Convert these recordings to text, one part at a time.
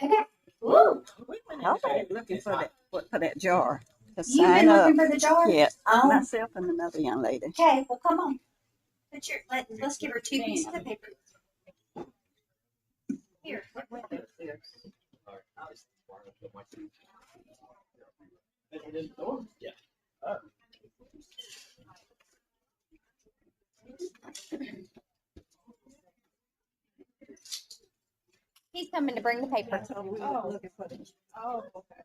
Okay. Woo. Okay, looking for that jar to You've sign been up. looking for the jar? Yes, Oh. myself and another young lady. Okay, well, come on. Let's give her 2 pieces of paper. Here. He's coming to bring the paper. Oh, looking for this. Oh, okay.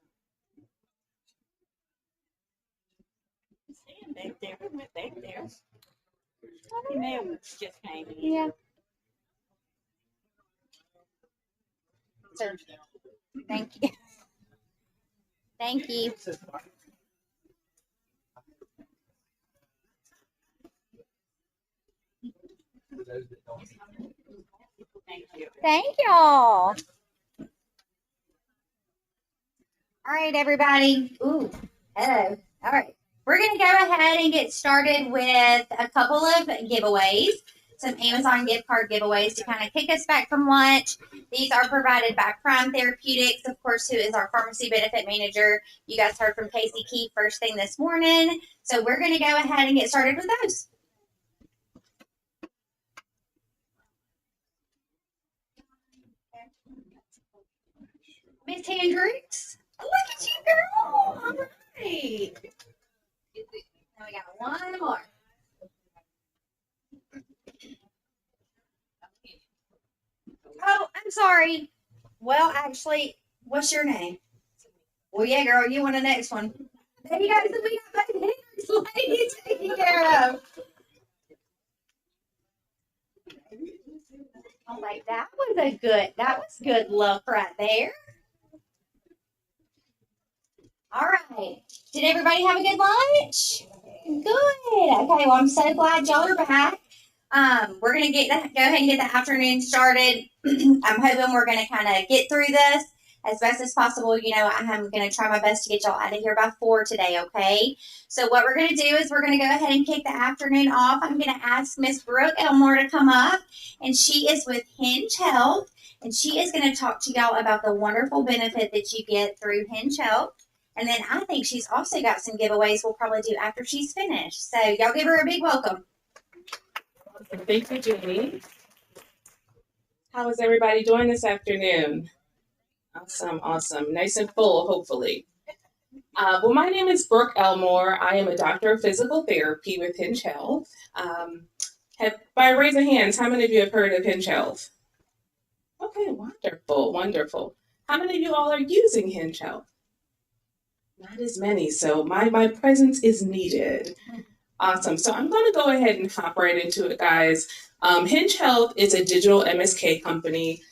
Back there, we went back there. Email just came in. Yeah. Sir. Thank you. Thank you. Thank y'all. All right, everybody. Ooh, hello. All right. We're going to go ahead and get started with a couple of giveaways, some Amazon gift card giveaways to kind of kick us back from lunch. These are provided by Prime Therapeutics, of course, who is our pharmacy benefit manager. You guys heard from Casey Keith first thing this morning. So we're going to go ahead and get started with those. Miss Hendricks, look at you, girl. All right. Now we got one more. Oh, I'm sorry. Well, actually, what's your name? Well, yeah, girl, you want the next one. There you go. So we got Miss Hendricks lady taken care of. I'm like, that was good luck right there. All right. Did everybody have a good lunch? Good. Okay, well, I'm so glad y'all are back. We're going to go ahead and get the afternoon started. I'm hoping we're going to kind of get through this as best as possible. You know, I'm going to try my best to get y'all out of here by 4 today, okay? So what we're going to do is we're going to go ahead and kick the afternoon off. I'm going to ask Miss Brooke Elmore to come up, and she is with Hinge Health, and she is going to talk to y'all about the wonderful benefit that you get through Hinge Health. And then I think she's also got some giveaways we'll probably do after she's finished. So y'all give her a big welcome. Thank you, Jenny. How is everybody doing this afternoon? Awesome. Nice and full, hopefully. Well, my name is Brooke Elmore. I am a doctor of physical therapy with Hinge Health. By a raise of hands, how many of you have heard of Hinge Health? Okay, wonderful. How many of you all are using Hinge Health? Not as many, so my presence is needed. Awesome. So I'm going to go ahead and hop right into it, guys. Hinge Health is a digital MSK company.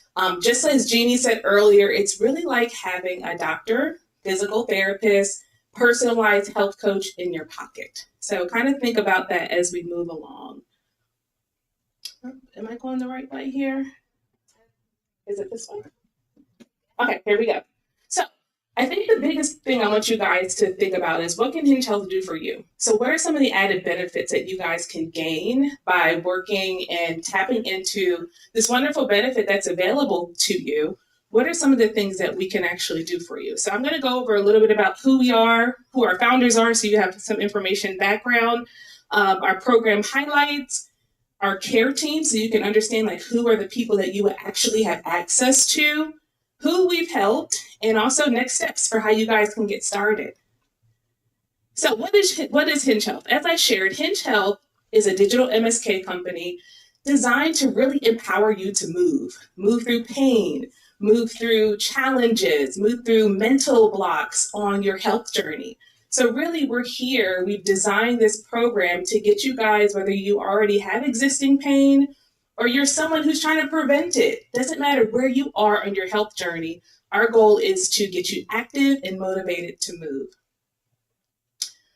Just as Jeannie said earlier, it's really like having a doctor, physical therapist, personalized health coach in your pocket. So kind of think about that as we move along. Am I going the right way here? Is it this way? Okay, here we go. So I think the biggest thing I want you guys to think about is what can Hinge Health do for you? So what are some of the added benefits that you guys can gain by working and tapping into this wonderful benefit that's available to you? What are some of the things that we can actually do for you? So I'm going to go over a little bit about who we are, who our founders are, so you have some information background, our program highlights, our care team, so you can understand like who are the people that you would actually have access to, who we've helped, and also next steps for how you guys can get started. So what is Hinge Health? As I shared, Hinge Health is a digital MSK company designed to really empower you to move through pain, move through challenges, move through mental blocks on your health journey. So really we've designed this program to get you guys, whether you already have existing pain or you're someone who's trying to prevent it. Doesn't matter where you are on your health journey. Our goal is to get you active and motivated to move.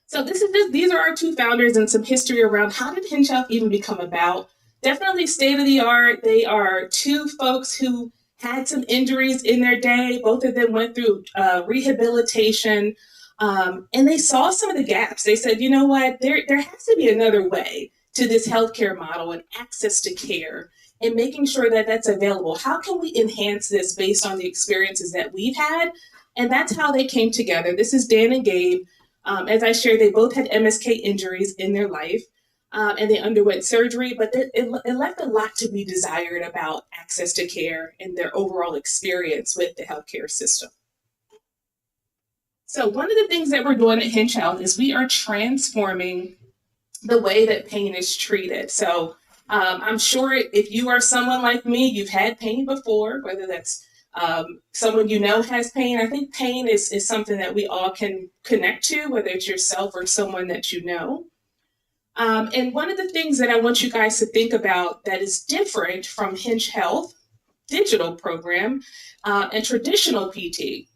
So these are our two founders and some history around how did Hinge Health even become about. Definitely state of the art. They are two folks who had some injuries in their day. Both of them went through rehabilitation, and they saw some of the gaps. They said, you know what, there has to be another way to this healthcare model and access to care. and making sure that that's available. How can we enhance this based on the experiences that we've had? And that's how they came together. This is Dan and Gabe. As I shared, they both had MSK injuries in their life. And they underwent surgery, but it left a lot to be desired about access to care and their overall experience with the healthcare system. So one of the things that we're doing at Hinge Health is we are transforming the way that pain is treated. So I'm sure if you are someone like me, you've had pain before, whether that's someone you know has pain. I think pain is something that we all can connect to, whether it's yourself or someone that you know. And one of the things that I want you guys to think about that is different from Hinge Health digital program and traditional PT.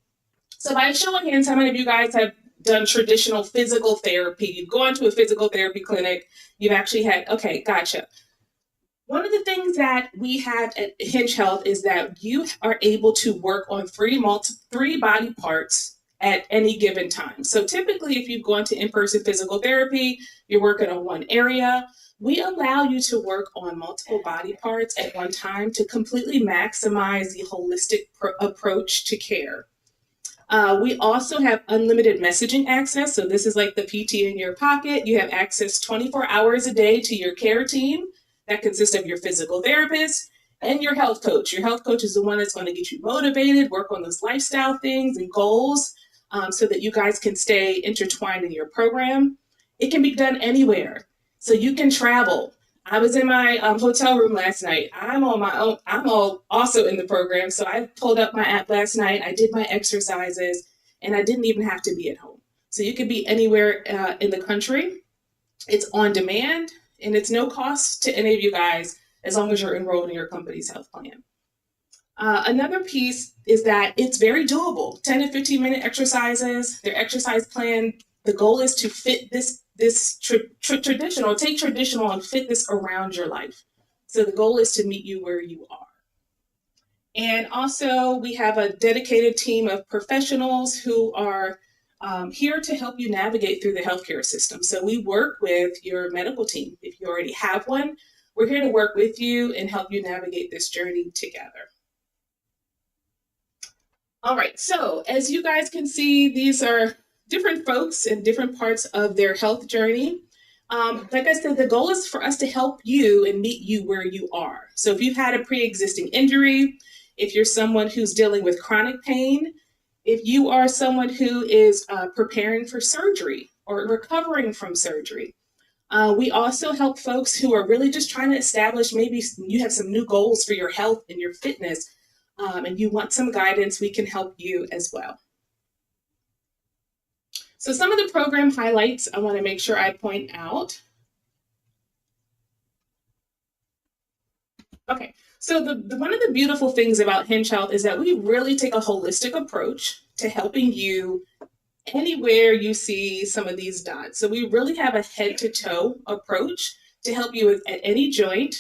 So by a show of hands, how many of you guys have done traditional physical therapy? You've gone to a physical therapy clinic. You've actually had, okay, gotcha. One of the things that we have at Hinge Health is that you are able to work on three body parts at any given time. So typically, if you've gone to in-person physical therapy, you're working on one area. We allow you to work on multiple body parts at one time to completely maximize the holistic approach to care. We also have unlimited messaging access. So this is like the PT in your pocket. You have access 24 hours a day to your care team that consists of your physical therapist and your health coach. Your health coach is the one that's going to get you motivated, work on those lifestyle things and goals so that you guys can stay intertwined in your program. It can be done anywhere. So you can travel. I was in my hotel room last night. I'm on my own. I'm also in the program. So I pulled up my app last night. I did my exercises and I didn't even have to be at home. So you could be anywhere in the country. It's on demand and it's no cost to any of you guys as long as you're enrolled in your company's health plan. Another piece is that it's very doable. 10 to 15 minute exercises, their exercise plan. The goal is to fit this traditional, take traditional and fit this around your life. So the goal is to meet you where you are. And also we have a dedicated team of professionals who are here to help you navigate through the healthcare system. So we work with your medical team. If you already have one, we're here to work with you and help you navigate this journey together. All right, so as you guys can see, these are different folks in different parts of their health journey. Like I said, the goal is for us to help you and meet you where you are. So if you've had a pre-existing injury, if you're someone who's dealing with chronic pain, if you are someone who is preparing for surgery or recovering from surgery, we also help folks who are really just trying to establish, maybe you have some new goals for your health and your fitness, and you want some guidance, we can help you as well. So some of the program highlights I want to make sure I point out. Okay, so one of the beautiful things about Hinge Health is that we really take a holistic approach to helping you anywhere you see some of these dots. So we really have a head-to-toe approach to help you at any joint.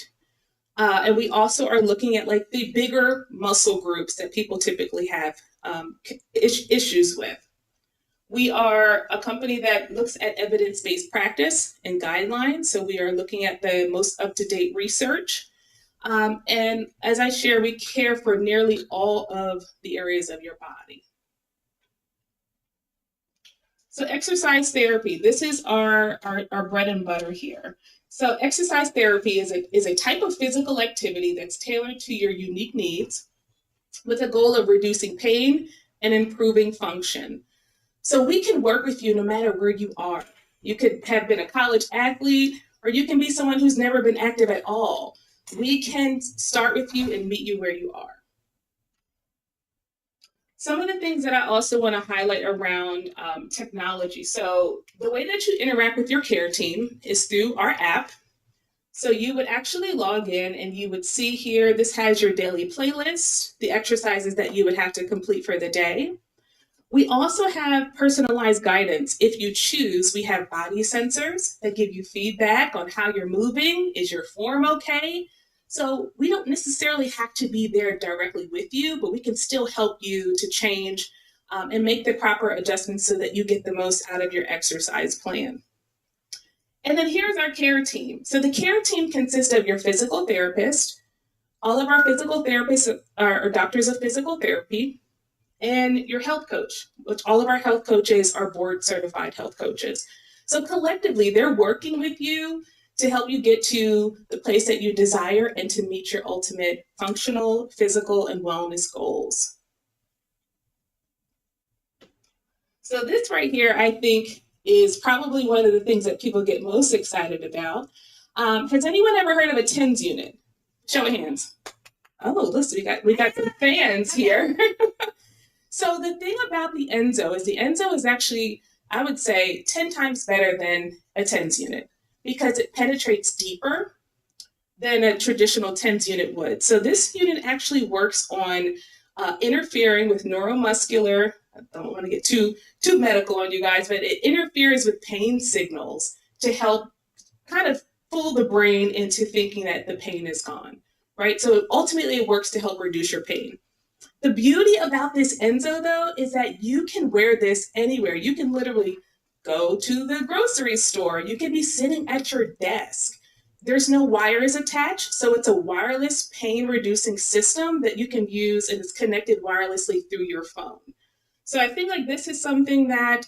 And we also are looking at like the bigger muscle groups that people typically have issues with. We are a company that looks at evidence-based practice and guidelines. So we are looking at the most up-to-date research. And as I share, we care for nearly all of the areas of your body. So exercise therapy, this is our bread and butter here. So exercise therapy is a type of physical activity that's tailored to your unique needs with a goal of reducing pain and improving function. So we can work with you no matter where you are. You could have been a college athlete, or you can be someone who's never been active at all. We can start with you and meet you where you are. Some of the things that I also want to highlight around technology. So the way that you interact with your care team is through our app. So you would actually log in and you would see here, this has your daily playlist, the exercises that you would have to complete for the day. We also have personalized guidance. If you choose, we have body sensors that give you feedback on how you're moving. Is your form okay? So we don't necessarily have to be there directly with you, but we can still help you to change and make the proper adjustments so that you get the most out of your exercise plan. And then here's our care team. So the care team consists of your physical therapist, all of our physical therapists are doctors of physical therapy, and your health coach, which all of our health coaches are board certified health coaches. So collectively, they're working with you to help you get to the place that you desire and to meet your ultimate functional, physical, and wellness goals. So this right here, I think, is probably one of the things that people get most excited about. Has anyone ever heard of a TENS unit? Show of hands. Oh, listen, we got some fans here. So the thing about the Enso is actually, I would say, 10 times better than a TENS unit because it penetrates deeper than a traditional TENS unit would. So this unit actually works on interfering with neuromuscular, I don't want to get too medical on you guys, but it interferes with pain signals to help kind of fool the brain into thinking that the pain is gone, right? So ultimately it works to help reduce your pain. The beauty about this Enso, though, is that you can wear this anywhere. You can literally go to the grocery store. You can be sitting at your desk. There's no wires attached, so it's a wireless pain-reducing system that you can use, and it's connected wirelessly through your phone. So I think like this is something that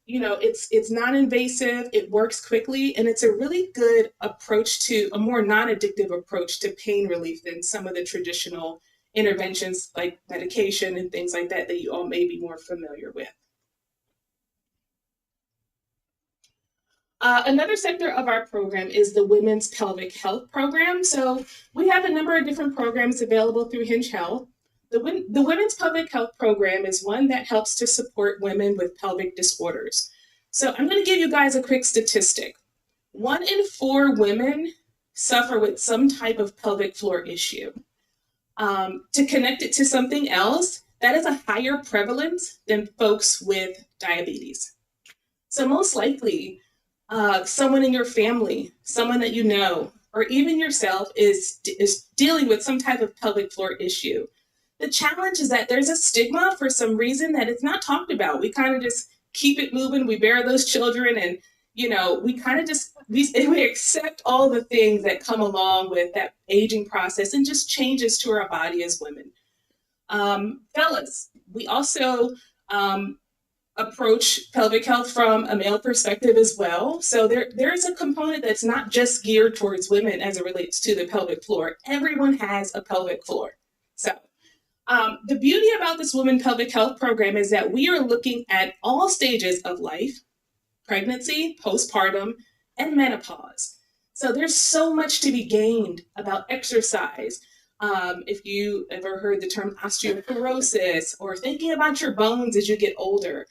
it's non-invasive, it works quickly, and it's a really good approach to a more non-addictive approach to pain relief than some of the traditional interventions like medication and things like that you all may be more familiar with. Another sector of our program is the Women's Pelvic Health Program. So we have a number of different programs available through Hinge Health. The Women's Pelvic Health Program is one that helps to support women with pelvic disorders. So I'm going to give you guys a quick statistic. 1 in 4 women suffer with some type of pelvic floor issue. To connect it to something else, that is a higher prevalence than folks with diabetes. So most likely, someone in your family, someone that you know, or even yourself is dealing with some type of pelvic floor issue. The challenge is that there's a stigma for some reason that it's not talked about. We kind of just keep it moving. We bear those children and, we kind of just, we accept all the things that come along with that aging process and just changes to our body as women. Fellas, we also approach pelvic health from a male perspective as well. So there's a component that's not just geared towards women as it relates to the pelvic floor. Everyone has a pelvic floor. So the beauty about this Women Pelvic Health Program is that we are looking at all stages of life, pregnancy, postpartum, and menopause. So there's so much to be gained about exercise. If you ever heard the term osteoporosis or thinking about your bones as you get older,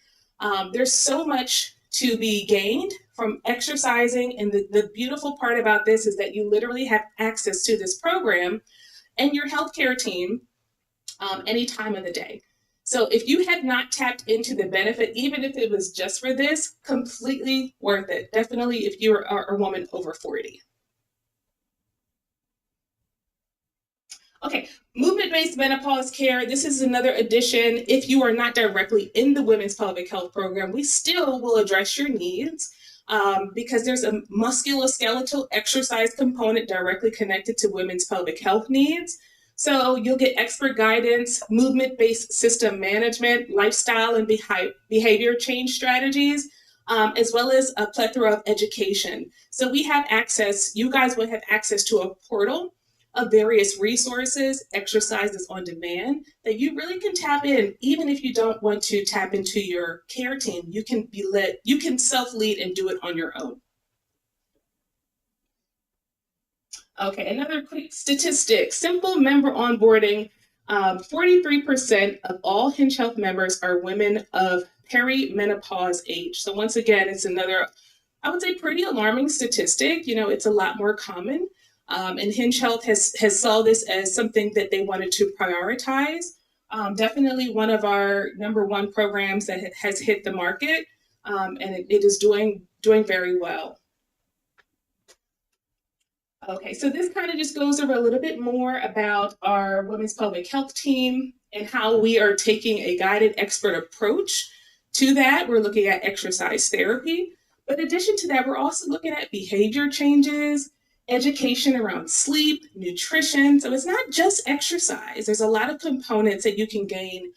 there's so much to be gained from exercising. And the beautiful part about this is that you literally have access to this program and your healthcare team any time of the day. So if you had not tapped into the benefit, even if it was just for this, completely worth it. Definitely if you're a woman over 40. Okay, movement-based menopause care. This is another addition. If you are not directly in the Women's Pelvic Health Program, we still will address your needs because there's a musculoskeletal exercise component directly connected to women's pelvic health needs. So you'll get expert guidance, movement-based system management, lifestyle and behavior change strategies, as well as a plethora of education. So we have access, you guys will have access to a portal of various resources, exercises on demand that you really can tap in, even if you don't want to tap into your care team. You can self-lead and do it on your own. Okay, another quick statistic, simple member onboarding. 43% of all Hinge Health members are women of perimenopause age. So once again, it's another, I would say, pretty alarming statistic. It's a lot more common. And Hinge Health has saw this as something that they wanted to prioritize. Definitely one of our #1 programs that has hit the market, and it is doing very well. Okay, so this kind of just goes over a little bit more about our women's pelvic health team and how we are taking a guided expert approach to that. We're looking at exercise therapy, but in addition to that, we're also looking at behavior changes, education around sleep, nutrition. So it's not just exercise. There's a lot of components that you can gain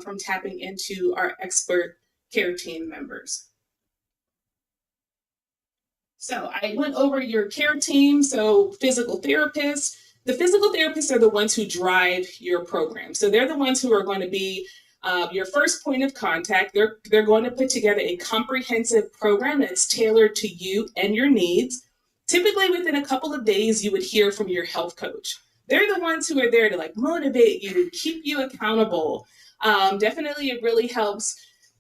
from tapping into our expert care team members. So I went over your care team. So physical therapists. The physical therapists are the ones who drive your program. So they're the ones who are going to be your first point of contact. They're going to put together a comprehensive program that's tailored to you and your needs. Typically within a couple of days, you would hear from your health coach. They're the ones who are there to like motivate you, keep you accountable. Definitely, it really helps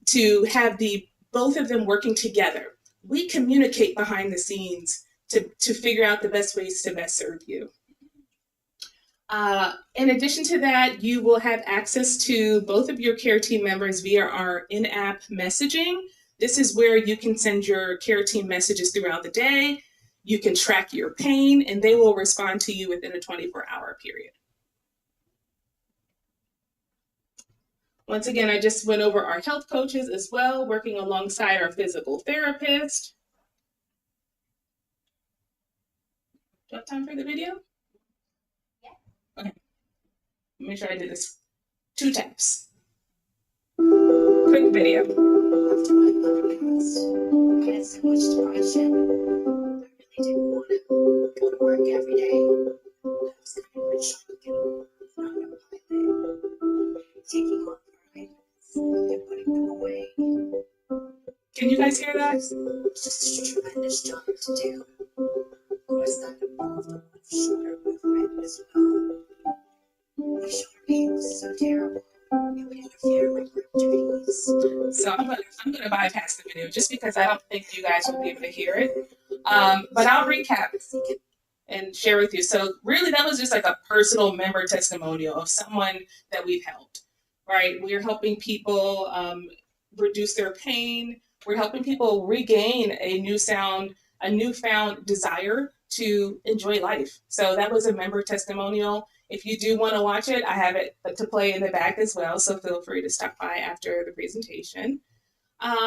to have the both of them working together. We communicate behind the scenes to figure out the best ways to best serve you. In addition to that, you will have access to both of your care team members via our in-app messaging. This is where you can send your care team messages throughout the day. You can track your pain, and they will respond to you within a 24-hour period. Once again, I just went over our health coaches as well, working alongside our physical therapist. Do you have time for the video? Yeah. Okay. Make sure I did this 2 taps. Quick video. After my migraines, I had so much depression. I really didn't want to go to work every day. I was kind of shocking on autopilot, taking on priorities and putting them away. Can you guys hear that? It's just a tremendous job to do. Of course, that involved a lot of shoulder movement as well. My shoulder pain was so terrible. It would interfere with my activities. So I'm gonna bypass the video just because I don't think you guys will be able to hear it. But I'll recap and share with you. So really, that was just like a personal member testimonial of someone that we've helped. Right? We're helping people reduce their pain. We're helping people regain a newfound desire to enjoy life. So that was a member testimonial. If you do want to watch it, I have it to play in the back as well. So feel free to stop by after the presentation.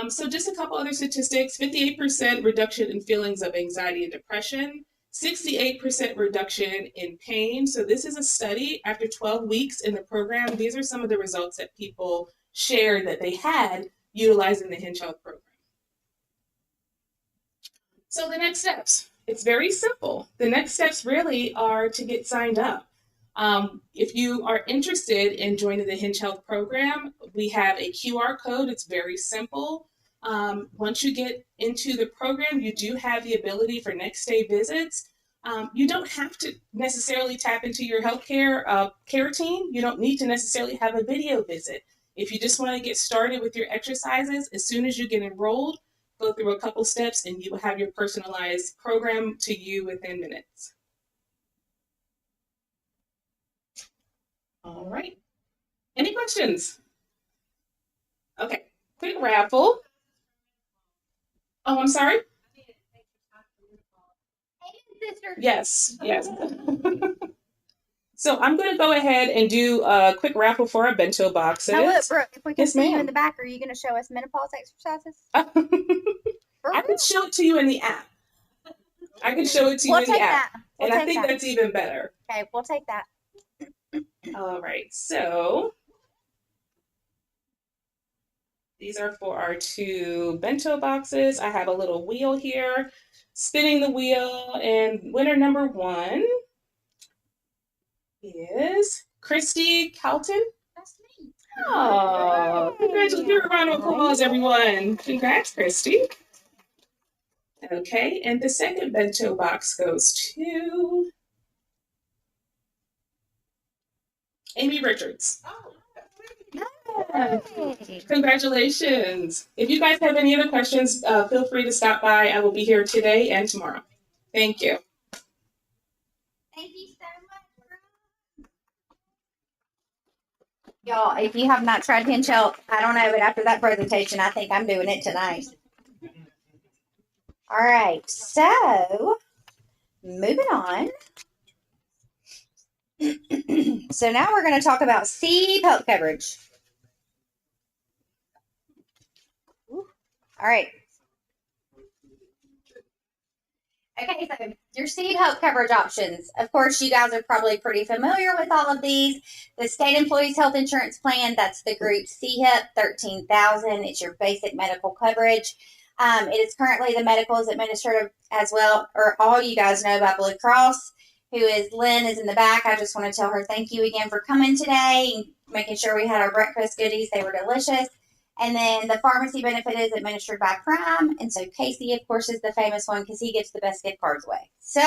So just a couple other statistics: 58% reduction in feelings of anxiety and depression, 68% reduction in pain. So this is a study after 12 weeks in the program. These are some of the results that people shared that they had utilizing the Hinge Health program. So the next steps, it's very simple. The next steps really are to get signed up. If you are interested in joining the Hinge Health program, we have a QR code. It's very simple. Once you get into the program, you do have the ability for next day visits. You don't have to necessarily tap into your healthcare care team. You don't need to necessarily have a video visit. If you just want to get started with your exercises, as soon as you get enrolled, go through a couple steps and you will have your personalized program to you within minutes. All right. Any questions? Okay. Quick raffle. Oh, I'm sorry? Yes, yes. So I'm going to go ahead and do a quick raffle for our bento boxes. Now look, Brooke, if we can Yes, see you ma'am. in the back, are you going to show us menopause exercises? I can show it to you in the app. I can show it to you We'll in the take app. that. We'll And I take think that. that's even better. Okay, we'll take that. All right, so these are for our 2 bento boxes. I have a little wheel here, spinning the wheel, and winner number 1 is Christy Calton. That's me. Oh, congratulations. Give her a round of applause, everyone. Congrats, Christy. Okay, and the second bento box goes to Amy Richards. Hey. Congratulations. If you guys have any other questions, feel free to stop by. I will be here today and tomorrow. Thank you. Thank you so much. Y'all, if you have not tried Hinge Health, I don't know, but after that presentation, I think I'm doing it tonight. All right, so moving on. So now we're going to talk about Steve health coverage. All right. Okay, so Your seed health coverage options. Of course, you guys are probably pretty familiar with all of these. The state employees health insurance plan, that's the group CHIP, $13,000. It's your basic medical coverage. It is currently the medical is administered as well, or all you guys know about Blue Cross, who is Lynn is in the back. I just want to tell her thank you again for coming today and making sure we had our breakfast goodies. They were delicious. And then the pharmacy benefit is administered by Prime. And so Casey, of course, is the famous one because he gives the best gift cards away. So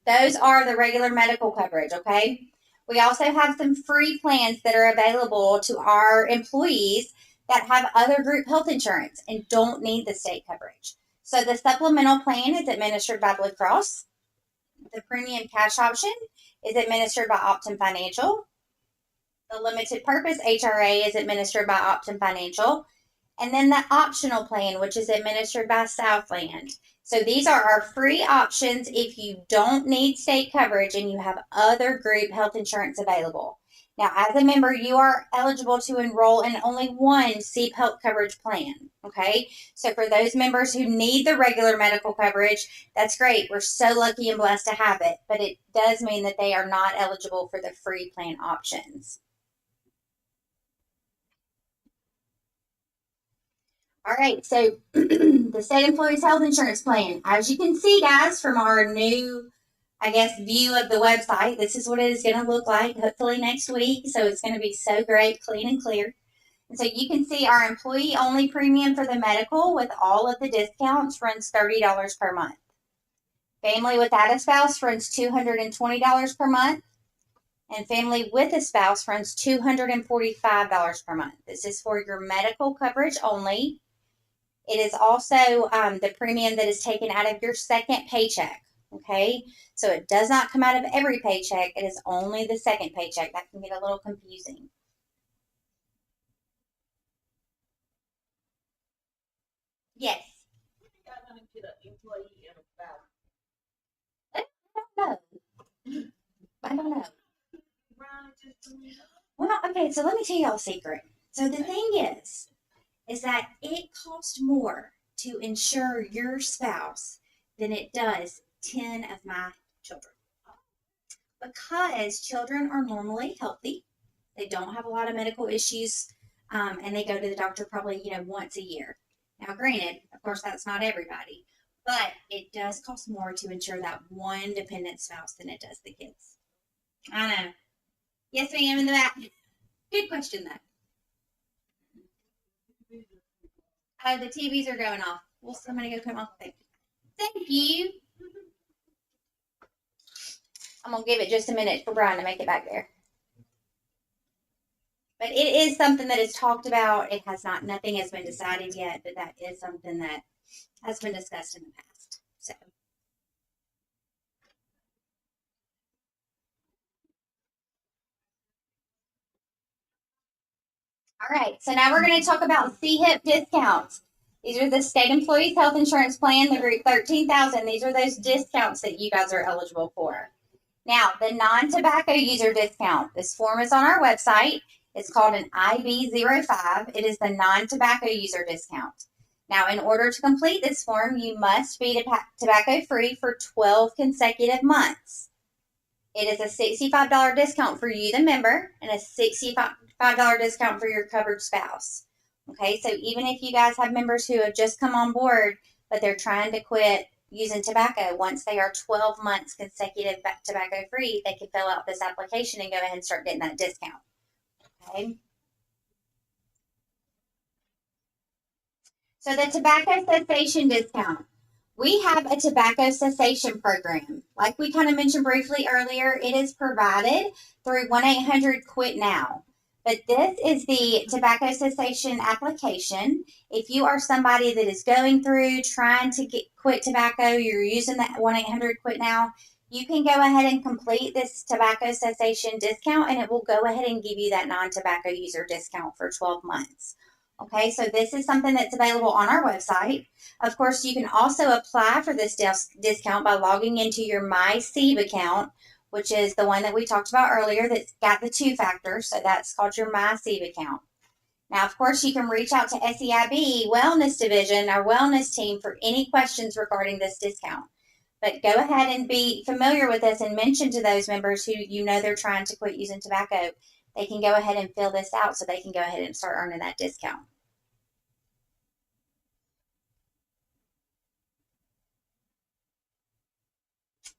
those are the regular medical coverage, okay? We also have some free plans that are available to our employees that have other group health insurance and don't need the state coverage. So the supplemental plan is administered by Blue Cross. The premium cash option is administered by Optum Financial. The limited purpose HRA is administered by Optum Financial. And then the optional plan, which is administered by Southland. So these are our free options if you don't need state coverage and you have other group health insurance available. Now, as a member, you are eligible to enroll in only one SEEP health coverage plan, okay? So for those members who need the regular medical coverage, that's great. We're so lucky and blessed to have it, but it does mean that they are not eligible for the free plan options. All right, so the state employees health insurance plan. As you can see, guys, from our new, I guess, view of the website, this is what it is going to look like, hopefully next week. So it's going to be so great, clean and clear. And so you can see our employee-only premium for the medical with all of the discounts runs $30 per month. Family without a spouse runs $220 per month. And family with a spouse runs $245 per month. This is for your medical coverage only. It is also the premium that is taken out of your second paycheck, okay? So it does not come out of every paycheck. It is only the second paycheck. That can get a little confusing. Yes. I don't know. I don't know. Well, okay, so let me tell y'all a secret. So the thing is that it costs more to insure your spouse than it does 10 of my children. Because children are normally healthy. They don't have a lot of medical issues, and they go to the doctor probably, once a year. Now, granted, of course, that's not everybody, but it does cost more to insure that one dependent spouse than it does the kids. I know. Yes, ma'am, in the back. Good question, though. The TVs are going off. Well, somebody go come off. Thank you. I'm going to give it just a minute for Brian to make it back there. But it is something that is talked about. It has not, nothing has been decided yet, but that is something that has been discussed in the past. So. All right, so now we're going to talk about CHIP discounts. These are the state employees health insurance plan, the group 13,000. These are those discounts that you guys are eligible for. Now, the non-tobacco user discount. This form is on our website. It's called an IB05. It is the non-tobacco user discount. Now, in order to complete this form, you must be tobacco-free for 12 consecutive months. It is a $65 discount for you, the member, and a $65 discount for your covered spouse. Okay, so even if you guys have members who have just come on board, but they're trying to quit using tobacco, once they are 12 months consecutive tobacco free, they can fill out this application and go ahead and start getting that discount. Okay. So the tobacco cessation discount. We have a tobacco cessation program. Like we kind of mentioned briefly earlier, it is provided through 1-800-QUIT-NOW. But this is the tobacco cessation application. If you are somebody that is going through trying to quit tobacco, you're using that 1-800-QUIT-NOW, you can go ahead and complete this tobacco cessation discount, and it will go ahead and give you that non-tobacco user discount for 12 months. Okay, so this is something that's available on our website. Of course, you can also apply for this discount by logging into your MySeeb account, which is the one that we talked about earlier that's got the 2-factor. So that's called your MySeeb account. Now, of course, you can reach out to SEIB Wellness Division, our wellness team, for any questions regarding this discount. But go ahead and be familiar with this and mention to those members who they're trying to quit using tobacco. They can go ahead and fill this out so they can go ahead and start earning that discount.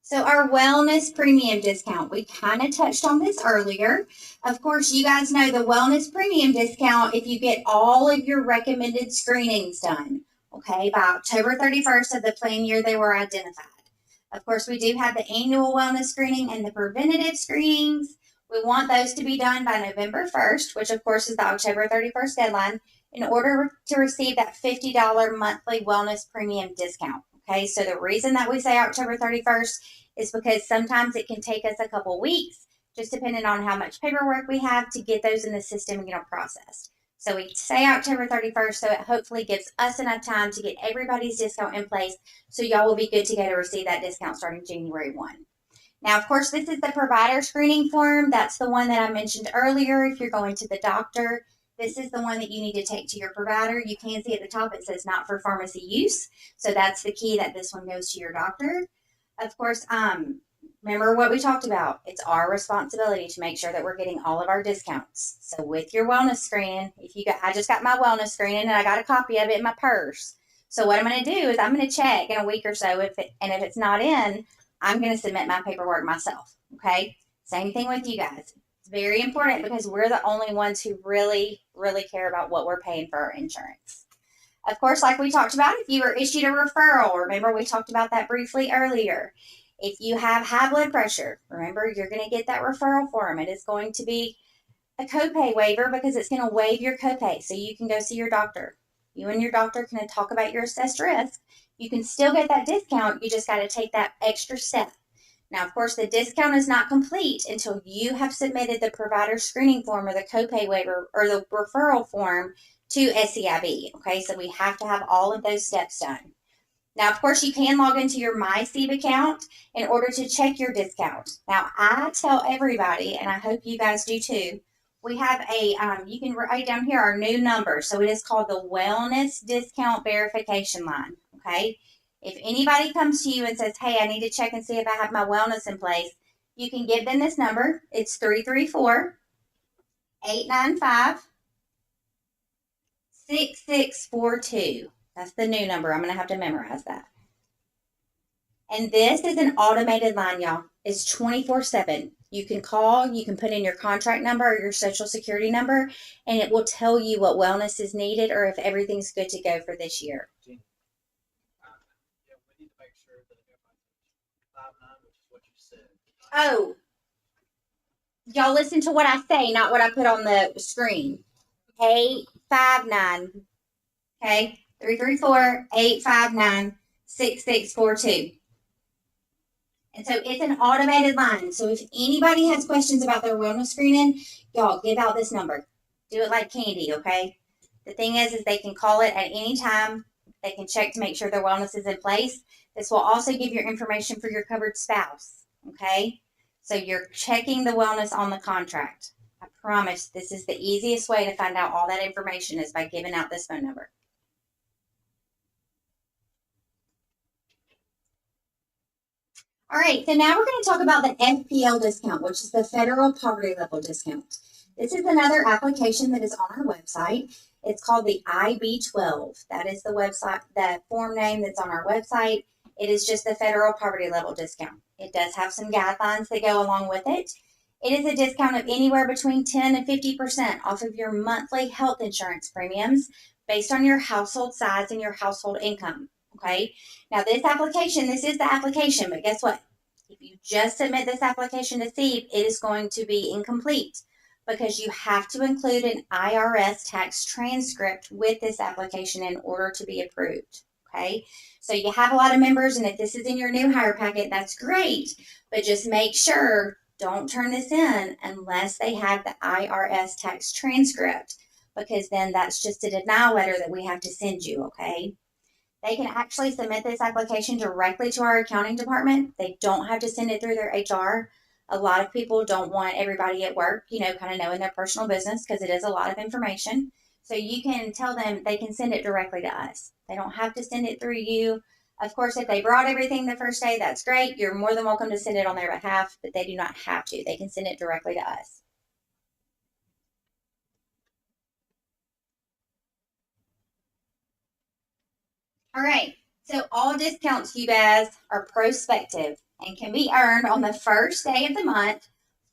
So our wellness premium discount, we kind of touched on this earlier. Of course, you guys know the wellness premium discount if you get all of your recommended screenings done, okay, by October 31st of the plan year they were identified. Of course, we do have the annual wellness screening and the preventative screenings. We want those to be done by November 1st, which of course is the October 31st deadline, in order to receive that $50 monthly wellness premium discount. Okay, so the reason that we say October 31st is because sometimes it can take us a couple weeks, just depending on how much paperwork we have to get those in the system and get them processed. So we say October 31st, so it hopefully gives us enough time to get everybody's discount in place, so y'all will be good to go to receive that discount starting January 1. Now, of course, this is the provider screening form. That's the one that I mentioned earlier. If you're going to the doctor, this is the one that you need to take to your provider. You can see at the top it says not for pharmacy use. So that's the key that this one goes to your doctor. Of course, remember what we talked about. It's our responsibility to make sure that we're getting all of our discounts. So with your wellness screening, I just got my wellness screening and I got a copy of it in my purse. So what I'm going to do is I'm going to check in a week or so if it's not in, I'm going to submit my paperwork myself. Okay. Same thing with you guys. It's very important because we're the only ones who really, really care about what we're paying for our insurance. Of course, like we talked about, if you were issued a referral, remember we talked about that briefly earlier. If you have high blood pressure, remember you're going to get that referral form. It is going to be a copay waiver because it's going to waive your copay so you can go see your doctor. You and your doctor can talk about your assessed risk. You can still get that discount. You just got to take that extra step. Now, of course, the discount is not complete until you have submitted the provider screening form or the copay waiver or the referral form to SCIB. Okay, so we have to have all of those steps done. Now, of course, you can log into your MySeeb account in order to check your discount. Now, I tell everybody, and I hope you guys do too, we have you can write down here our new number. So it is called the Wellness Discount Verification Line. Okay. If anybody comes to you and says, hey, I need to check and see if I have my wellness in place, you can give them this number. It's 334-895-6642. That's the new number. I'm going to have to memorize that. And this is an automated line, y'all. It's 24/7. You can call, you can put in your contract number or your social security number, and it will tell you what wellness is needed or if everything's good to go for this year. Yeah, we need to make sure that everybody's 5'9", which is what you said. Oh, y'all listen to what I say, not what I put on the screen. 859. Okay, 334-859-6642. And so it's an automated line. So if anybody has questions about their wellness screening, y'all give out this number. Do it like candy, okay? The thing is they can call it at any time. They can check to make sure their wellness is in place. This will also give your information for your covered spouse, okay? So you're checking the wellness on the contract. I promise this is the easiest way to find out all that information is by giving out this phone number. All right, so now we're going to talk about the FPL discount, which is the Federal Poverty Level Discount. This is another application that is on our website. It's called the IB12. That is the website, the form name that's on our website. It is just the Federal Poverty Level Discount. It does have some guidelines that go along with it. It is a discount of anywhere between 10 and 50% off of your monthly health insurance premiums based on your household size and your household income. Okay, now this is the application, but guess what? If you just submit this application to SEEP, it is going to be incomplete because you have to include an IRS tax transcript with this application in order to be approved. Okay, so you have a lot of members, and if this is in your new hire packet, that's great, but just make sure don't turn this in unless they have the IRS tax transcript, because then that's just a denial letter that we have to send you. Okay. They can actually submit this application directly to our accounting department. They don't have to send it through their HR. A lot of people don't want everybody at work, kind of knowing their personal business because it is a lot of information. So you can tell them they can send it directly to us. They don't have to send it through you. Of course, if they brought everything the first day, that's great. You're more than welcome to send it on their behalf, but they do not have to. They can send it directly to us. All right. So all discounts, you guys, are prospective and can be earned on the first day of the month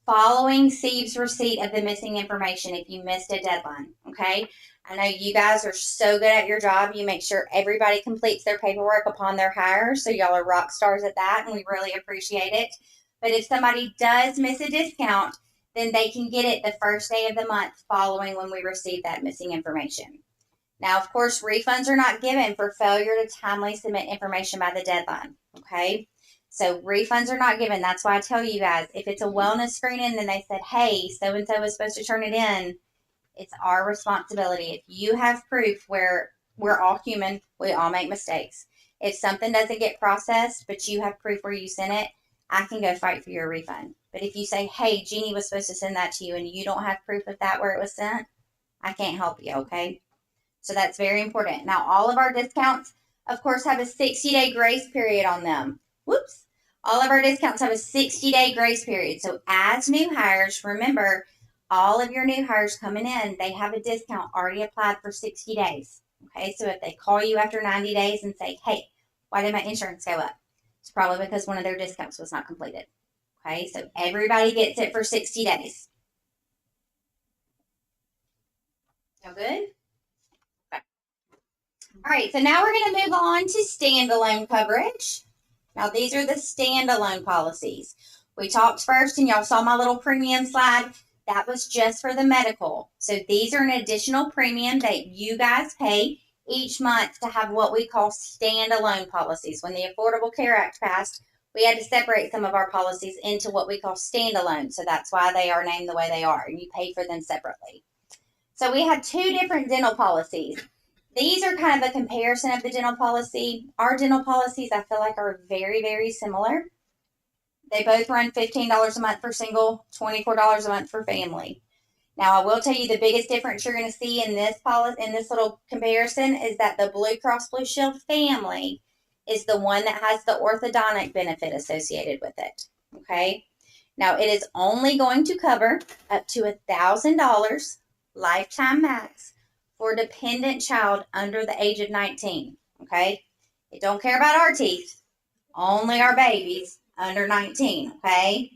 following Steve's receipt of the missing information if you missed a deadline. Okay. I know you guys are so good at your job. You make sure everybody completes their paperwork upon their hire. So y'all are rock stars at that, and we really appreciate it. But if somebody does miss a discount, then they can get it the first day of the month following when we receive that missing information. Now, of course, refunds are not given for failure to timely submit information by the deadline. Okay. So refunds are not given. That's why I tell you guys, if it's a wellness screening and they said, hey, so-and-so was supposed to turn it in, it's our responsibility. If you have proof, where we're all human, we all make mistakes. If something doesn't get processed, but you have proof where you sent it, I can go fight for your refund. But if you say, hey, Jeannie was supposed to send that to you and you don't have proof of that where it was sent, I can't help you, okay? So that's very important. Now, all of our discounts, of course, have a 60-day grace period on them. Whoops. All of our discounts have a 60-day grace period. So as new hires, remember, all of your new hires coming in, they have a discount already applied for 60 days. Okay, so if they call you after 90 days and say, hey, why did my insurance go up? It's probably because one of their discounts was not completed. Okay, so everybody gets it for 60 days. Sound good? Okay. All right, so now we're going to move on to standalone coverage. Now, these are the standalone policies. We talked first, and y'all saw my little premium slide. That was just for the medical. So these are an additional premium that you guys pay each month to have what we call standalone policies. When the Affordable Care Act passed, we had to separate some of our policies into what we call standalone. So that's why they are named the way they are, and you pay for them separately. So we had two different dental policies. These are kind of a comparison of the dental policy. Our dental policies, I feel like, are very, very similar. They both run $15 a month for single, $24 a month for family. Now, I will tell you the biggest difference you're going to see in this policy, in this little comparison, is that the Blue Cross Blue Shield family is the one that has the orthodontic benefit associated with it. Okay. Now, it is only going to cover up to $1,000 lifetime max for a dependent child under the age of 19. Okay. It don't care about our teeth, only our babies under 19. Okay.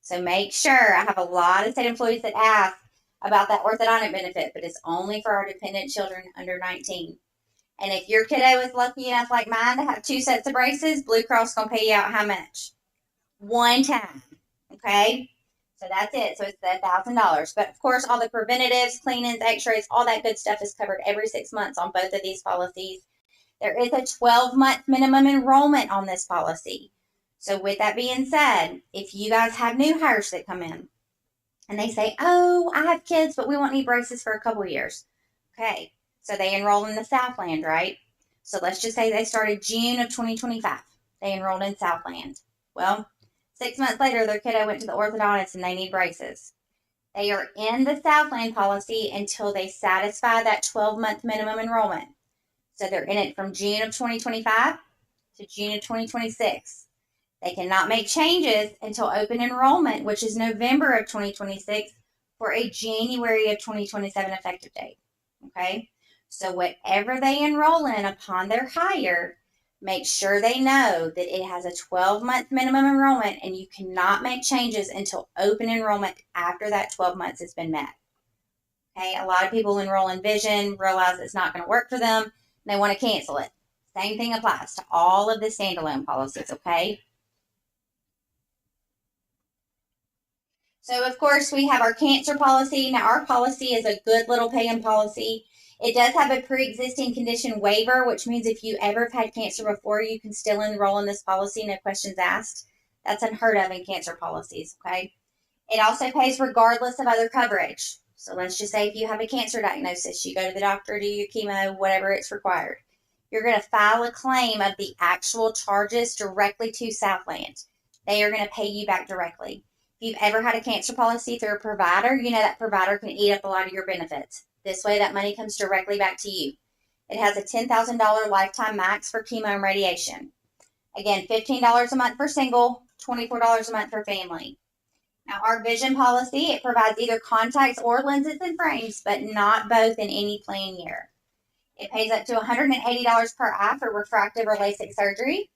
So make sure. I have a lot of state employees that ask about that orthodontic benefit, but it's only for our dependent children under 19. And if your kiddo is lucky enough like mine to have 2 sets of braces, Blue Cross is going to pay you out how much? One time. Okay. So that's it. So it's the $1,000. But of course, all the preventatives, cleanings, x-rays, all that good stuff is covered every 6 months on both of these policies. There is a 12-month minimum enrollment on this policy. So with that being said, if you guys have new hires that come in and they say, oh, I have kids, but we won't need braces for a couple years. Okay. So they enroll in the Southland, right? So let's just say they started June of 2025. They enrolled in Southland. Well, 6 months later, their kiddo went to the orthodontist and they need braces. They are in the Southland policy until they satisfy that 12-month minimum enrollment. So they're in it from June of 2025 to June of 2026. They cannot make changes until open enrollment, which is November of 2026, for a January of 2027 effective date. Okay? So whatever they enroll in upon their hire, make sure they know that it has a 12-month minimum enrollment and you cannot make changes until open enrollment after that 12 months has been met. Okay, a lot of people enroll in vision, realize it's not going to work for them, and they want to cancel it. Same thing applies to all of the standalone policies, okay? So, of course, we have our cancer policy. Now, our policy is a good little paying policy. It does have a pre-existing condition waiver, which means if you ever have had cancer before, you can still enroll in this policy, no questions asked. That's unheard of in cancer policies, okay? It also pays regardless of other coverage. So let's just say if you have a cancer diagnosis, you go to the doctor, do your chemo, whatever it's required. You're going to file a claim of the actual charges directly to Southland. They are going to pay you back directly. If you've ever had a cancer policy through a provider, you know that provider can eat up a lot of your benefits. This way, that money comes directly back to you. It has a $10,000 lifetime max for chemo and radiation. Again, $15 a month for single, $24 a month for family. Now, our vision policy, it provides either contacts or lenses and frames, but not both in any plan year. It pays up to $180 per eye for refractive or LASIK surgery.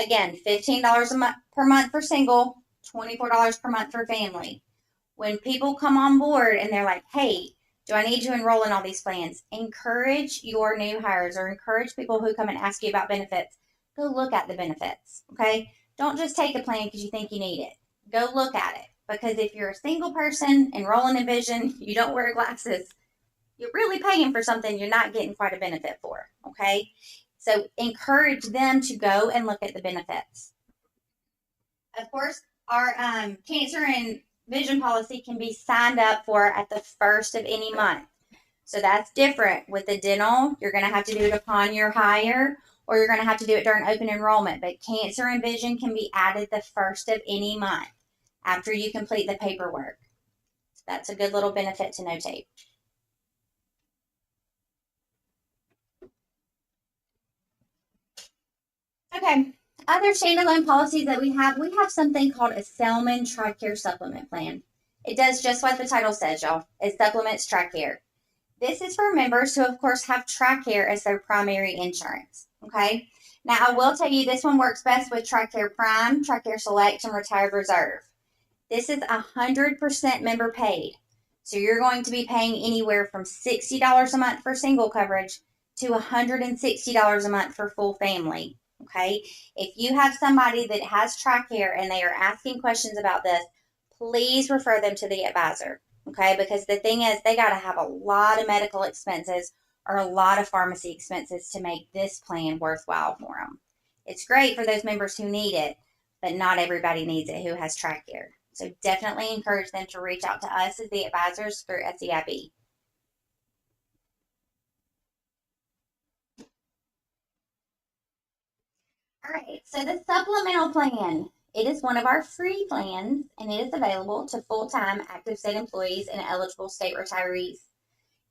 Again, $15 per month for single, $24 per month for family. When people come on board and they're like, hey, do I need to enroll in all these plans? Encourage your new hires or encourage people who come and ask you about benefits. Go look at the benefits, okay? Don't just take a plan because you think you need it. Go look at it. Because if you're a single person enrolling in vision, you don't wear glasses, you're really paying for something you're not getting quite a benefit for, okay? So encourage them to go and look at the benefits. Of course, our cancer and vision policy can be signed up for at the first of any month. So that's different. With the dental, you're going to have to do it upon your hire, or you're going to have to do it during open enrollment. But cancer and vision can be added the first of any month after you complete the paperwork. So that's a good little benefit to notate. Okay, other standalone policies that we have something called a Selman TRICARE supplement plan. It does just what the title says, y'all. It supplements TRICARE. This is for members who, of course, have TRICARE as their primary insurance, okay? Now, I will tell you this one works best with TRICARE Prime, TRICARE Select, and Retired Reserve. This is 100% member paid. So you're going to be paying anywhere from $60 a month for single coverage to $160 a month for full family, okay? If you have somebody that has TRICARE and they are asking questions about this, please refer them to the advisor, okay? Because the thing is, they got to have a lot of medical expenses or a lot of pharmacy expenses to make this plan worthwhile for them. It's great for those members who need it, but not everybody needs it who has TRICARE. So definitely encourage them to reach out to us as the advisors through SEIB. All right, so the supplemental plan. It is one of our free plans, and it is available to full-time active state employees and eligible state retirees.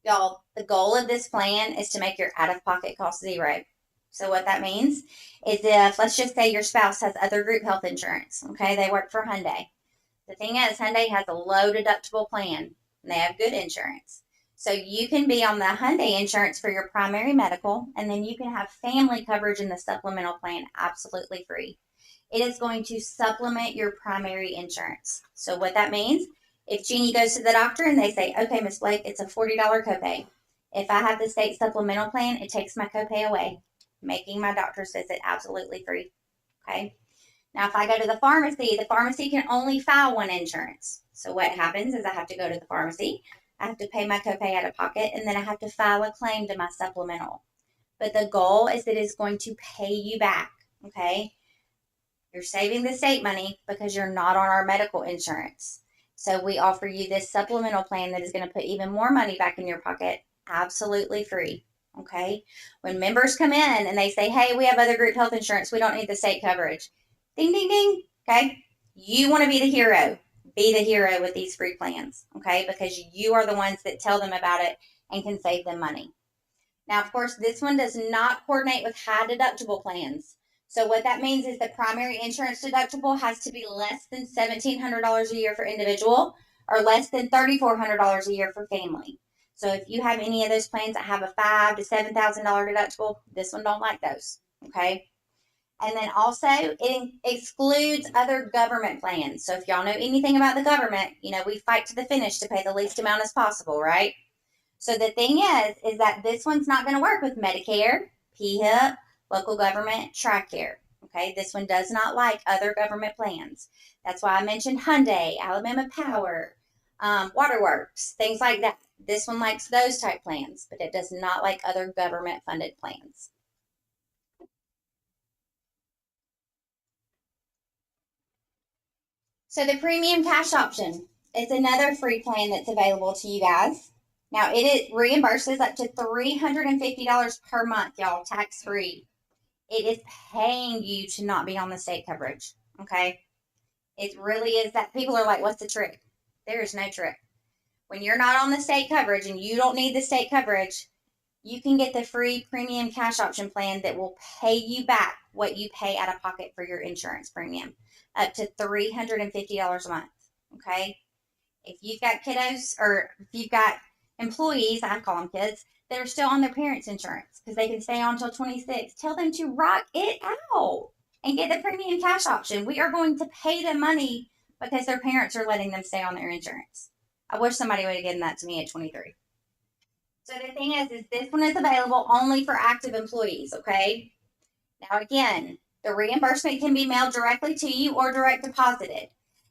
Y'all, the goal of this plan is to make your out-of-pocket cost zero. So what that means is if, let's just say your spouse has other group health insurance, okay, they work for Hyundai. The thing is, Hyundai has a low deductible plan, and they have good insurance. So you can be on the Hyundai insurance for your primary medical, and then you can have family coverage in the supplemental plan absolutely free. It is going to supplement your primary insurance. So what that means, if Jeannie goes to the doctor and they say, okay, Miss Blake, it's a $40 copay. If I have the state supplemental plan, it takes my copay away, making my doctor's visit absolutely free, okay? Now, if I go to the pharmacy can only file one insurance. So what happens is I have to go to the pharmacy, I have to pay my copay out of pocket, and then I have to file a claim to my supplemental. But the goal is that it's going to pay you back, okay? You're saving the state money because you're not on our medical insurance. So we offer you this supplemental plan that is going to put even more money back in your pocket, absolutely free, okay? When members come in and they say, hey, we have other group health insurance, we don't need the state coverage. Ding, ding, ding, okay? You want to be the hero. Be the hero with these free plans, okay? Because you are the ones that tell them about it and can save them money. Now, of course, this one does not coordinate with high deductible plans. So what that means is the primary insurance deductible has to be less than $1,700 a year for individual or less than $3,400 a year for family. So if you have any of those plans that have a $5,000 to $7,000 deductible, this one don't like those, okay? And then also it excludes other government plans. So if y'all know anything about the government, you know, we fight to the finish to pay the least amount as possible, right? So the thing is that this one's not going to work with Medicare, PHIP, local government, TRICARE. Okay, this one does not like other government plans. That's why I mentioned Hyundai, Alabama Power, Waterworks, things like that. This one likes those type plans, but it does not like other government funded plans. So the premium cash option is another free plan that's available to you guys. Now it reimburses up to $350 per month, y'all, tax free. It is paying you to not be on the state coverage, okay? It really is that. People are like, what's the trick? There is no trick. When you're not on the state coverage and you don't need the state coverage, you can get the free premium cash option plan that will pay you back what you pay out of pocket for your insurance premium, up to $350 a month. Okay? If you've got kiddos or if you've got employees, I call them kids, that are still on their parents' insurance because they can stay on until 26, tell them to rock it out and get the premium cash option. We are going to pay them money because their parents are letting them stay on their insurance. I wish somebody would have given that to me at 23. So the thing is this one is available only for active employees, okay? Now again, the reimbursement can be mailed directly to you or direct deposited.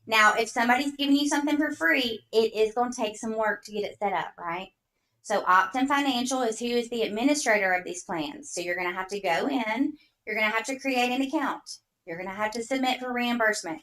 Now, if somebody's giving you something for free, it is going to take some work to get it set up, right? So Optum Financial is who is the administrator of these plans. So you're going to have to go in, you're going to have to create an account, you're going to have to submit for reimbursement.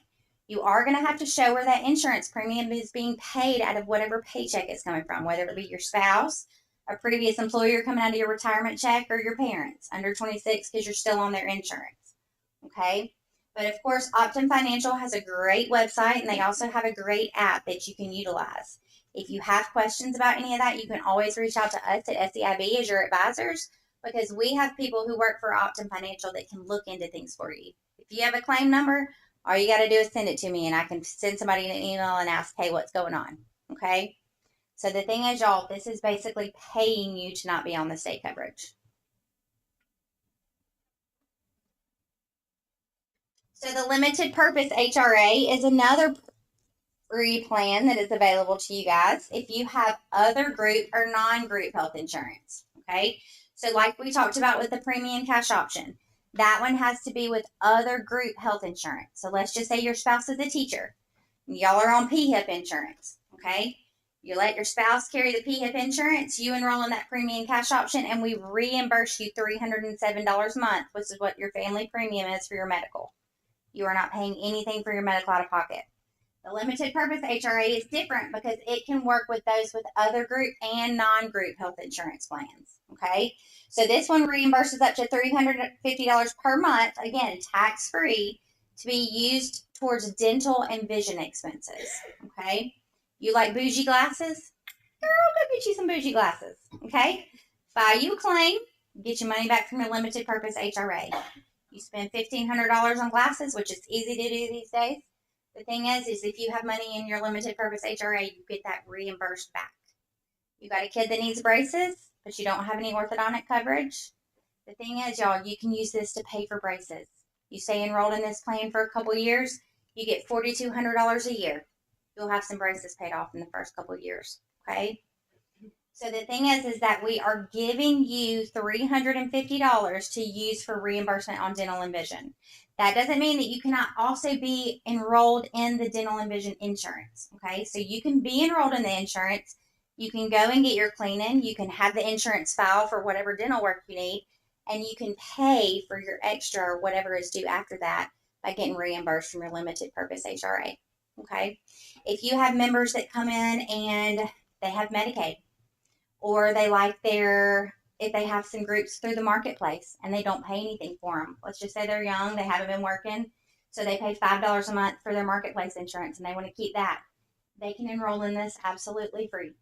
You are going to have to show where that insurance premium is being paid out of whatever paycheck it's coming from, whether it be your spouse, a previous employer coming out of your retirement check, or your parents under 26 because you're still on their insurance. Okay? But of course, Optum Financial has a great website and they also have a great app that you can utilize. If you have questions about any of that, you can always reach out to us at SEIB as your advisors because we have people who work for Optum Financial that can look into things for you. If you have a claim number, all you got to do is send it to me and I can send somebody an email and ask, hey, what's going on? Okay? So the thing is, y'all, this is basically paying you to not be on the state coverage. So the limited purpose HRA is another free plan that is available to you guys if you have other group or non-group health insurance. Okay. So like we talked about with the premium cash option, that one has to be with other group health insurance. So let's just say your spouse is a teacher. Y'all are on PHIP insurance. Okay. You let your spouse carry the PHIP insurance, you enroll in that premium cash option, and we reimburse you $307 a month, which is what your family premium is for your medical. You are not paying anything for your medical out of pocket. The limited purpose HRA is different because it can work with those with other group and non-group health insurance plans. Okay. So this one reimburses up to $350 per month, again, tax-free, to be used towards dental and vision expenses. Okay. You like bougie glasses? Girl, go get you some bougie glasses. Okay. File you a claim, get your money back from your limited purpose HRA. You spend $1,500 on glasses, which is easy to do these days. The thing is if you have money in your limited purpose HRA, you get that reimbursed back. You got a kid that needs braces, but you don't have any orthodontic coverage. The thing is, y'all, you can use this to pay for braces. You stay enrolled in this plan for a couple years, you get $4,200 a year. You'll have some braces paid off in the first couple of years. Okay. So the thing is that we are giving you $350 to use for reimbursement on dental and vision. That doesn't mean that you cannot also be enrolled in the dental and vision insurance. Okay, so you can be enrolled in the insurance. You can go and get your cleaning. You can have the insurance file for whatever dental work you need, and you can pay for your extra or whatever is due after that by getting reimbursed from your limited purpose HRA. Okay, if you have members that come in and they have Medicaid, or they like if they have some groups through the marketplace and they don't pay anything for them. Let's just say they're young, they haven't been working, so they pay $5 a month for their marketplace insurance and they want to keep that. They can enroll in this absolutely free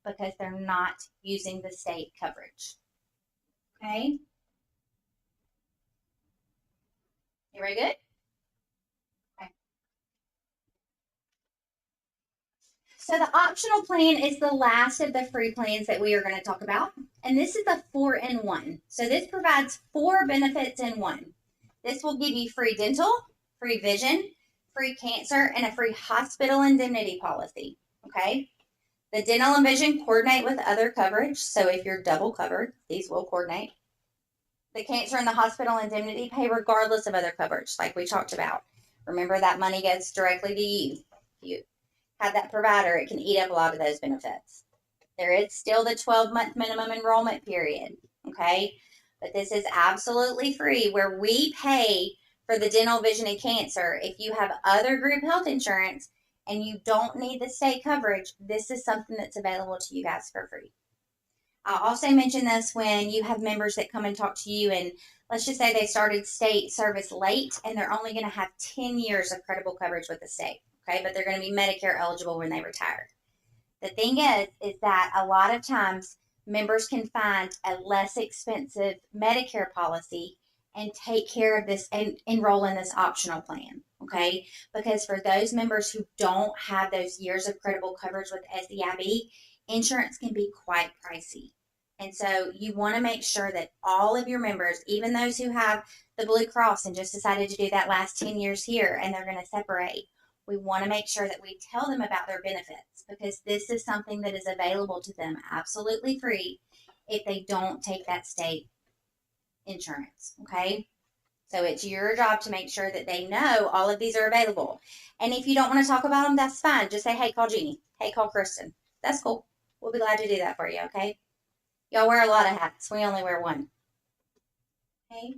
because they're not using the state coverage. Okay? Everybody good? So the optional plan is the last of the free plans that we are going to talk about. And this is a 4-in-1. So this provides 4 benefits in one. This will give you free dental, free vision, free cancer, and a free hospital indemnity policy. Okay? The dental and vision coordinate with other coverage. So if you're double covered, these will coordinate. The cancer and the hospital indemnity pay regardless of other coverage, like we talked about. Remember, that money goes directly to you. You have that provider, it can eat up a lot of those benefits. There is still the 12-month minimum enrollment period, okay? But this is absolutely free where we pay for the dental, vision, and cancer. If you have other group health insurance and you don't need the state coverage, this is something that's available to you guys for free. I'll also mention this when you have members that come and talk to you and let's just say they started state service late and they're only going to have 10 years of credible coverage with the state. Okay, but they're going to be Medicare eligible when they retire. The thing is that a lot of times members can find a less expensive Medicare policy and take care of this and enroll in this optional plan. Okay. Because for those members who don't have those years of credible coverage with SEIB, insurance can be quite pricey. And so you want to make sure that all of your members, even those who have the Blue Cross and just decided to do that last 10 years here and they're going to separate, we want to make sure that we tell them about their benefits because this is something that is available to them absolutely free if they don't take that state insurance. Okay. So it's your job to make sure that they know all of these are available. And if you don't want to talk about them, that's fine. Just say, hey, call Jeannie. Hey, call Kristen. That's cool. We'll be glad to do that for you. Okay. Y'all wear a lot of hats. We only wear one. Okay.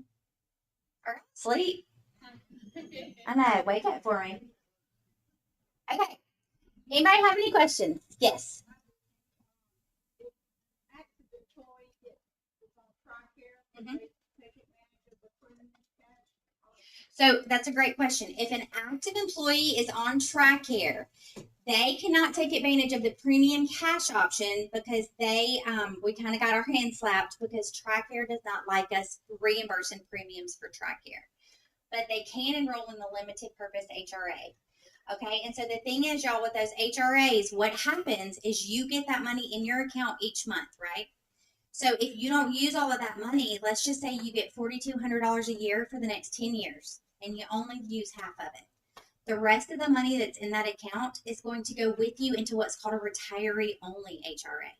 All right. Sleep. I know. Wake up for me. Okay. Anybody have any questions? Yes. Active employee that is on TRICARE, Mhm. they take advantage of the premium cash. So that's a great question. If an active employee is on TRICARE, they cannot take advantage of the premium cash option because we kind of got our hands slapped because TRICARE does not like us reimbursing premiums for TRICARE. But they can enroll in the limited purpose HRA. Okay, and so the thing is, y'all, with those HRAs, what happens is you get that money in your account each month, right? So if you don't use all of that money, let's just say you get $4,200 a year for the next 10 years and you only use half of it. The rest of the money that's in that account is going to go with you into what's called a retiree only HRA.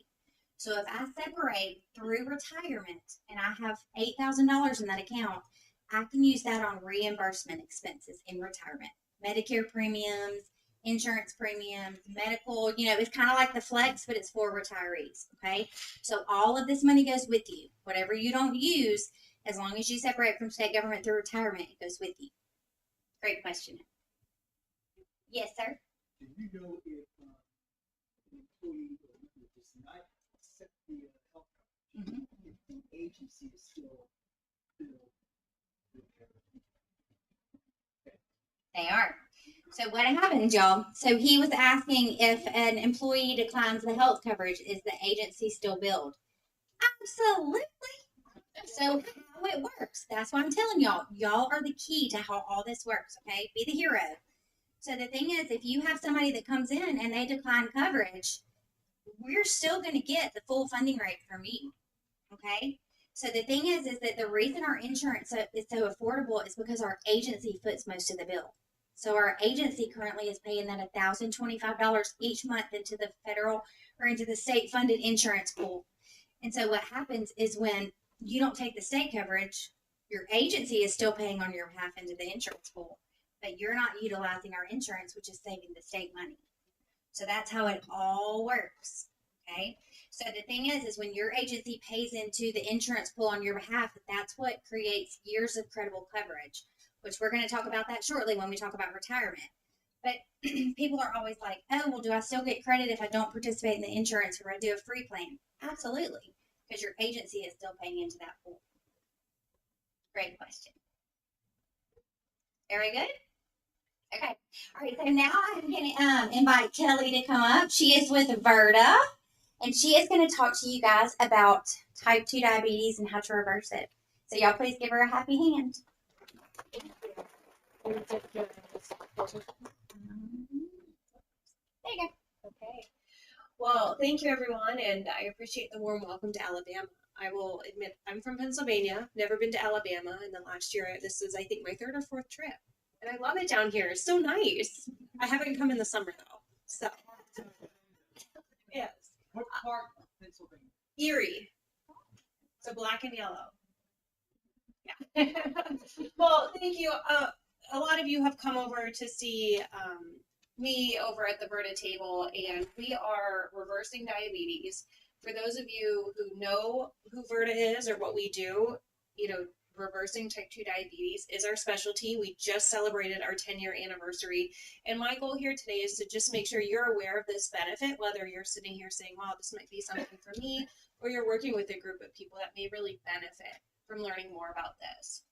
So if I separate through retirement and I have $8,000 in that account, I can use that on reimbursement expenses in retirement. Medicare premiums, insurance premiums, medical, it's kind of like the flex, but it's for retirees. Okay. So all of this money goes with you. Whatever you don't use, as long as you separate from state government through retirement, it goes with you. Great question. Yes, sir. Do you know if an employee or member does not accept the health coverage, if the agency is still billed with their They are. So what happens, y'all? So he was asking if an employee declines the health coverage, is the agency still billed? Absolutely. So how it works, that's why I'm telling y'all. Y'all are the key to how all this works, okay? Be the hero. So the thing is, if you have somebody that comes in and they decline coverage, we're still going to get the full funding rate from you, okay? So the thing is that the reason our insurance is so affordable is because our agency foots most of the bill. So our agency currently is paying that $1,025 each month into the federal or into the state funded insurance pool. And so what happens is when you don't take the state coverage, your agency is still paying on your behalf into the insurance pool, but you're not utilizing our insurance, which is saving the state money. So that's how it all works. Okay. So the thing is when your agency pays into the insurance pool on your behalf, that's what creates years of credible coverage, which we're going to talk about that shortly when we talk about retirement. But people are always like, oh, well, do I still get credit if I don't participate in the insurance or I do a free plan? Absolutely, because your agency is still paying into that pool. Great question. Very good. Okay. All right. So now I'm going to invite Kelly to come up. She is with Verta, and she is going to talk to you guys about type 2 diabetes and how to reverse it. So y'all please give her a happy hand. There you go. Okay. Well, thank you everyone, and I appreciate the warm welcome to Alabama. I will admit I'm from Pennsylvania, never been to Alabama, and then last year this is I think my third or fourth trip. And I love it down here. It's so nice. I haven't come in the summer though. So yes. What part of Pennsylvania? Erie. So black and yellow. Yeah. Well, thank you. A lot of you have come over to see me over at the Verta table, and we are reversing diabetes. For those of you who know who Verta is or what we do, reversing type 2 diabetes is our specialty. We just celebrated our 10-year anniversary, and my goal here today is to just make sure you're aware of this benefit, whether you're sitting here saying, wow, this might be something for me, or you're working with a group of people that may really benefit from learning more about this.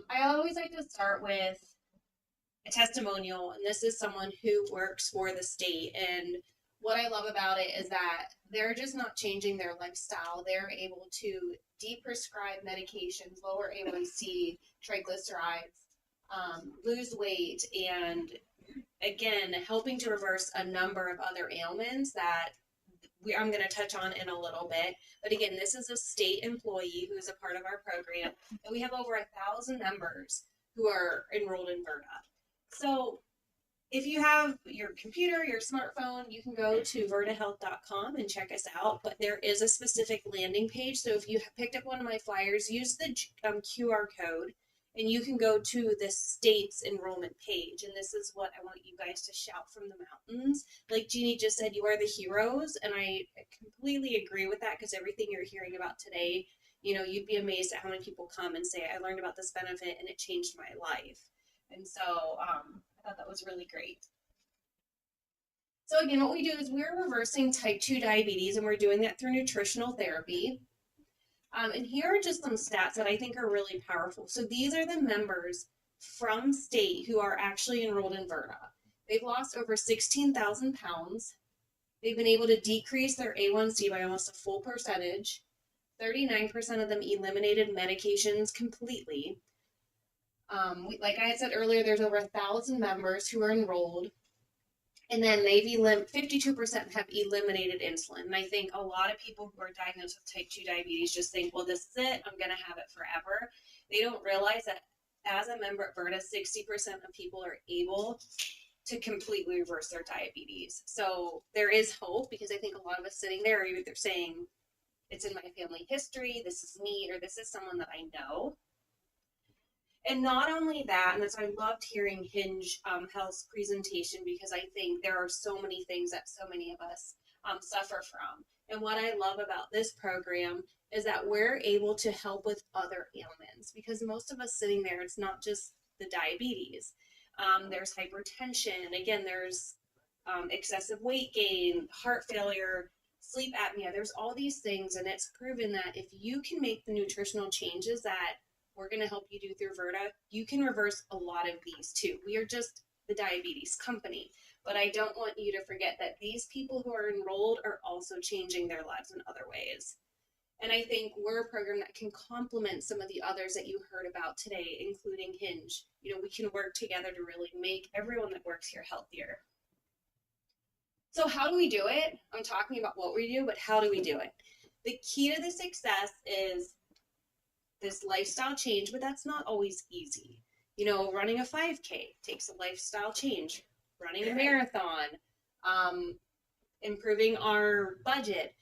I always like to start with a testimonial, and this is someone who works for the state, and what I love about it is that they're just not changing their lifestyle. They're able to de-prescribe medications, lower A1C, triglycerides, lose weight, and again, helping to reverse a number of other ailments that I'm going to touch on in a little bit. But again, this is a state employee who's a part of our program, and we have over 1,000 members who are enrolled in Virta. So if you have your computer, your smartphone, you can go to vertahealth.com and check us out. But there is a specific landing page. So if you picked up one of my flyers, use the QR code and you can go to the state's enrollment page. And this is what I want you guys to shout from the mountains. Like Jeannie just said, you are the heroes. And I completely agree with that, because everything you're hearing about today, you know, you'd be amazed at how many people come and say, I learned about this benefit and it changed my life. And so I thought that was really great. So again, what we do is we're reversing type 2 diabetes, and we're doing that through nutritional therapy. And here are just some stats that I think are really powerful. So these are the members from state who are actually enrolled in Virta. They've lost over 16,000 pounds. They've been able to decrease their A1C by almost a full percentage. 39% of them eliminated medications completely. Like I had said earlier, there's over 1,000 members who are enrolled. And then 52% have eliminated insulin. And I think a lot of people who are diagnosed with type 2 diabetes just think, well, this is it, I'm going to have it forever. They don't realize that as a member at Virta, 60% of people are able to completely reverse their diabetes. So there is hope, because I think a lot of us sitting there are either saying, it's in my family history, this is me, or this is someone that I know. And not only that, and that's why I loved hearing Hinge Health's presentation, because I think there are so many things that so many of us suffer from. And what I love about this program is that we're able to help with other ailments, because most of us sitting there, it's not just the diabetes. There's hypertension. Again, there's excessive weight gain, heart failure, sleep apnea. There's all these things, and it's proven that if you can make the nutritional changes that we're going to help you do through Virta, you can reverse a lot of these too. We are just the diabetes company, but I don't want you to forget that these people who are enrolled are also changing their lives in other ways. And I think we're a program that can complement some of the others that you heard about today, including Hinge. You know, we can work together to really make everyone that works here healthier. So how do we do it? I'm talking about what we do, but how do we do it? The key to the success is this lifestyle change, but that's not always easy. You know, running a 5K takes a lifestyle change. Running a marathon, improving our budget,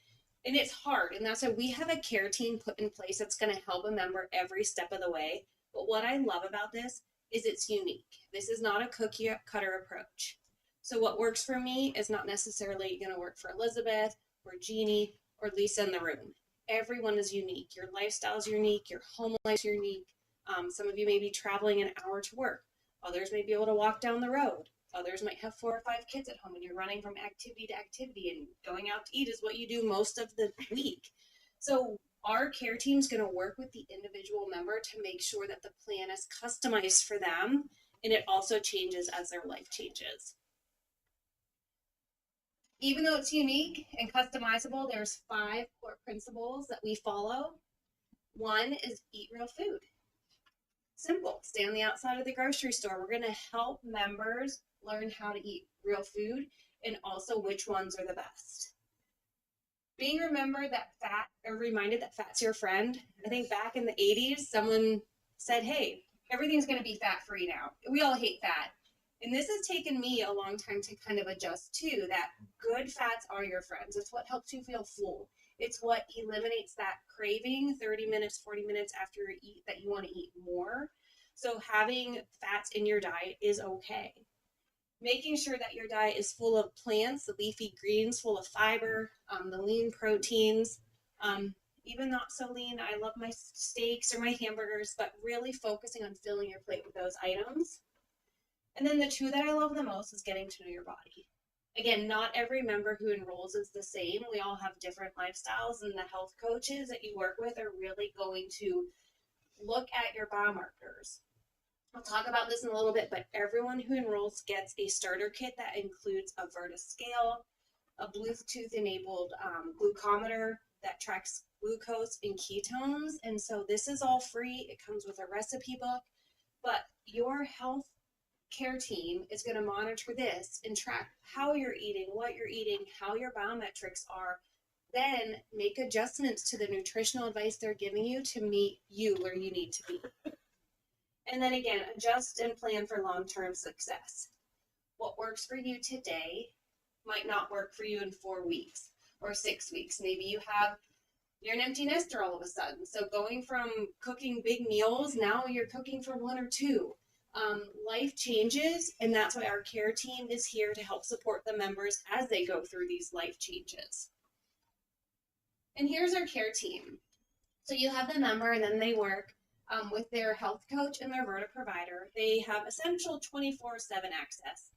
and it's hard. And that's why we have a care team put in place that's going to help a member every step of the way. But what I love about this is it's unique. This is not a cookie cutter approach. So what works for me is not necessarily going to work for Elizabeth or Jeannie or Lisa in the room. Everyone is unique. Your lifestyle is unique. Your home life is unique. Some of you may be traveling an hour to work. Others may be able to walk down the road. Others might have 4 or 5 kids at home, and you're running from activity to activity, and going out to eat is what you do most of the week. So our care team is going to work with the individual member to make sure that the plan is customized for them, and it also changes as their life changes. Even though it's unique and customizable, there's 5 core principles that we follow. One is eat real food. Simple. Stay on the outside of the grocery store. We're going to help members learn how to eat real food and also which ones are the best. Being reminded that fat's your friend. I think back in the 80s, someone said, hey, everything's going to be fat free now. We all hate fat. And this has taken me a long time to kind of adjust to that. Good fats are your friends. It's what helps you feel full. It's what eliminates that craving 30 minutes, 40 minutes after you eat that you want to eat more. So having fats in your diet is okay. Making sure that your diet is full of plants, the leafy greens, full of fiber, the lean proteins, even not so lean. I love my steaks or my hamburgers, but really focusing on filling your plate with those items. And then the 2 that I love the most is getting to know your body. Again, not every member who enrolls is the same. We all have different lifestyles, and the health coaches that you work with are really going to look at your biomarkers. I'll talk about this in a little bit, but everyone who enrolls gets a starter kit that includes a Virta scale, a Bluetooth-enabled glucometer that tracks glucose and ketones. And so this is all free. It comes with a recipe book, but your health care team is going to monitor this and track how you're eating, what you're eating, how your biometrics are, then make adjustments to the nutritional advice they're giving you to meet you where you need to be. And then again, adjust and plan for long-term success. What works for you today might not work for you in 4 weeks or 6 weeks. Maybe you're an empty nester all of a sudden. So going from cooking big meals, now you're cooking for 1 or 2. Life changes, and that's why our care team is here to help support the members as they go through these life changes. And here's our care team. So you have the member, and then they work with their health coach and their Verta provider. They have essential 24/7 access.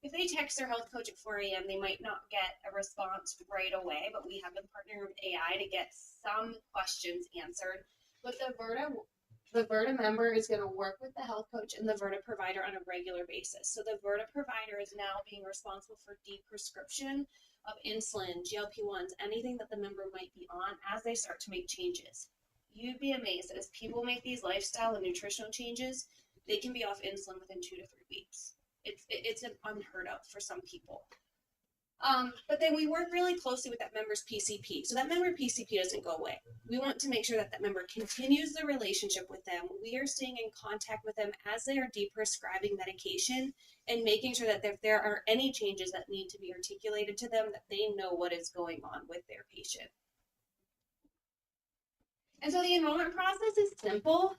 If they text their health coach at 4 a.m., they might not get a response right away, but we have them partner with AI to get some questions answered. But the Verta member is going to work with the health coach and the Verta provider on a regular basis. So the Verta provider is now being responsible for de-prescription of insulin, GLP-1s, anything that the member might be on as they start to make changes. You'd be amazed that as people make these lifestyle and nutritional changes, they can be off insulin within 2 to 3 weeks. It's an unheard of for some people. But then we work really closely with that member's PCP. So that member PCP doesn't go away. We want to make sure that that member continues the relationship with them. We are staying in contact with them as they are de-prescribing medication and making sure that if there are any changes that need to be articulated to them, that they know what is going on with their patient. And so the enrollment process is simple.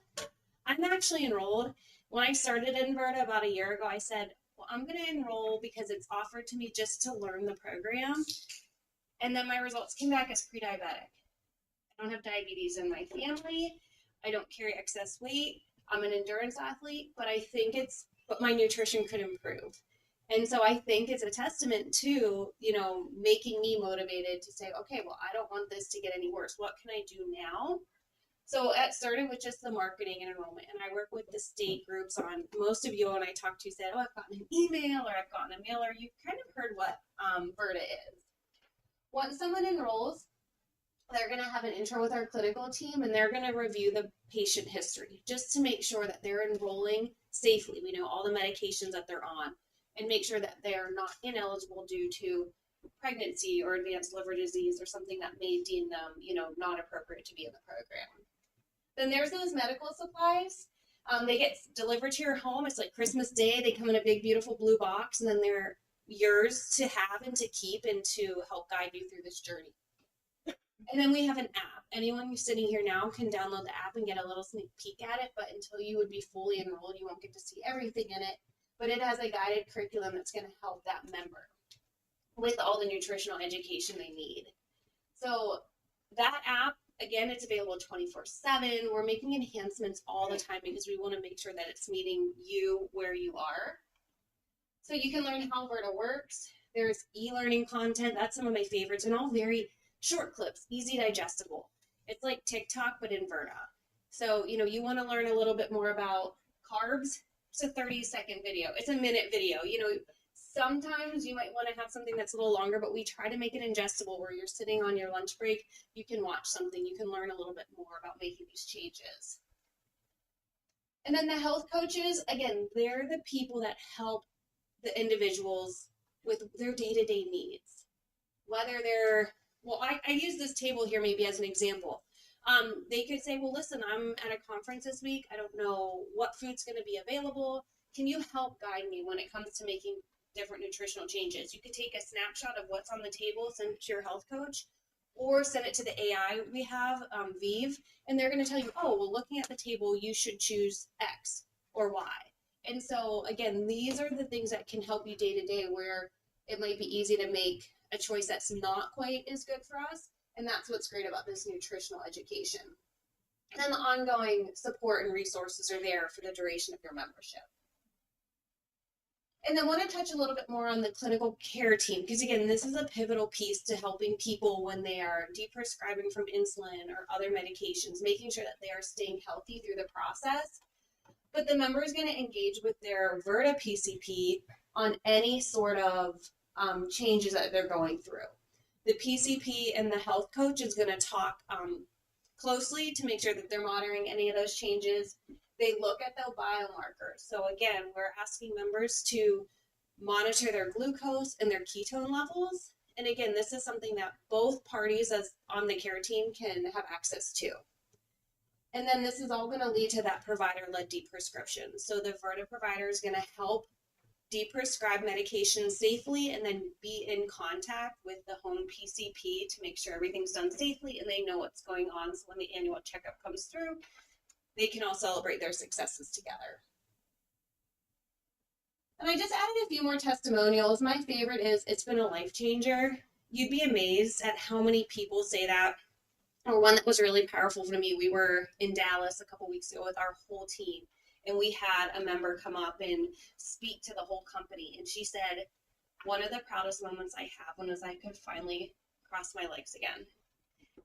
I'm actually enrolled. When I started in Verta about a year ago, I said, well, I'm going to enroll because it's offered to me just to learn the program. And then my results came back as pre-diabetic. I don't have diabetes in my family. I don't carry excess weight. I'm an endurance athlete, but but my nutrition could improve. And so I think it's a testament to, making me motivated to say, okay, well, I don't want this to get any worse. What can I do now? So it started with just the marketing and enrollment, and I work with the state groups on. Most of you when I talk to said, oh, I've gotten an email or I've gotten a mailer. You've kind of heard what Verta is. Once someone enrolls, they're going to have an intro with our clinical team, and they're going to review the patient history just to make sure that they're enrolling safely. We know all the medications that they're on and make sure that they are not ineligible due to pregnancy or advanced liver disease or something that may deem them, not appropriate to be in the program. Then there's those medical supplies. They get delivered to your home. It's like Christmas Day. They come in a big, beautiful blue box, and then they're yours to have and to keep and to help guide you through this journey. And then we have an app. Anyone who's sitting here now can download the app and get a little sneak peek at it, but until you would be fully enrolled, you won't get to see everything in it. But it has a guided curriculum that's going to help that member with all the nutritional education they need. So that app, again, it's available 24/7. We're making enhancements all the time because we want to make sure that it's meeting you where you are. So you can learn how Verta works. There's e-learning content. That's some of my favorites, and all very short clips, easy digestible. It's like TikTok, but in Verta. So, you want to learn a little bit more about carbs. It's a 30-second video. It's a minute video. Sometimes you might want to have something that's a little longer, but we try to make it ingestible where you're sitting on your lunch break. You can watch something. You can learn a little bit more about making these changes. And then the health coaches, again, they're the people that help the individuals with their day-to-day needs. Whether they're, I use this table here maybe as an example. They could say, well, listen, I'm at a conference this week. I don't know what food's going to be available. Can you help guide me when it comes to making different nutritional changes? You could take a snapshot of what's on the table, send it to your health coach, or send it to the AI we have, Vive, and they're going to tell you, oh, well, looking at the table, you should choose X or Y. And so, again, these are the things that can help you day to day where it might be easy to make a choice that's not quite as good for us. And that's what's great about this nutritional education. And then the ongoing support and resources are there for the duration of your membership. And then I want to touch a little bit more on the clinical care team, because again, this is a pivotal piece to helping people when they are de-prescribing from insulin or other medications, making sure that they are staying healthy through the process. But the member is going to engage with their Verta PCP on any sort of changes that they're going through. The PCP and the health coach is going to talk closely to make sure that they're monitoring any of those changes. They look at the biomarkers. So again, we're asking members to monitor their glucose and their ketone levels. And again, this is something that both parties as on the care team can have access to. And then this is all going to lead to that provider-led deprescription. So the Virta provider is going to help deprescribe medication safely and then be in contact with the home PCP to make sure everything's done safely and they know what's going on. So when the annual checkup comes through, they can all celebrate their successes together. And I just added a few more testimonials. My favorite is, it's been a life changer. You'd be amazed at how many people say that. Or one that was really powerful to me, we were in Dallas a couple weeks ago with our whole team, and we had a member come up and speak to the whole company. And she said, one of the proudest moments I have was I could finally cross my legs again.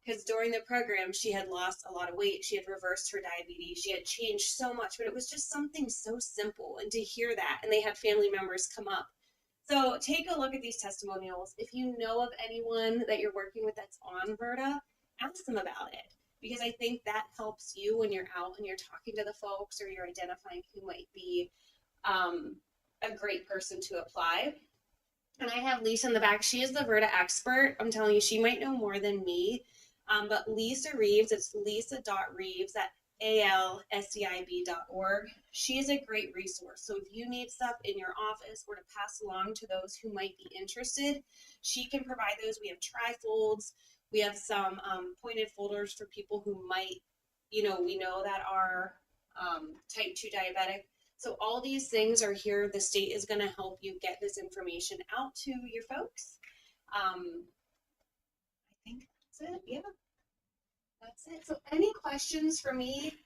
Because during the program, she had lost a lot of weight. She had reversed her diabetes. She had changed so much, but it was just something so simple. And to hear that, and they had family members come up. So take a look at these testimonials. If you know of anyone that you're working with that's on Virta, ask them about it. Because I think that helps you when you're out and you're talking to the folks or you're identifying who might be a great person to apply. And I have Lisa in the back. She is the Virta expert. I'm telling you, she might know more than me. But Lisa Reeves, it's lisa.reeves at alscib.org. She is a great resource. So if you need stuff in your office or to pass along to those who might be interested, she can provide those. We have trifolds. We have some pointed folders for people who might, we know that are type 2 diabetic. So all these things are here. The state is going to help you get this information out to your folks. I think that's it. Yeah, that's it. So any questions for me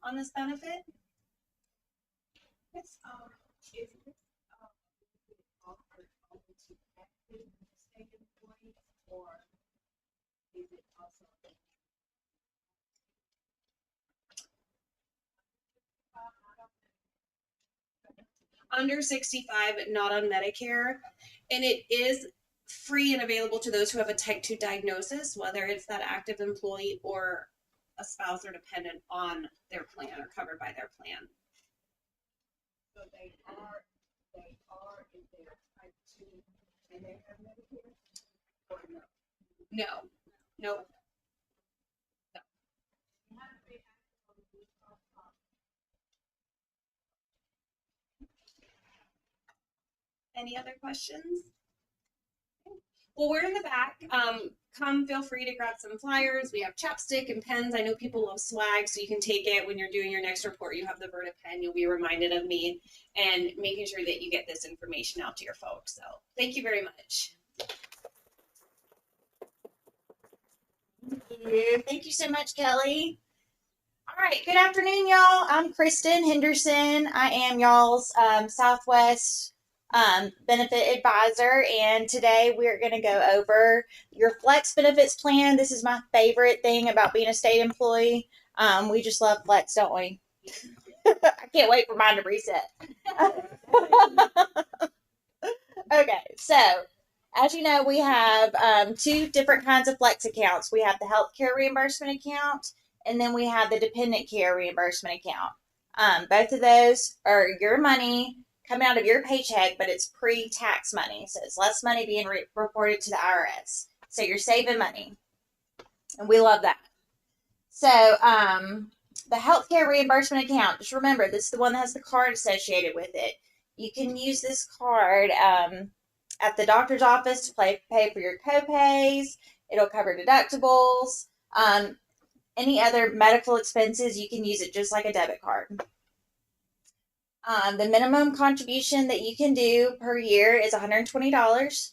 on this benefit? Yes. Is this offered only to active state employees, or is it also Under 65, not on Medicare, and it is free and available to those who have a type 2 diagnosis, whether it's that active employee or a spouse or dependent on their plan or covered by their plan. so they are in their type 2 and they have Medicare, or no? No, no. How do they act on the Blue Cross policy? Any other questions? Well, we're in the back. Come feel free to grab some flyers. We have chapstick and pens. I know people love swag, so you can take it when you're doing your next report. You have the Virta pen. You'll be reminded of me and making sure that you get this information out to your folks. So thank you very much. Thank you so much, Kelly. All right, good afternoon, y'all. I'm Kristen Henderson. I am y'all's Southwest benefit advisor, and today we're going to go over your flex benefits plan. This is my favorite thing about being a state employee. We just love flex, don't we? I can't wait for mine to reset. Okay, so as you know, we have two different kinds of flex accounts. We have the healthcare reimbursement account, and then we have the dependent care reimbursement account. Both of those are your money coming out of your paycheck, but it's pre-tax money. So it's less money being reported to the IRS. So you're saving money. And we love that. So the healthcare reimbursement account, just remember, this is the one that has the card associated with it. You can use this card at the doctor's office to pay for your co-pays. It'll cover deductibles. Any other medical expenses, you can use it just like a debit card. The minimum contribution that you can do per year is $120.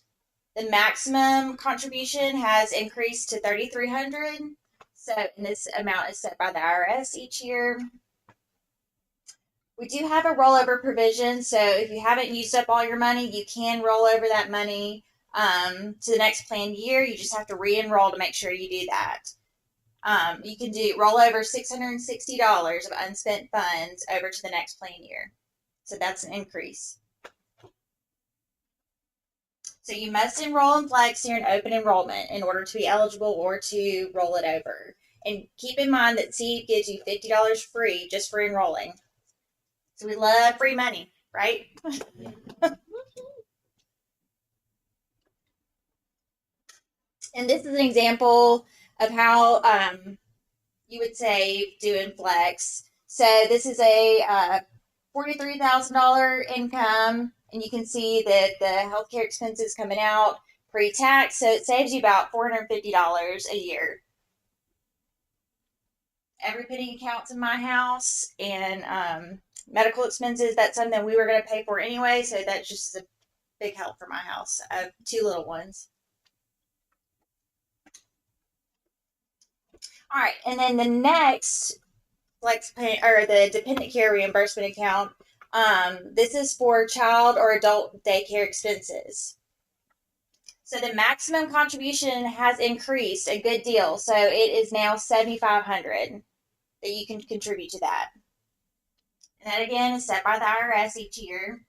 The maximum contribution has increased to $3,300. So, and this amount is set by the IRS each year. We do have a rollover provision, so if you haven't used up all your money, you can roll over that money to the next planned year. You just have to re-enroll to make sure you do that. You can roll over $660 of unspent funds over to the next plan year. So that's an increase. So you must enroll in Flex during open enrollment in order to be eligible or to roll it over. And keep in mind that CEAP gives you $50 free just for enrolling. So we love free money, right? And this is an example of how you would save doing Flex. So this is a $43,000 income, and you can see that the healthcare expenses coming out pre-tax, so it saves you about $450 a year. Every penny counts in my house, and medical expenses, that's something we were going to pay for anyway, so that's just a big help for my house. I have 2 little ones. All right, and then the next flex pay or the dependent care reimbursement account. This is for child or adult daycare expenses. So the maximum contribution has increased a good deal. So it is now $7,500 that you can contribute to that. And that again is set by the IRS each year.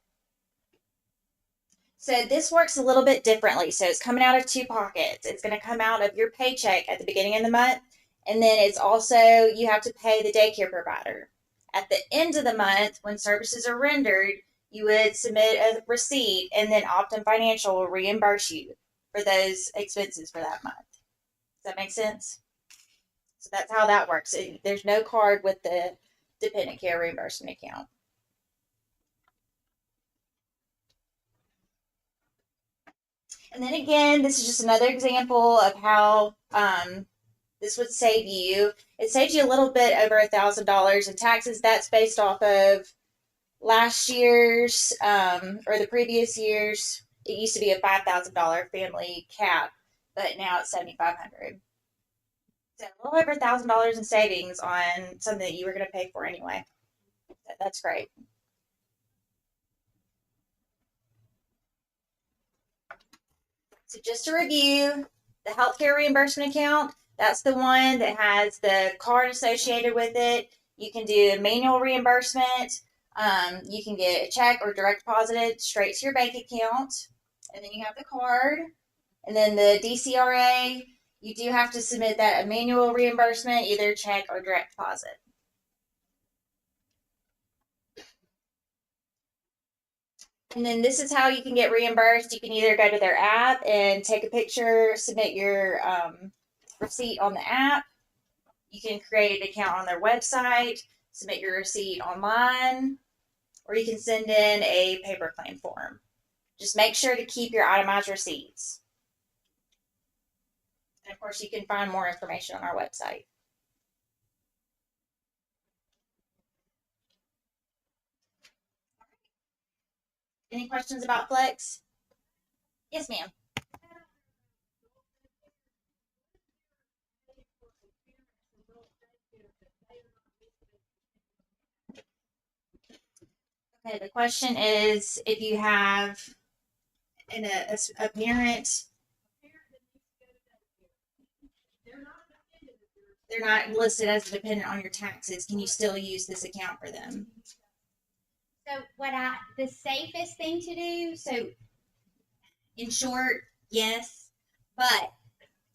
So this works a little bit differently. So it's coming out of 2 pockets. It's going to come out of your paycheck at the beginning of the month. And then it's also, you have to pay the daycare provider. At the end of the month, when services are rendered, you would submit a receipt, and then Optum Financial will reimburse you for those expenses for that month. Does that make sense? So that's how that works. There's no card with the dependent care reimbursement account. And then again, this is just another example of how this would save you. It saves you a little bit over $1,000 in taxes. That's based off of last year's or the previous year's. It used to be a $5,000 family cap, but now it's $7,500. So a little over $1,000 in savings on something that you were going to pay for anyway. That's great. So just to review, the healthcare reimbursement account, that's the one that has the card associated with it. You can do a manual reimbursement. You can get a check or direct deposited straight to your bank account. And then you have the card. And then the DCRA, you do have to submit that a manual reimbursement, either check or direct deposit. And then this is how you can get reimbursed. You can either go to their app and take a picture, submit your receipt on the app. You can create an account on their website, submit your receipt online, or you can send in a paper claim form. Just make sure to keep your itemized receipts. And of course, you can find more information on our website. Any questions about Flex? Yes, ma'am. Okay, the question is if you have a parent, they're not listed as a dependent on your taxes, can you still use this account for them? So the safest thing to do, So, in short, yes, but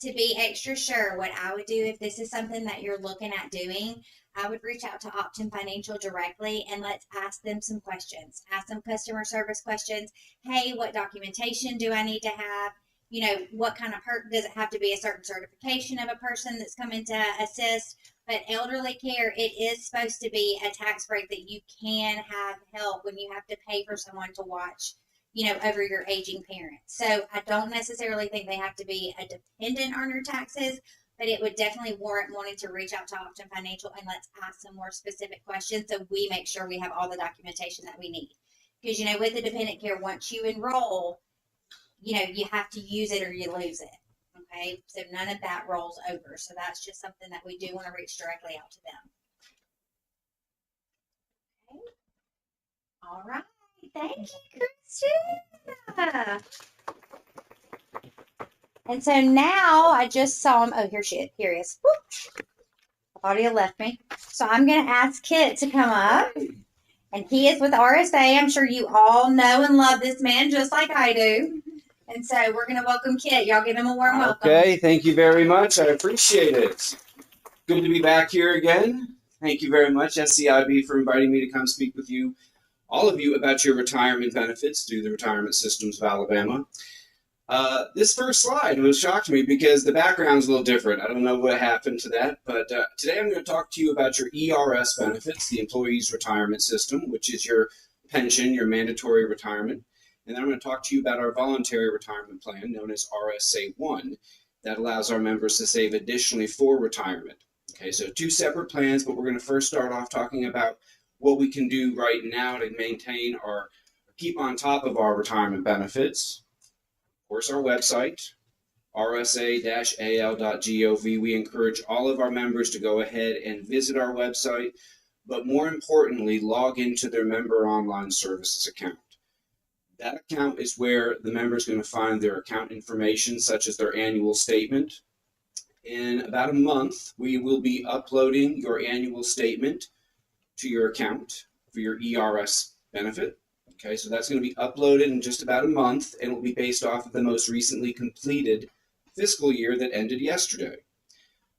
to be extra sure, what I would do if this is something that you're looking at doing, I would reach out to Optum Financial directly and let's ask them some questions. Ask them customer service questions. Hey, what documentation do I need to have? You know, what kind of does it have to be a certain certification of a person that's coming to assist? But elderly care, it is supposed to be a tax break that you can have help when you have to pay for someone to watch, you know, over your aging parents. So I don't necessarily think they have to be a dependent on your taxes, but it would definitely warrant wanting to reach out to Optum Financial and let's ask some more specific questions so we make sure we have all the documentation that we need. Because, you know, with the dependent care, once you enroll, you know, you have to use it or you lose it. Okay, so none of that rolls over. So that's just something that we do want to reach directly out to them. Okay. All right. Thank you, Christina. And so now I just saw him. Oh, here she is. Here he is. Whoop. I thought he had left me. So I'm going to ask Kit to come up. And he is with RSA. I'm sure you all know and love this man just like I do. And so we're going to welcome Kit. Y'all give him a warm welcome. Okay, thank you very much. I appreciate it. Good to be back here again. Thank you very much, SCIB, for inviting me to come speak with you, all of you, about your retirement benefits through the retirement systems of Alabama. This first slide was shocked me because the background's a little different. I don't know what happened to that, but today I'm going to talk to you about your ERS benefits, the Employees Retirement System, which is your pension, your mandatory retirement. And then I'm going to talk to you about our voluntary retirement plan, known as RSA-1, that allows our members to save additionally for retirement. Okay, so two separate plans, but we're going to first start off talking about what we can do right now to maintain or keep on top of our retirement benefits. Of course, our website, rsa-al.gov. We encourage all of our members to go ahead and visit our website, but more importantly, log into their member online services account. That account is where the member is going to find their account information, such as their annual statement. In about a month, we will be uploading your annual statement to your account for your ERS benefit. Okay, so that's going to be uploaded in just about a month, and it will be based off of the most recently completed fiscal year that ended yesterday.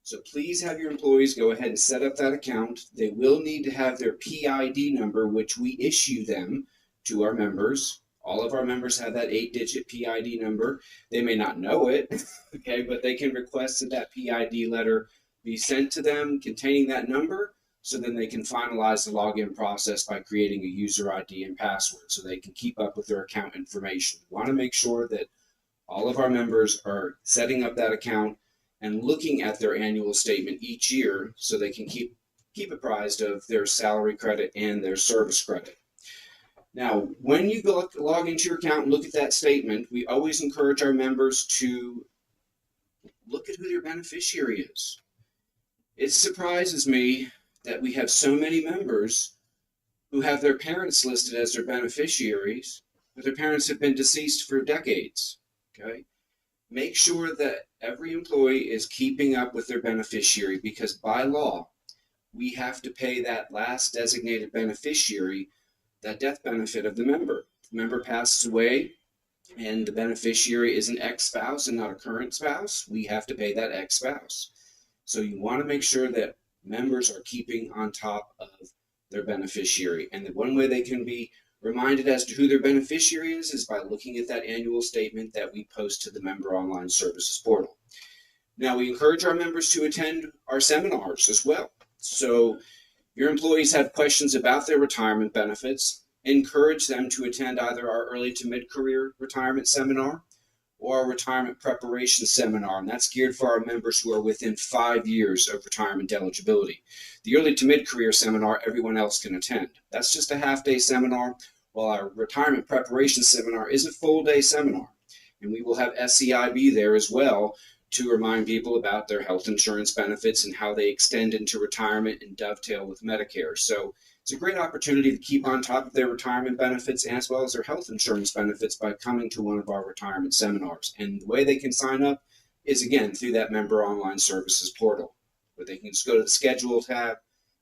So please have your employees go ahead and set up that account. They will need to have their PID number, which we issue them to our members. All of our members have that 8-digit PID number. They may not know it, okay, but they can request that that PID letter be sent to them containing that number, so then they can finalize the login process by creating a user ID and password so they can keep up with their account information. We want to make sure that all of our members are setting up that account and looking at their annual statement each year so they can keep apprised of their salary credit and their service credit. Now, when you log into your account and look at that statement, we always encourage our members to look at who their beneficiary is. It surprises me that we have so many members who have their parents listed as their beneficiaries, but their parents have been deceased for decades. Okay? Make sure that every employee is keeping up with their beneficiary, because by law, we have to pay that last designated beneficiary that death benefit of the member. If the member passes away and the beneficiary is an ex-spouse and not a current spouse, we have to pay that ex-spouse. So you want to make sure that members are keeping on top of their beneficiary. And the one way they can be reminded as to who their beneficiary is by looking at that annual statement that we post to the Member Online Services portal. Now, we encourage our members to attend our seminars as well. So your employees have questions about their retirement benefits, encourage them to attend either our early to mid-career retirement seminar or our retirement preparation seminar, and that's geared for our members who are within 5 years of retirement eligibility. The early to mid-career seminar, everyone else can attend. That's just a half-day seminar, while our retirement preparation seminar is a full-day seminar, and we will have SCIB there as well to remind people about their health insurance benefits and how they extend into retirement and dovetail with Medicare. So it's a great opportunity to keep on top of their retirement benefits as well as their health insurance benefits by coming to one of our retirement seminars. And the way they can sign up is, again, through that Member Online Services portal, where they can just go to the Schedule tab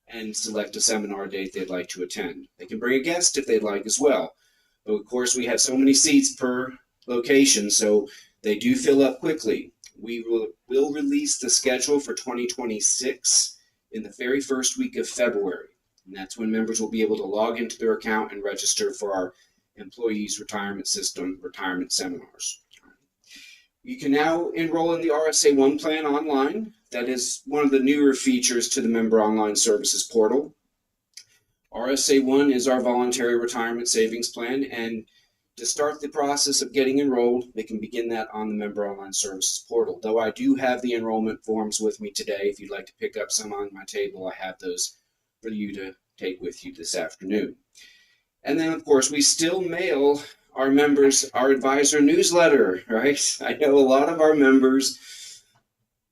and select a seminar date they'd like to attend. They can bring a guest if they'd like as well. But of course, we have so many seats per location, so they do fill up quickly. We will release the schedule for 2026 in the very first week of February. And that's when members will be able to log into their account and register for our Employees Retirement System retirement seminars. You can now enroll in the RSA-1 plan online. That is one of the newer features to the Member Online Services portal. RSA-1 is our voluntary retirement savings plan, and to start the process of getting enrolled, they can begin that on the Member Online Services portal. Though I do have the enrollment forms with me today. If you'd like to pick up some on my table, I have those for you to take with you this afternoon. And then, of course, we still mail our members our advisor newsletter, right? I know a lot of our members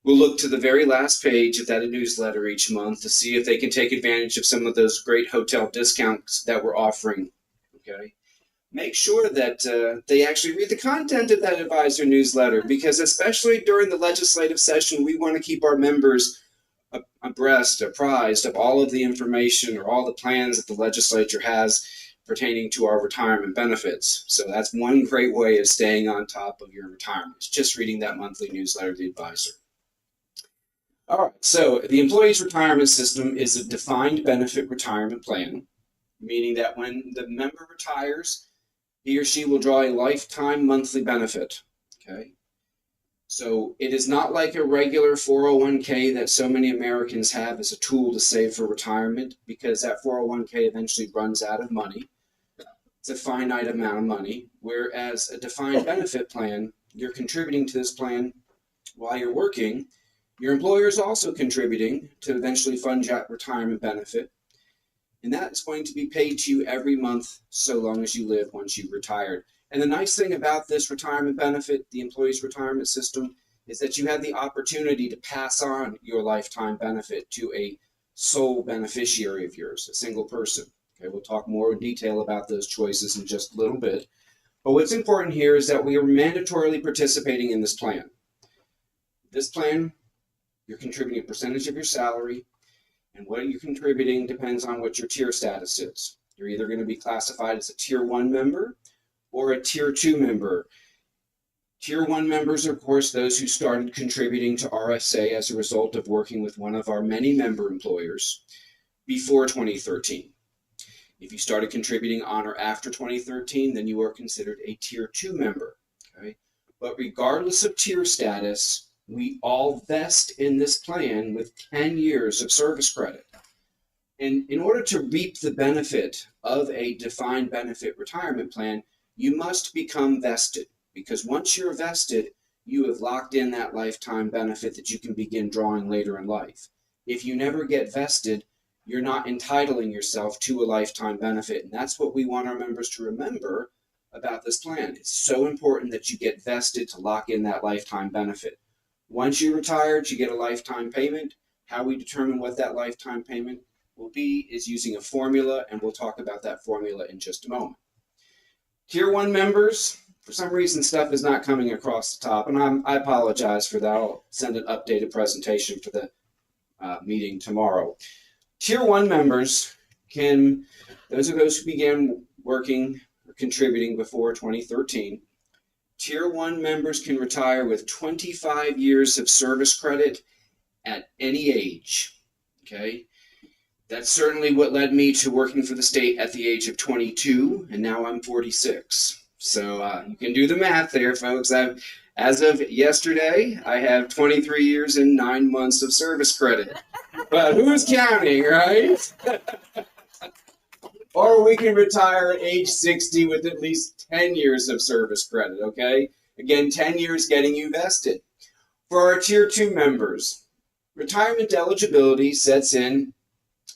will look to the very last page of that newsletter each month to see if they can take advantage of some of those great hotel discounts that we're offering, okay? Make sure that they actually read the content of that advisor newsletter, because especially during the legislative session, we want to keep our members apprised of all of the information or all the plans that the legislature has pertaining to our retirement benefits. So that's one great way of staying on top of your retirement. It's just reading that monthly newsletter, The Advisor. All right, so the employee's retirement system is a defined benefit retirement plan, meaning that when the member retires, he or she will draw a lifetime monthly benefit. Okay. So it is not like a regular 401k that so many Americans have as a tool to save for retirement, because that 401k eventually runs out of money. It's a finite amount of money, whereas a defined benefit plan, you're contributing to this plan while you're working. Your employer is also contributing to eventually fund your retirement benefit, and that's going to be paid to you every month so long as you live once you've retired. And the nice thing about this retirement benefit, the employee's retirement system, is that you have the opportunity to pass on your lifetime benefit to a sole beneficiary of yours, a single person. Okay, we'll talk more in detail about those choices in just a little bit. But what's important here is that we are mandatorily participating in this plan. This plan, you're contributing a percentage of your salary, and what you're contributing depends on what your tier status is. You're either going to be classified as a Tier 1 member or a Tier 2 member. Tier 1 members are, of course, those who started contributing to RSA as a result of working with one of our many member employers before 2013. If you started contributing on or after 2013, then you are considered a Tier 2 member. Okay? But regardless of tier status, we all vest in this plan with 10 years of service credit. And in order to reap the benefit of a defined benefit retirement plan, you must become vested, because once you're vested, you have locked in that lifetime benefit that you can begin drawing later in life. If you never get vested, you're not entitling yourself to a lifetime benefit. And that's what we want our members to remember about this plan. It's so important that you get vested to lock in that lifetime benefit. Once you're retired, you get a lifetime payment. How we determine what that lifetime payment will be is using a formula, and we'll talk about that formula in just a moment. Tier 1 members, for some reason stuff is not coming across the top, and I apologize for that. I'll send an updated presentation for the meeting tomorrow. Tier 1 members those are those who began working or contributing before 2013. Tier 1 members can retire with 25 years of service credit at any age. Okay? That's certainly what led me to working for the state at the age of 22, and now I'm 46. So you can do the math there, folks. As of yesterday, I have 23 years and 9 months of service credit. But who's counting, right? Or we can retire at age 60 with at least 10 years of service credit, okay? Again, 10 years getting you vested. For our Tier 2 members, retirement eligibility sets in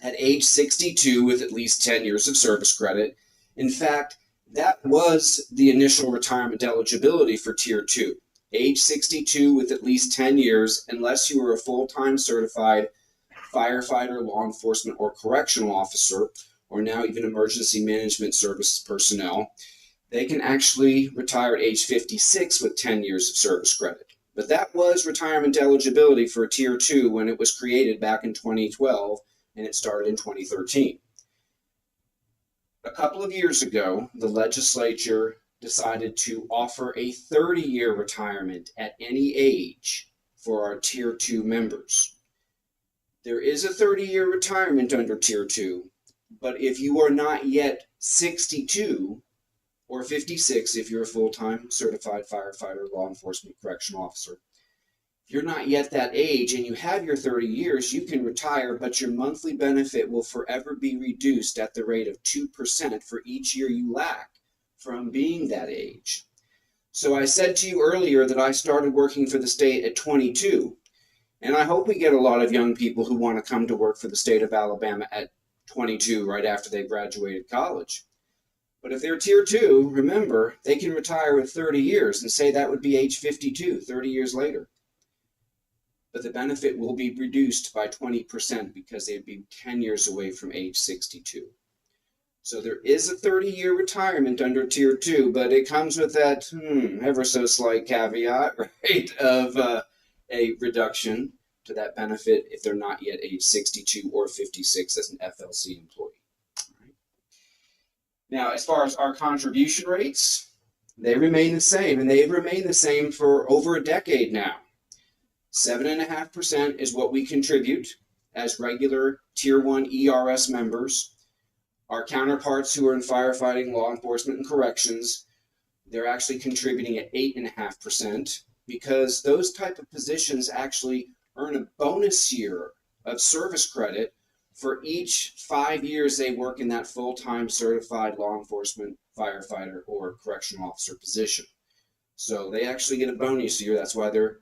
at age 62 with at least 10 years of service credit. In fact, that was the initial retirement eligibility for Tier 2. Age 62 with at least 10 years, unless you were a full-time certified firefighter, law enforcement, or correctional officer, or now even emergency management services personnel. They can actually retire at age 56 with 10 years of service credit. But that was retirement eligibility for Tier 2 when it was created back in 2012, and it started in 2013. A couple of years ago, the legislature decided to offer a 30-year retirement at any age for our Tier 2 members. There is a 30-year retirement under Tier 2, but if you are not yet 62 or 56, if you're a full-time certified firefighter, law enforcement, correctional officer, if you're not yet that age and you have your 30 years, you can retire, but your monthly benefit will forever be reduced at the rate of 2% for each year you lack from being that age. So I said to you earlier that I started working for the state at 22, and I hope we get a lot of young people who want to come to work for the state of Alabama at 22 right after they graduated college. But if they're Tier 2, remember, they can retire with 30 years and say that would be age 52, 30 years later. But the benefit will be reduced by 20% because they'd be 10 years away from age 62. So there is a 30-year retirement under Tier 2, but it comes with that ever so slight caveat, right, of a reduction to that benefit if they're not yet age 62 or 56 as an FLC employee. Right. Now, as far as our contribution rates, they remain the same, and they've remained the same for over a decade now. 7.5% is what we contribute as regular Tier 1 ERS members. Our counterparts who are in firefighting, law enforcement, and corrections, they're actually contributing at 8.5% because those type of positions actually earn a bonus year of service credit for each 5 years they work in that full-time certified law enforcement, firefighter, or correctional officer position. So they actually get a bonus year. That's why they're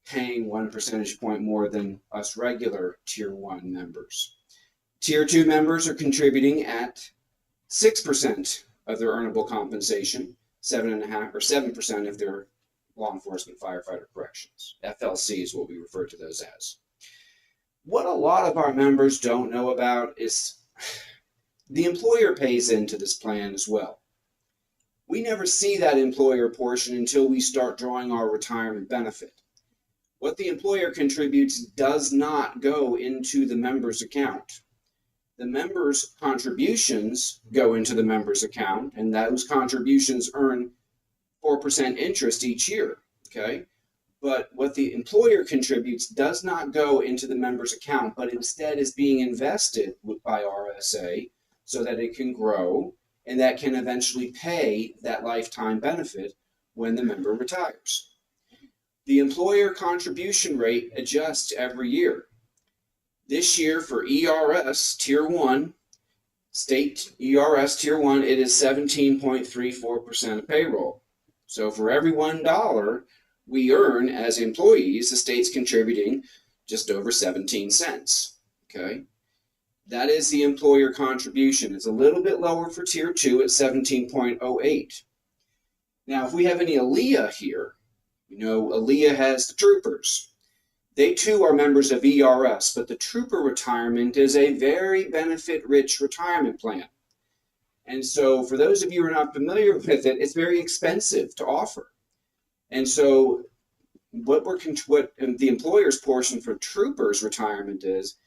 paying 1 percentage point more than us regular Tier 1 members. Tier 2 members are contributing at 6% of their earnable compensation, 7.5% or 7% if they're law enforcement, firefighter, corrections. FLC is what we refer to those as. What a lot of our members don't know about is the employer pays into this plan as well. We never see that employer portion until we start drawing our retirement benefit. What the employer contributes does not go into the member's account. The member's contributions go into the member's account, and those contributions earn 4% interest each year, okay? But what the employer contributes does not go into the member's account, but instead is being invested by RSA so that it can grow and that can eventually pay that lifetime benefit when the member retires. The employer contribution rate adjusts every year. This year for ERS Tier 1, state ERS Tier 1, it is 17.34% of payroll. So for every $1 we earn as employees, the state's contributing just over 17 cents. Okay? That is the employer contribution. It's a little bit lower for Tier 2 at 17.08. Now, if we have any ALEA here, you know, ALEA has the troopers. They too are members of ERS, but the trooper retirement is a very benefit-rich retirement plan. And so for those of you who are not familiar with it, it's very expensive to offer. And so what the employer's portion for troopers retirement is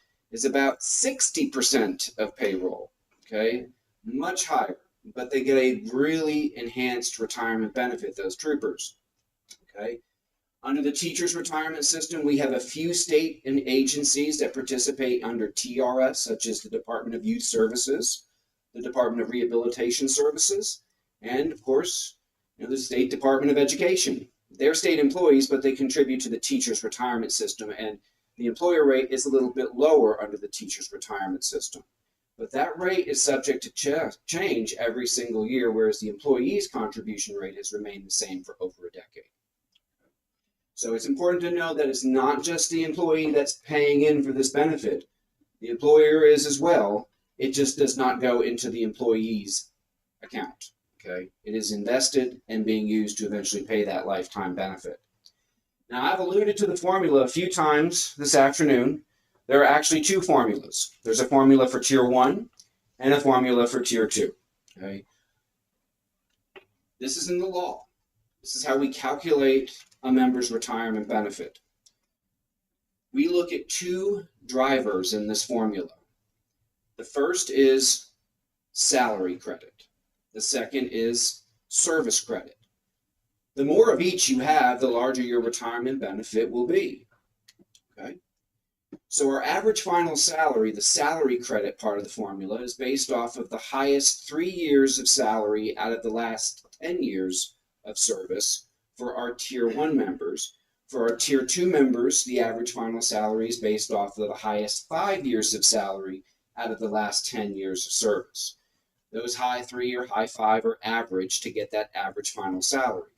about 60% of payroll, okay? Much higher, but they get a really enhanced retirement benefit, those troopers, okay? Under the teachers' retirement system, we have a few state and agencies that participate under TRS, such as the Department of Youth Services, the Department of Rehabilitation Services, and of course, the State Department of Education. They're state employees, but they contribute to the teachers' retirement system, and the employer rate is a little bit lower under the teachers' retirement system. But that rate is subject to change every single year, whereas the employee's contribution rate has remained the same for over a decade. So it's important to know that it's not just the employee that's paying in for this benefit. The employer is as well. It just does not go into the employee's account. Okay? It is invested and being used to eventually pay that lifetime benefit. Now, I've alluded to the formula a few times this afternoon. There are actually two formulas. There's a formula for Tier 1 and a formula for Tier 2. Okay? This is in the law. This is how we calculate a member's retirement benefit. We look at two drivers in this formula. The first is salary credit. The second is service credit. The more of each you have, the larger your retirement benefit will be. Okay? So our average final salary, the salary credit part of the formula, is based off of the highest 3 years of salary out of the last 10 years of service for our Tier 1 members. For our Tier 2 members, the average final salary is based off of the highest 5 years of salary out of the last 10 years of service. Those high 3 or high 5 are average to get that average final salary.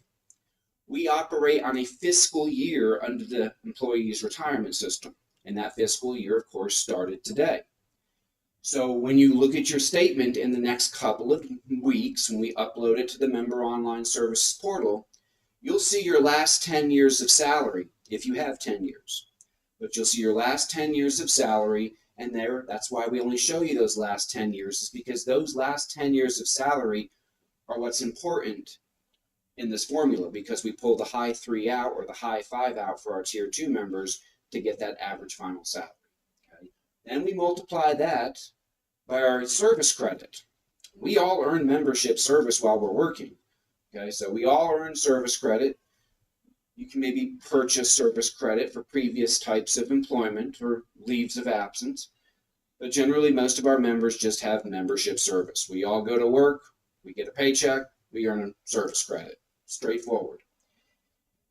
We operate on a fiscal year under the employee's retirement system, and that fiscal year, of course, started today. So when you look at your statement in the next couple of weeks, when we upload it to the Member Online Services portal, you'll see your last 10 years of salary, if you have 10 years. But you'll see your last 10 years of salary, and that's why we only show you those last 10 years, is because those last 10 years of salary are what's important in this formula, because we pull the high 3 out or the high 5 out for our Tier 2 members to get that average final salary. Okay? Then we multiply that by our service credit. we all earn membership service while we're working. Okay, so we all earn service credit. You can maybe purchase service credit for previous types of employment or leaves of absence. But generally, most of our members just have membership service. We all go to work, we get a paycheck, we earn service credit. Straightforward.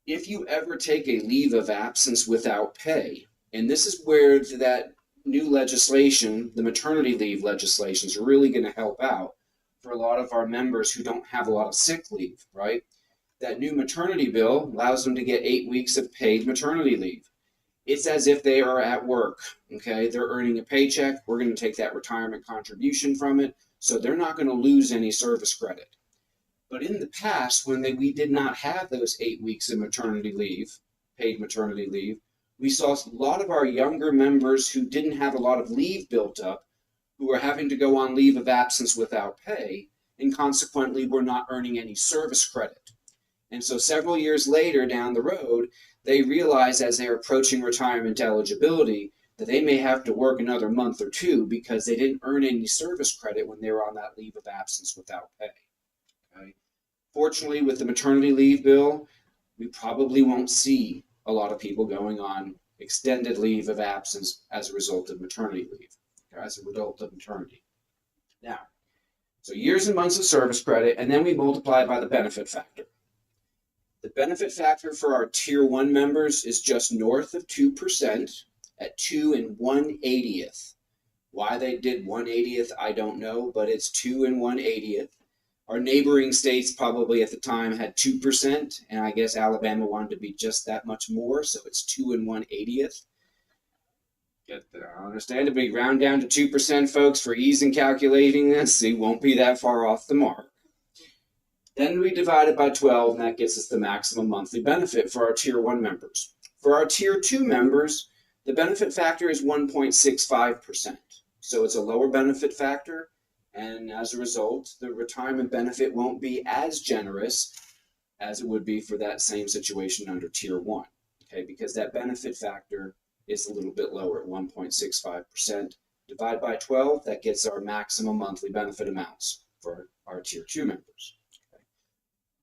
If you ever take a leave of absence without pay, and this is where that new legislation, the maternity leave legislation, is really going to help out for a lot of our members who don't have a lot of sick leave, right? That new maternity bill allows them to get 8 weeks of paid maternity leave. It's as if they are at work, okay? They're earning a paycheck. We're going to take that retirement contribution from it, so they're not going to lose any service credit. But in the past, when we did not have those 8 weeks of maternity leave, paid maternity leave, we saw a lot of our younger members who didn't have a lot of leave built up, who were having to go on leave of absence without pay, and consequently were not earning any service credit. And so several years later down the road, they realize as they're approaching retirement eligibility that they may have to work another month or two because they didn't earn any service credit when they were on that leave of absence without pay. Okay? Fortunately, with the maternity leave bill, we probably won't see a lot of people going on extended leave of absence as a result of maternity leave, as a result of maternity. Now, so years and months of service credit, and then we multiply it by the benefit factor. The benefit factor for our Tier 1 members is just north of 2% at 2 1/80. Why they did 1/80, I don't know, but it's 2 1/80. Our neighboring states probably at the time had 2%, and I guess Alabama wanted to be just that much more, so it's 2 1/80. Understandably, round down to 2%, folks, for ease in calculating this. You won't be that far off the mark. Then we divide it by 12, and that gets us the maximum monthly benefit for our Tier 1 members. For our Tier 2 members, the benefit factor is 1.65%. So it's a lower benefit factor, and as a result, the retirement benefit won't be as generous as it would be for that same situation under Tier 1, okay? Because that benefit factor is a little bit lower at 1.65%. Divide by 12, that gets our maximum monthly benefit amounts for our Tier 2 members.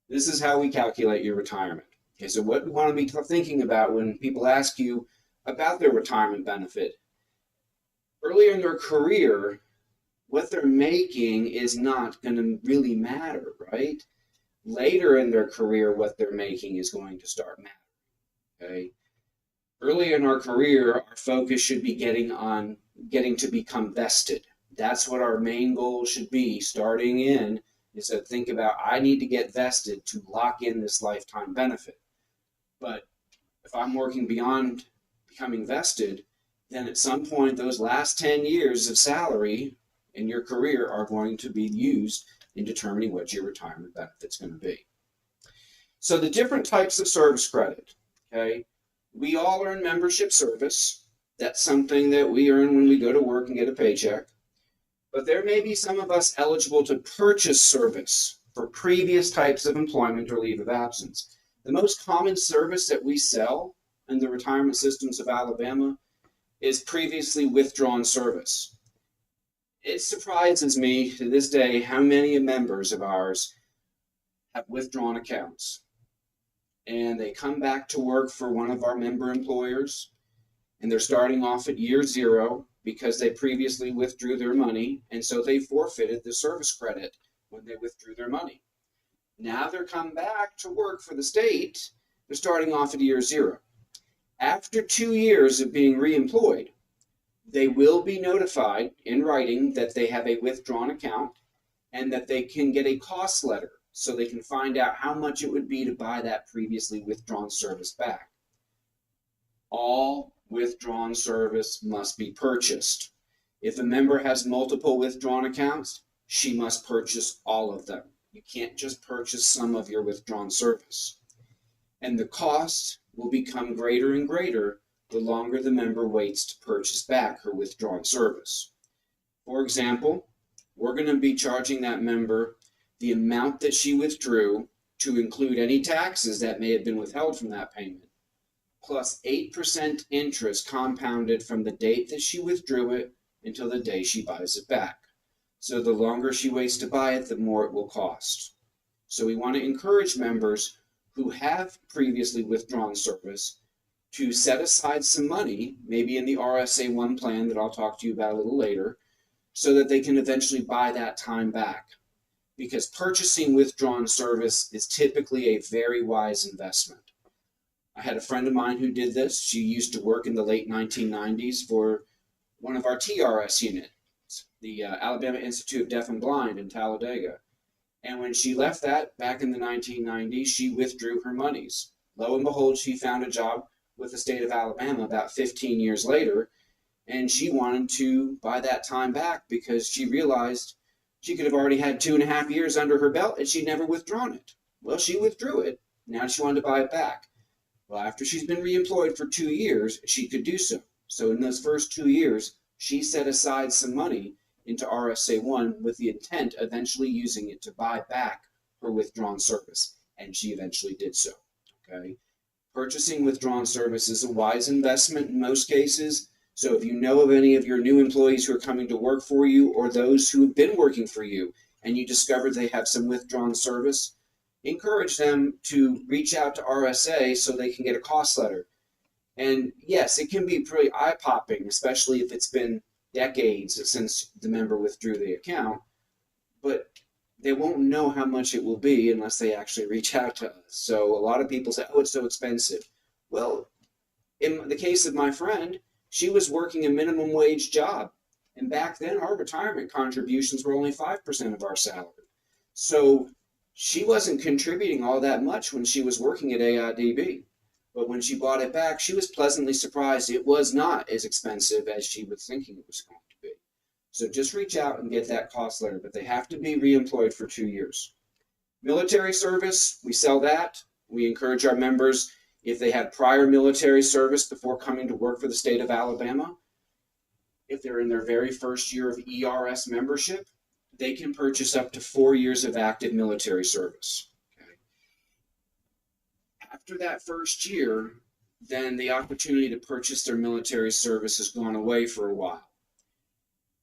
This is how we calculate your retirement. Okay, so what we want to be thinking about when people ask you about their retirement benefit, earlier in their career, what they're making is not going to really matter, right? Later in their career, what they're making is going to start mattering, okay? Early in our career, our focus should be getting to become vested. That's what our main goal should be starting in, is to think about, I need to get vested to lock in this lifetime benefit. But if I'm working beyond becoming vested, then at some point those last 10 years of salary in your career are going to be used in determining what your retirement benefit's going to be. So the different types of service credit, okay? We all earn membership service. That's something that we earn when we go to work and get a paycheck. But there may be some of us eligible to purchase service for previous types of employment or leave of absence. The most common service that we sell in the retirement systems of Alabama is previously withdrawn service. It surprises me to this day how many members of ours have withdrawn accounts. And they come back to work for one of our member employers, and they're starting off at year 0 because they previously withdrew their money, and so they forfeited the service credit when they withdrew their money. Now they're come back to work for the state, they're starting off at year 0. After 2 years of being reemployed, they will be notified in writing that they have a withdrawn account and that they can get a cost letter so they can find out how much it would be to buy that previously withdrawn service back. All withdrawn service must be purchased. If a member has multiple withdrawn accounts, she must purchase all of them. You can't just purchase some of your withdrawn service. And the cost will become greater and greater the longer the member waits to purchase back her withdrawn service. For example, we're going to be charging that member the amount that she withdrew to include any taxes that may have been withheld from that payment, plus 8% interest compounded from the date that she withdrew it until the day she buys it back. So the longer she waits to buy it, the more it will cost. So we want to encourage members who have previously withdrawn service to set aside some money, maybe in the RSA 1 plan that I'll talk to you about a little later, so that they can eventually buy that time back. Because purchasing withdrawn service is typically a very wise investment. I had a friend of mine who did this. She used to work in the late 1990s for one of our TRS units, the Alabama Institute of Deaf and Blind in Talladega. And when she left that back in the 1990s, she withdrew her monies. Lo and behold, she found a job with the state of Alabama about 15 years later, and she wanted to buy that time back because she realized she could have already had 2.5 years under her belt and she'd never withdrawn it. Well, she withdrew it. Now she wanted to buy it back. Well, after she's been reemployed for 2 years, she could do so. So in those first 2 years, she set aside some money into RSA 1 with the intent of eventually using it to buy back her withdrawn service. And she eventually did so. Okay. Purchasing withdrawn service is a wise investment in most cases. So if you know of any of your new employees who are coming to work for you or those who have been working for you and you discover they have some withdrawn service, encourage them to reach out to RSA so they can get a cost letter. And yes, it can be pretty eye-popping, especially if it's been decades since the member withdrew the account, but they won't know how much it will be unless they actually reach out to us. So a lot of people say, oh, it's so expensive. Well, in the case of my friend, she was working a minimum wage job. And back then, our retirement contributions were only 5% of our salary. So she wasn't contributing all that much when she was working at AIDB. But when she bought it back, she was pleasantly surprised it was not as expensive as she was thinking it was going to be. So just reach out and get that cost letter, but they have to be reemployed for 2 years. Military service, we sell that. We encourage our members, if they had prior military service before coming to work for the state of Alabama, if they're in their very first year of ERS membership, they can purchase up to 4 years of active military service. Okay. After that first year, then the opportunity to purchase their military service has gone away for a while.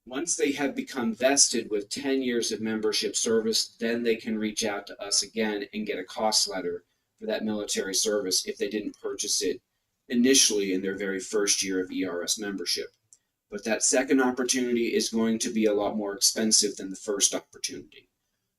Once they have become vested with 10 years of membership service, then they can reach out to us again and get a cost letter for that military service if they didn't purchase it initially in their very first year of ERS membership. But that second opportunity is going to be a lot more expensive than the first opportunity.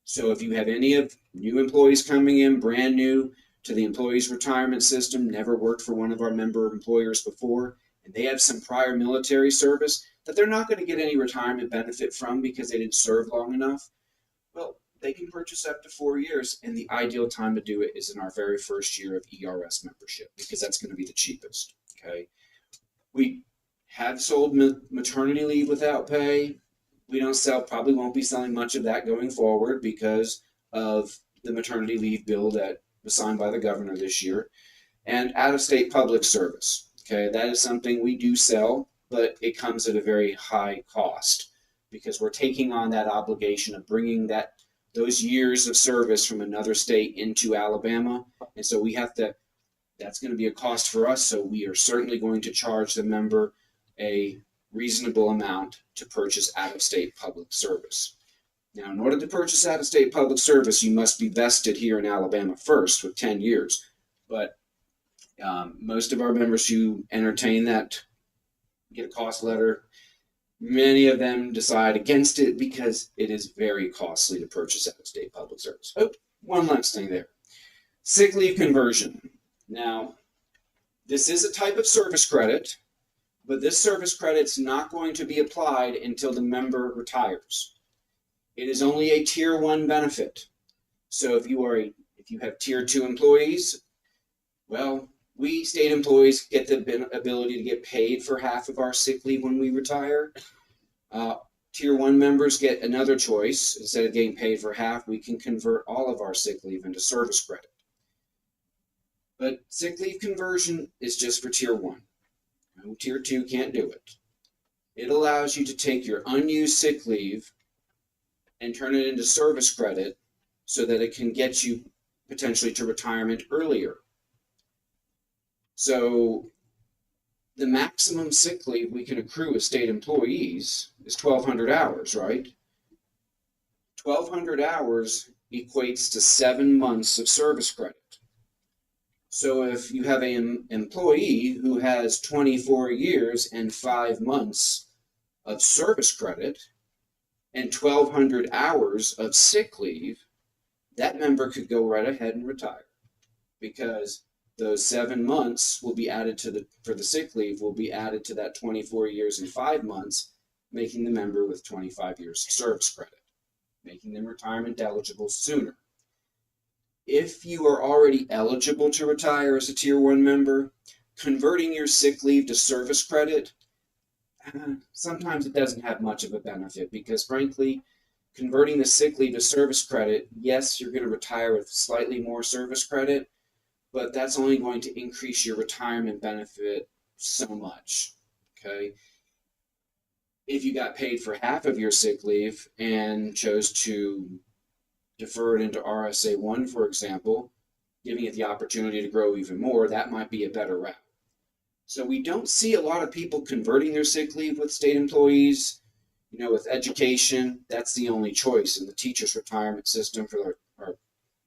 So if you have any of new employees coming in, brand new to the employees retirement system, never worked for one of our member employers before, and they have some prior military service that they're not going to get any retirement benefit from because they didn't serve long enough, well, they can purchase up to 4 years, and the ideal time to do it is in our very first year of ERS membership because that's going to be the cheapest. Okay, we have sold maternity leave without pay. We don't sell, probably won't be selling much of that going forward because of the maternity leave bill that was signed by the governor this year, and out-of-state public service. Okay, that is something we do sell, but it comes at a very high cost because we're taking on that obligation of bringing those years of service from another state into Alabama. And so we have to, that's going to be a cost for us. So we are certainly going to charge the member a reasonable amount to purchase out-of-state public service. Now, in order to purchase out-of-state public service, you must be vested here in Alabama first with 10 years. But most of our members who entertain that, get a cost letter, many of them decide against it because it is very costly to purchase out-of-state public service. Oh, one last thing there. Sick leave conversion. Now, this is a type of service credit, but this service credit's not going to be applied until the member retires. It is only a tier 1 benefit. So if you have tier 2 employees, well, we state employees get the ability to get paid for half of our sick leave when we retire. Tier 1 members get another choice. Instead of getting paid for half, we can convert all of our sick leave into service credit. But sick leave conversion is just for tier 1. Tier 2 can't do it. It allows you to take your unused sick leave and turn it into service credit so that it can get you potentially to retirement earlier. So the maximum sick leave we can accrue as state employees is 1,200 hours, right? 1,200 hours equates to 7 months of service credit. So if you have an employee who has 24 years and 5 months of service credit and 1,200 hours of sick leave, that member could go right ahead and retire, because those 7 months will be added to for the sick leave will be added to that 24 years and 5 months, making the member with 25 years of service credit, making them retirement eligible sooner. If you are already eligible to retire as a Tier 1 member, converting your sick leave to service credit, sometimes it doesn't have much of a benefit, because frankly, converting the sick leave to service credit, yes, you're going to retire with slightly more service credit, but that's only going to increase your retirement benefit so much, okay? If you got paid for half of your sick leave and chose to defer it into RSA 1, for example, giving it the opportunity to grow even more, that might be a better route. So we don't see a lot of people converting their sick leave with state employees. You know, with education, that's the only choice in the teachers' retirement system for our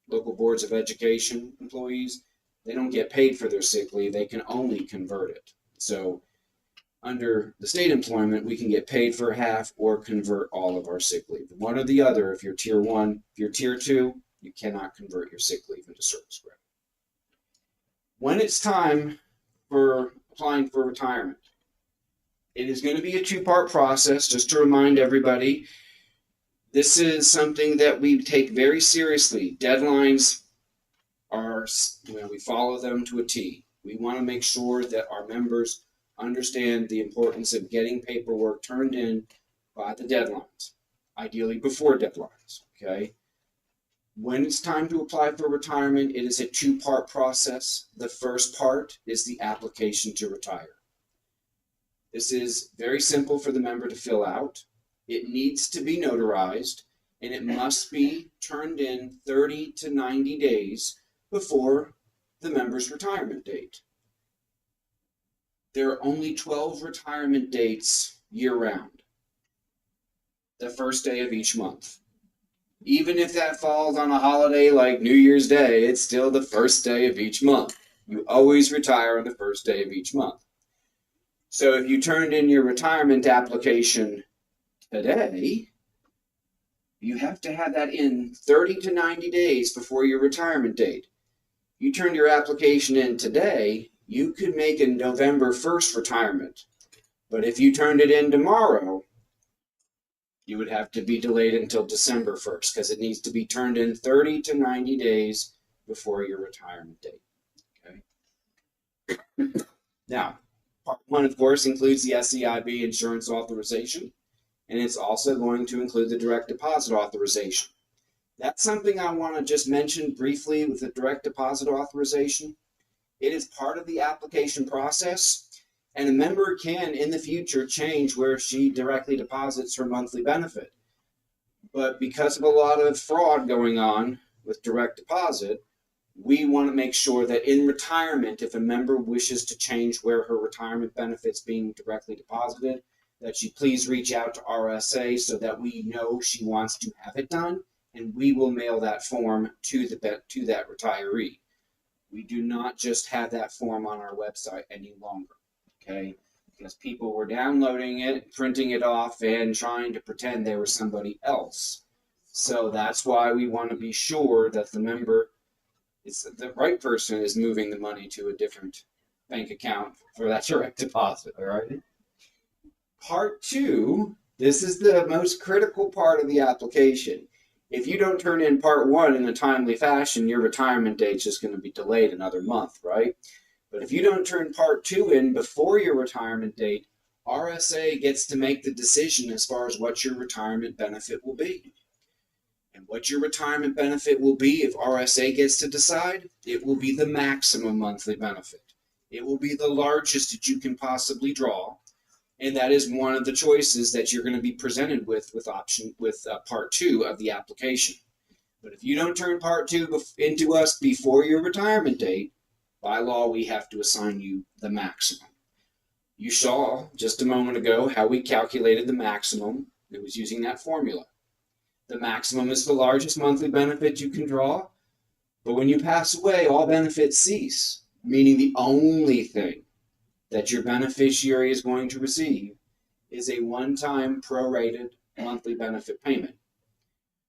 local boards of education employees. They don't get paid for their sick leave, they can only convert it. So under the state employment, we can get paid for half or convert all of our sick leave. One or the other. If you're Tier 1, if you're Tier 2, you cannot convert your sick leave into service credit. When it's time for applying for retirement, it is going to be a 2-part process. Just to remind everybody, this is something that we take very seriously. Deadlines are, we follow them to a T. We want to make sure that our members understand the importance of getting paperwork turned in by the deadlines, ideally before deadlines, okay? When it's time to apply for retirement, it is a 2-part process. The first part is the application to retire. This is very simple for the member to fill out. It needs to be notarized, and it must be turned in 30 to 90 days before the member's retirement date. There are only 12 retirement dates year-round, the first day of each month. Even if that falls on a holiday like New Year's Day, it's still the first day of each month. You always retire on the first day of each month. So if you turned in your retirement application today, you have to have that in 30 to 90 days before your retirement date. You turned your application in today, you could make a November 1st retirement. But if you turned it in tomorrow, you would have to be delayed until December 1st, because it needs to be turned in 30 to 90 days before your retirement date. Okay. Now, Part 1, of course, includes the SEIB insurance authorization, and it's also going to include the direct deposit authorization. That's something I want to just mention briefly with the direct deposit authorization. It is part of the application process, and a member can, in the future, change where she directly deposits her monthly benefit. But because of a lot of fraud going on with direct deposit, we want to make sure that in retirement, if a member wishes to change where her retirement benefit's being directly deposited, that she please reach out to RSA so that we know she wants to have it done, and we will mail that form to that retiree. We do not just have that form on our website any longer, okay? Because people were downloading it, printing it off, and trying to pretend they were somebody else. So that's why we want to be sure that the member, the right person is moving the money to a different bank account for that direct deposit, all right? Part 2, this is the most critical part of the application. If you don't turn in Part 1 in a timely fashion, your retirement date's just going to be delayed another month, right? But if you don't turn Part 2 in before your retirement date, RSA gets to make the decision as far as what your retirement benefit will be. And what your retirement benefit will be, if RSA gets to decide, it will be the maximum monthly benefit. It will be the largest that you can possibly draw. And that is one of the choices that you're going to be presented with Part 2 of the application. But if you don't turn Part 2 into us before your retirement date, by law, we have to assign you the maximum. You saw just a moment ago how we calculated the maximum. It was using that formula. The maximum is the largest monthly benefit you can draw, but when you pass away, all benefits cease, meaning the only thing that your beneficiary is going to receive is a one-time prorated monthly benefit payment.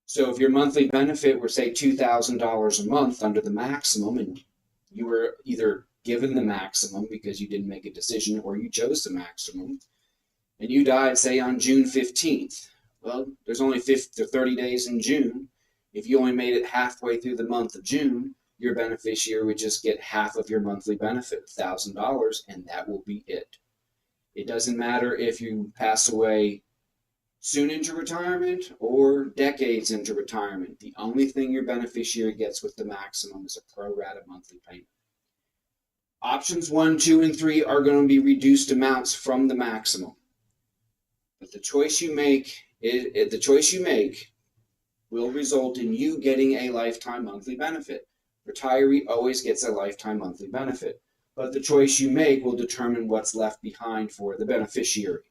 So if your monthly benefit were, say, $2,000 a month under the maximum, and you were either given the maximum because you didn't make a decision or you chose the maximum, and you died, say, on June 15th, well, there's only 30 days in June. If you only made it halfway through the month of June, your beneficiary would just get half of your monthly benefit, $1,000, and that will be it. It doesn't matter if you pass away soon into retirement or decades into retirement. The only thing your beneficiary gets with the maximum is a pro rata monthly payment. Options 1, 2, and 3 are going to be reduced amounts from the maximum. But the choice you make will result in you getting a lifetime monthly benefit. Retiree always gets a lifetime monthly benefit, but the choice you make will determine what's left behind for the beneficiary.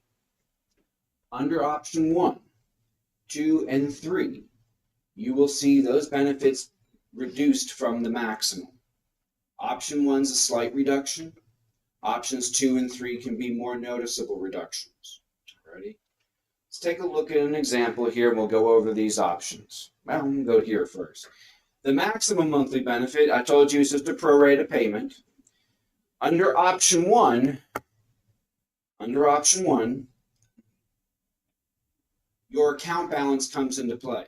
Under option 1, 2, and 3, you will see those benefits reduced from the maximum. Option 1 is a slight reduction. Options 2 and 3 can be more noticeable reductions. Ready? Let's take a look at an example here and we'll go over these options. Well, I'm going to go here first. The maximum monthly benefit, I told you, is just a prorata payment. Under option 1, your account balance comes into play.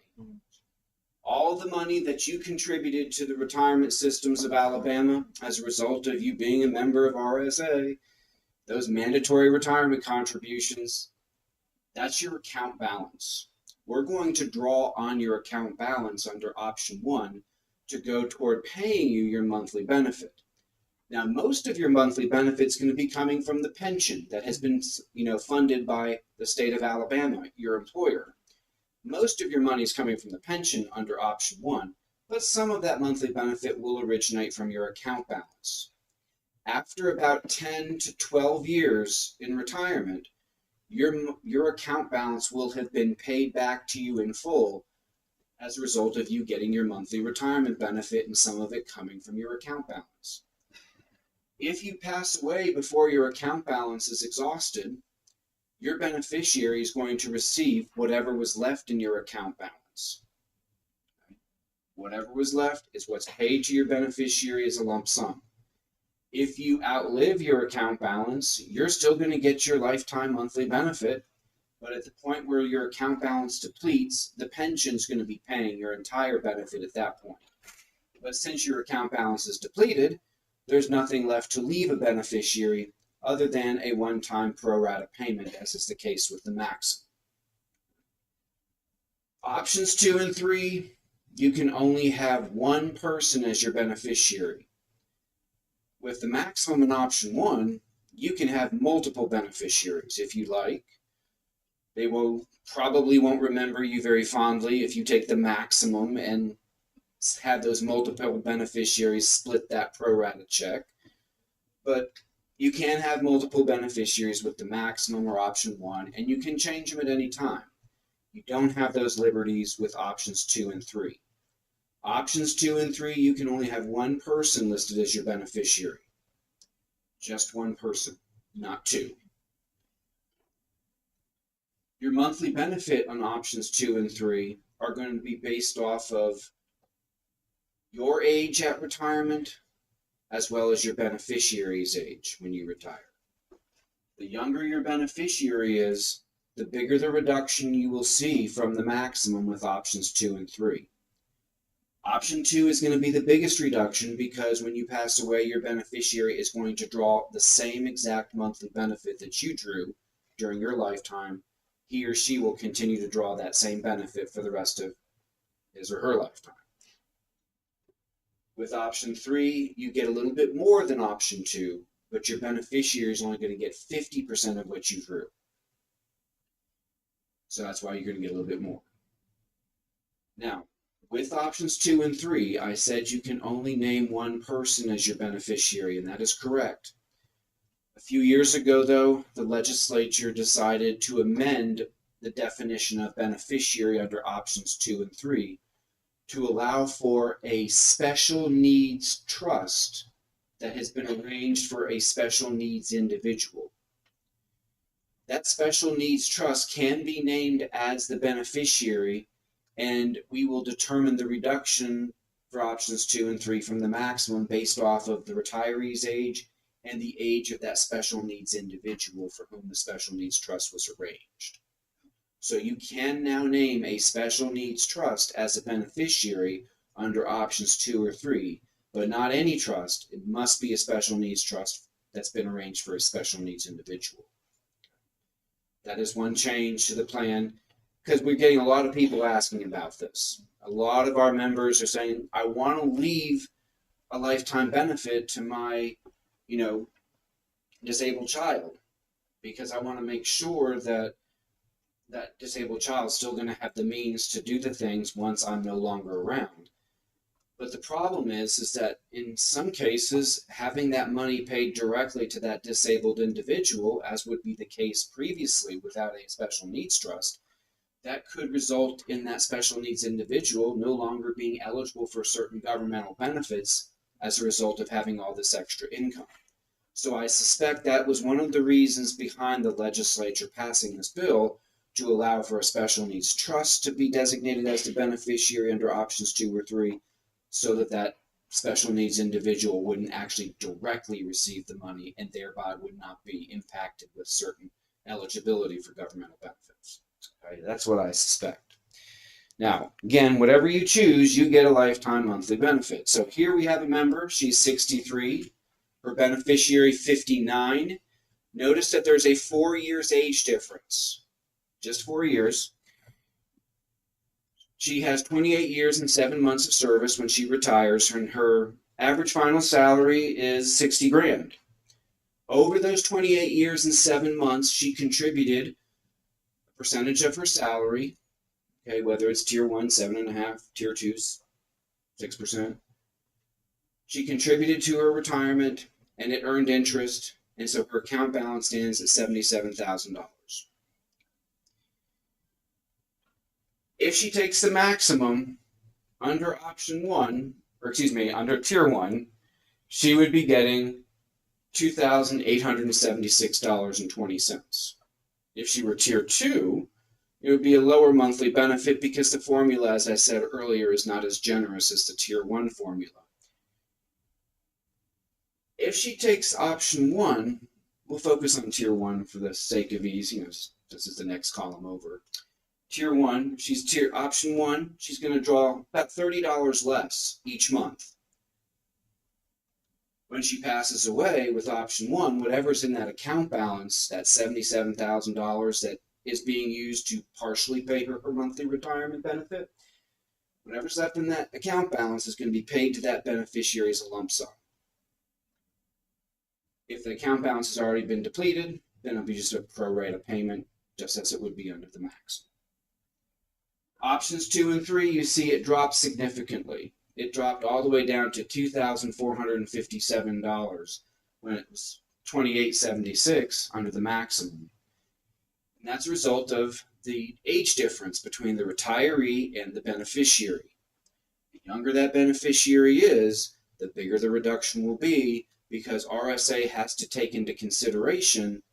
All the money that you contributed to the retirement systems of Alabama as a result of you being a member of RSA, those mandatory retirement contributions, that's your account balance. We're going to draw on your account balance under option 1 to go toward paying you your monthly benefit. Now, most of your monthly benefit is going to be coming from the pension that has been, funded by the state of Alabama, your employer. Most of your money is coming from the pension under option 1, but some of that monthly benefit will originate from your account balance. After about 10 to 12 years in retirement, your account balance will have been paid back to you in full as a result of you getting your monthly retirement benefit and some of it coming from your account balance. If you pass away before your account balance is exhausted, your beneficiary is going to receive whatever was left in your account balance. Whatever was left is what's paid to your beneficiary as a lump sum. If you outlive your account balance, you're still going to get your lifetime monthly benefit, but at the point where your account balance depletes, the pension's going to be paying your entire benefit at that point. But since your account balance is depleted, there's nothing left to leave a beneficiary other than a one-time pro rata payment, as is the case with the maximum. Options 2 and 3, you can only have one person as your beneficiary. With the maximum in option 1, you can have multiple beneficiaries if you like. They probably won't remember you very fondly if you take the maximum and have those multiple beneficiaries split that pro rata check. But you can have multiple beneficiaries with the maximum or option 1, and you can change them at any time. You don't have those liberties with options 2 and 3. Options 2 and 3, you can only have one person listed as your beneficiary. Just one person, not two. Your monthly benefit on options 2 and 3 are going to be based off of your age at retirement, as well as your beneficiary's age when you retire. The younger your beneficiary is, the bigger the reduction you will see from the maximum with options 2 and 3. Option 2 is going to be the biggest reduction because when you pass away, your beneficiary is going to draw the same exact monthly benefit that you drew during your lifetime. He or she will continue to draw that same benefit for the rest of his or her lifetime. With option 3, you get a little bit more than option 2, but your beneficiary is only going to get 50% of what you drew. So that's why you're going to get a little bit more. Now, with options 2 and 3, I said you can only name one person as your beneficiary, and that is correct. A few years ago, though, the legislature decided to amend the definition of beneficiary under options 2 and 3 to allow for a special needs trust that has been arranged for a special needs individual. That special needs trust can be named as the beneficiary, and we will determine the reduction for options 2 and 3 from the maximum based off of the retiree's age and the age of that special needs individual for whom the special needs trust was arranged. So you can now name a special needs trust as a beneficiary under options 2 or 3, but not any trust. It must be a special needs trust that's been arranged for a special needs individual. That is one change to the plan, because we're getting a lot of people asking about this. A lot of our members are saying, I want to leave a lifetime benefit to my, disabled child, because I want to make sure that that disabled child is still going to have the means to do the things once I'm no longer around. But the problem is that in some cases, having that money paid directly to that disabled individual, as would be the case previously without a special needs trust, that could result in that special needs individual no longer being eligible for certain governmental benefits as a result of having all this extra income. So I suspect that was one of the reasons behind the legislature passing this bill to allow for a special needs trust to be designated as the beneficiary under options 2 or 3, so that that special needs individual wouldn't actually directly receive the money and thereby would not be impacted with certain eligibility for governmental benefits. Okay, that's what I suspect. Now, again, whatever you choose, you get a lifetime monthly benefit. So here we have a member, she's 63, her beneficiary 59. Notice that there's a 4 years age difference, just 4 years. She has 28 years and 7 months of service when she retires, and her average final salary is 60 grand. Over those 28 years and 7 months, she contributed a percentage of her salary, okay, whether it's tier 1, 7.5%, tier 2, 6%. She contributed to her retirement, and it earned interest, and so her account balance stands at $77,000. If she takes the maximum under option 1, under tier 1, she would be getting $2,876.20. If she were tier 2, it would be a lower monthly benefit because the formula, as I said earlier, is not as generous as the tier 1 formula. If she takes option 1, we'll focus on tier 1 for the sake of ease, this is the next column over. Tier 1, option 1, she's going to draw about $30 less each month. When she passes away with option 1, whatever's in that account balance, that $77,000 that is being used to partially pay her monthly retirement benefit, whatever's left in that account balance is going to be paid to that beneficiary as a lump sum. If the account balance has already been depleted, then it'll be just a pro rata payment, just as it would be under the max. Options 2 and 3, you see it dropped significantly. It dropped all the way down to $2,457 when it was $2,876 under the maximum. And that's a result of the age difference between the retiree and the beneficiary. The younger that beneficiary is, the bigger the reduction will be, because RSA has to take into consideration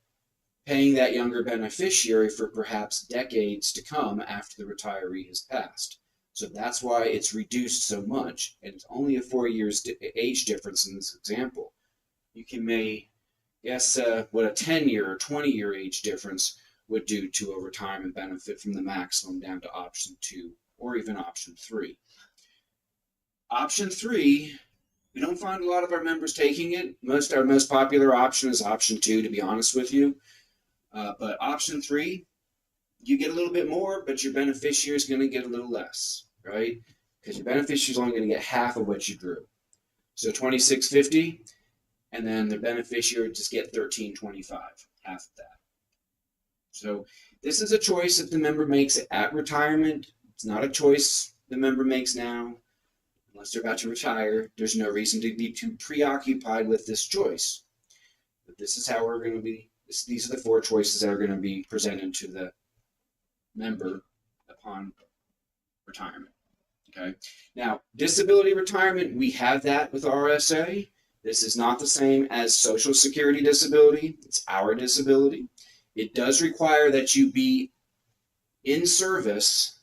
paying that younger beneficiary for perhaps decades to come after the retiree has passed. So that's why it's reduced so much, and it's only a 4 years age difference in this example. You may guess what a 10-year or 20-year age difference would do to a retirement benefit from the maximum down to option 2 or even option 3. Option 3, we don't find a lot of our members taking it. Our most popular option is option 2, to be honest with you. But option 3, you get a little bit more, but your beneficiary is going to get a little less, right? Because your beneficiary is only going to get half of what you drew. So $2,650, and then the beneficiary just get $1,325, half of that. So this is a choice that the member makes at retirement. It's not a choice the member makes now. Unless they're about to retire, there's no reason to be too preoccupied with this choice. But this is how we're going to be. These are the 4 choices that are going to be presented to the member upon retirement. Okay. Now, disability retirement, we have that with RSA. This is not the same as Social Security disability. It's our disability. It does require that you be in service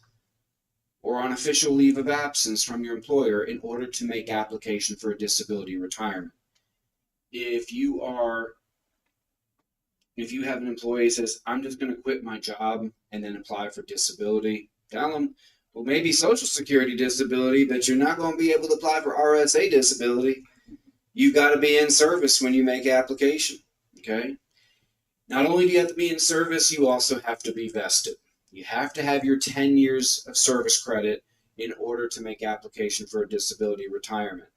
or on official leave of absence from your employer in order to make application for a disability retirement. If you have an employee who says, I'm just going to quit my job and then apply for disability, tell them, well, maybe Social Security disability, but you're not going to be able to apply for RSA disability. You've got to be in service when you make application, okay? Not only do you have to be in service, you also have to be vested. You have to have your 10 years of service credit in order to make application for a disability retirement.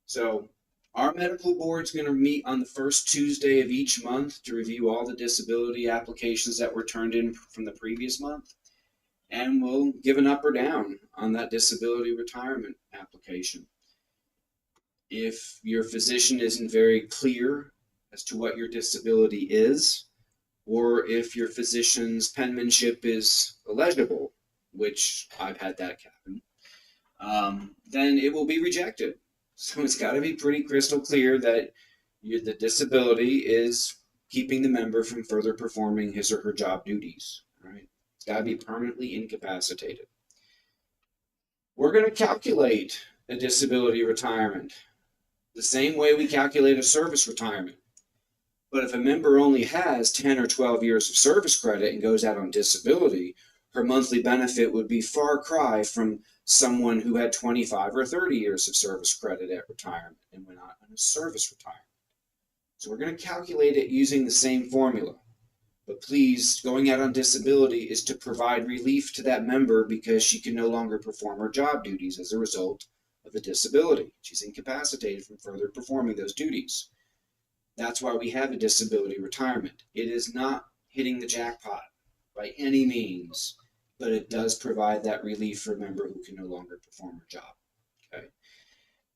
So our medical board is going to meet on the first Tuesday of each month to review all the disability applications that were turned in from the previous month. And we'll give an up or down on that disability retirement application. If your physician isn't very clear as to what your disability is, or if your physician's penmanship is illegible, which I've had that happen, then it will be rejected. So it's got to be pretty crystal clear that the disability is keeping the member from further performing his or her job duties, right? It's got to be permanently incapacitated. We're going to calculate a disability retirement the same way we calculate a service retirement. But if a member only has 10 or 12 years of service credit and goes out on disability, her monthly benefit would be far cry from someone who had 25 or 30 years of service credit at retirement and went out on a service retirement. So we're going to calculate it using the same formula. But please, going out on disability is to provide relief to that member because she can no longer perform her job duties as a result of a disability. She's incapacitated from further performing those duties. That's why we have a disability retirement. It is not hitting the jackpot by any means, but it does provide that relief for a member who can no longer perform her job. Okay.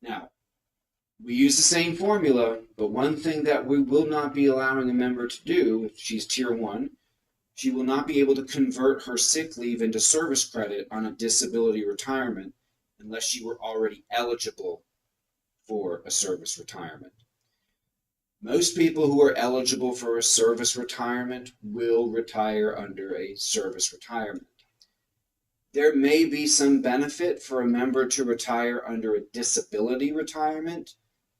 Now, we use the same formula, but one thing that we will not be allowing a member to do, if she's tier 1, she will not be able to convert her sick leave into service credit on a disability retirement unless she were already eligible for a service retirement. Most people who are eligible for a service retirement will retire under a service retirement. There may be some benefit for a member to retire under a disability retirement,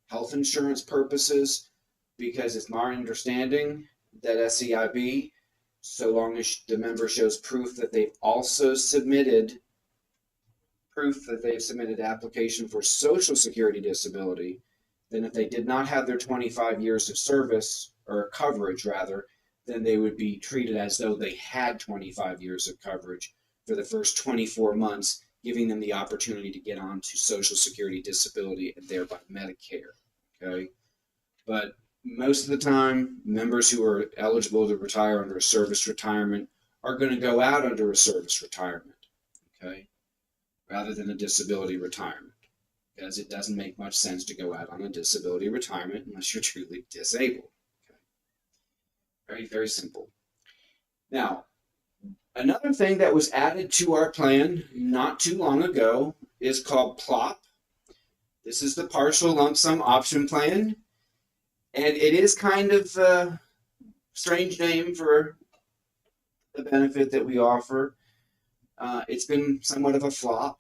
health insurance purposes, because it's my understanding that SEIB, so long as the member shows proof that they've also submitted application for Social Security disability, then if they did not have their 25 years of service, or coverage rather, then they would be treated as though they had 25 years of coverage for the first 24 months, giving them the opportunity to get on to Social Security disability and thereby Medicare, okay? But most of the time, members who are eligible to retire under a service retirement are going to go out under a service retirement, okay, rather than a disability retirement, because it doesn't make much sense to go out on a disability retirement unless you're truly disabled. Okay? Very, very simple. Now, another thing that was added to our plan not too long ago is called PLOP. This is the partial lump sum option plan, and it is kind of a strange name for the benefit that we offer. It's been somewhat of a flop.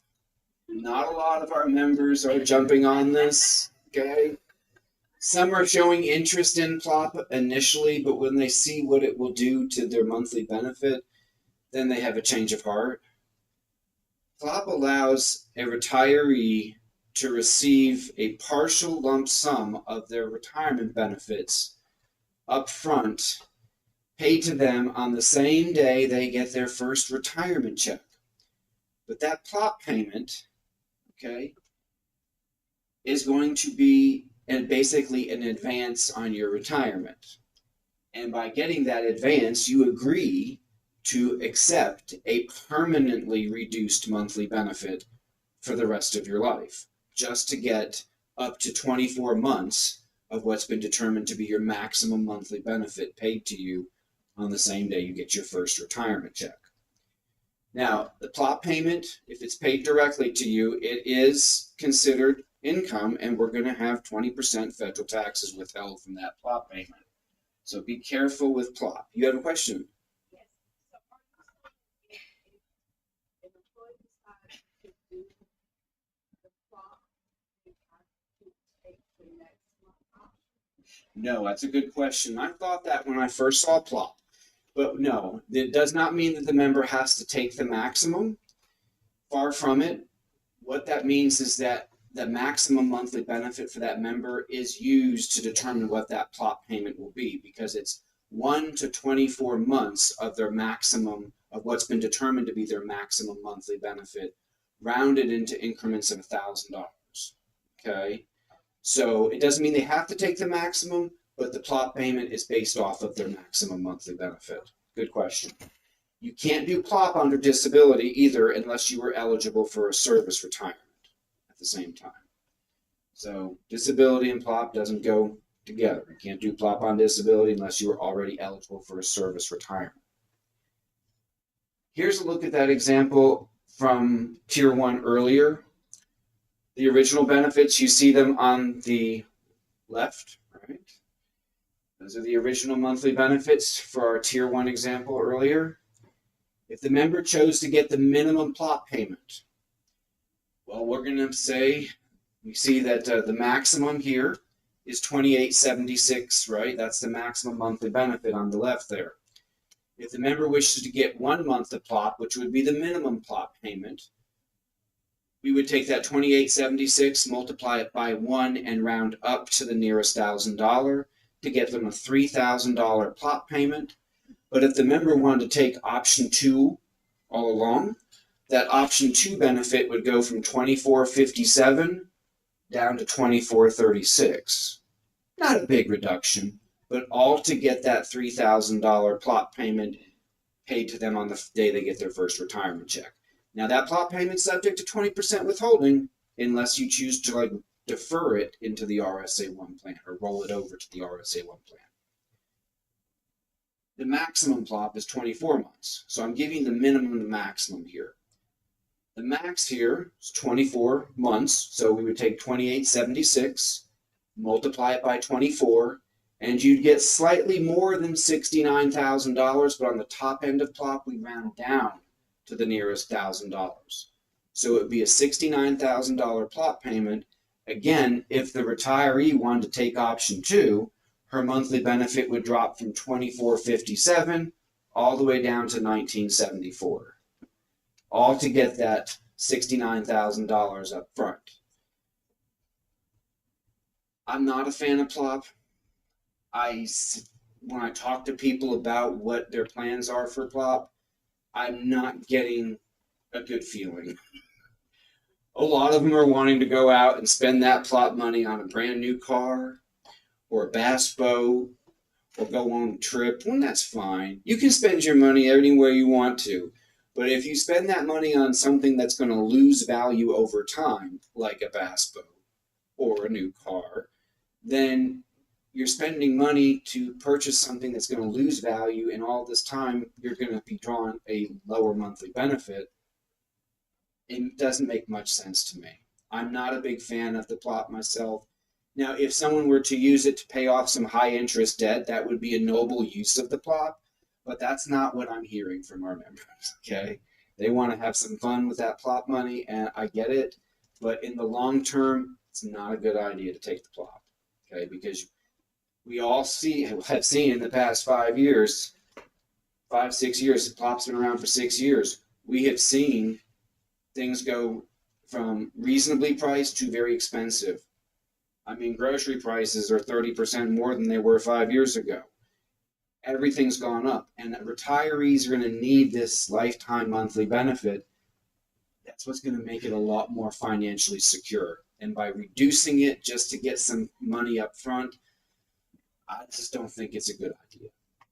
Not a lot of our members are jumping on this, okay? Some are showing interest in PLOP initially, but when they see what it will do to their monthly benefit, then they have a change of heart. PLOP allows a retiree to receive a partial lump sum of their retirement benefits up front, paid to them on the same day they get their first retirement check. But that PLOP payment, okay, is going to be basically an advance on your retirement. And by getting that advance, you agree to accept a permanently reduced monthly benefit for the rest of your life, just to get up to 24 months of what's been determined to be your maximum monthly benefit paid to you on the same day you get your first retirement check. Now, the plot payment, if it's paid directly to you, it is considered income, and we're going to have 20% federal taxes withheld from that plot payment. So be careful with plot. You have a question? Yes. So are you saying if an employee decides to do the plot, they have to take the next month option? No, that's a good question. I thought that when I first saw plot. But no, it does not mean that the member has to take the maximum. Far from it. What that means is that the maximum monthly benefit for that member is used to determine what that plot payment will be, because it's 1 to 24 months of their maximum, of what's been determined to be their maximum monthly benefit, rounded into increments of $1,000. Okay? So it doesn't mean they have to take the maximum, but the plot payment is based off of their maximum monthly benefit. Good question. You can't do plot under disability either unless you are eligible for a service retirement at the same time. So disability and plot doesn't go together. You can't do plot on disability unless you are already eligible for a service retirement. Here's a look at that example from Tier 1 earlier. The original benefits, you see them on the left, right? Those are the original monthly benefits for our Tier 1 example earlier. If the member chose to get the minimum plot payment, well, we're going to say, we see that the maximum here is $28.76, right? That's the maximum monthly benefit on the left there. If the member wishes to get 1 month of plot, which would be the minimum plot payment, we would take that $28.76, multiply it by 1, and round up to the nearest $1,000 to get them a $3,000 plot payment. But if the member wanted to take option 2 all along, that option 2 benefit would go from $24.57 down to $24.36. Not a big reduction, but all to get that $3,000 plot payment paid to them on the day they get their first retirement check. Now that plot payment's subject to 20% withholding unless you choose to defer it into the RSA 1 plan or roll it over to the RSA 1 plan. The maximum plot is 24 months. So I'm giving the minimum and the maximum here. The max here is 24 months. So we would take $28.76, multiply it by 24, and you'd get slightly more than $69,000, but on the top end of plot, we round down to the nearest $1,000. So it would be a $69,000 plot payment. Again, if the retiree wanted to take option 2, her monthly benefit would drop from $24.57 all the way down to $19.74, all to get that $69,000 up front. I'm not a fan of plop. When I talk to people about what their plans are for plop, I'm not getting a good feeling. A lot of them are wanting to go out and spend that plop money on a brand new car or a bass boat or go on a trip. Well, that's fine. You can spend your money anywhere you want to. But if you spend that money on something that's going to lose value over time, like a bass boat or a new car, then you're spending money to purchase something that's going to lose value, and all this time you're going to be drawing a lower monthly benefit. It doesn't make much sense to me. I'm not a big fan of the plot myself. Now, if someone were to use it to pay off some high interest debt, that would be a noble use of the plot, but that's not what I'm hearing from our members, okay? They want to have some fun with that plot money, and I get it, but in the long term, it's not a good idea to take the plot, okay? Because we all have seen in the past 5 years, 6 years, the plot's been around for 6 years, we have seen things go from reasonably priced to very expensive. I mean, grocery prices are 30% more than they were 5 years ago. Everything's gone up, and retirees are going to need this lifetime monthly benefit. That's what's going to make it a lot more financially secure. And by reducing it just to get some money up front, I just don't think it's a good idea.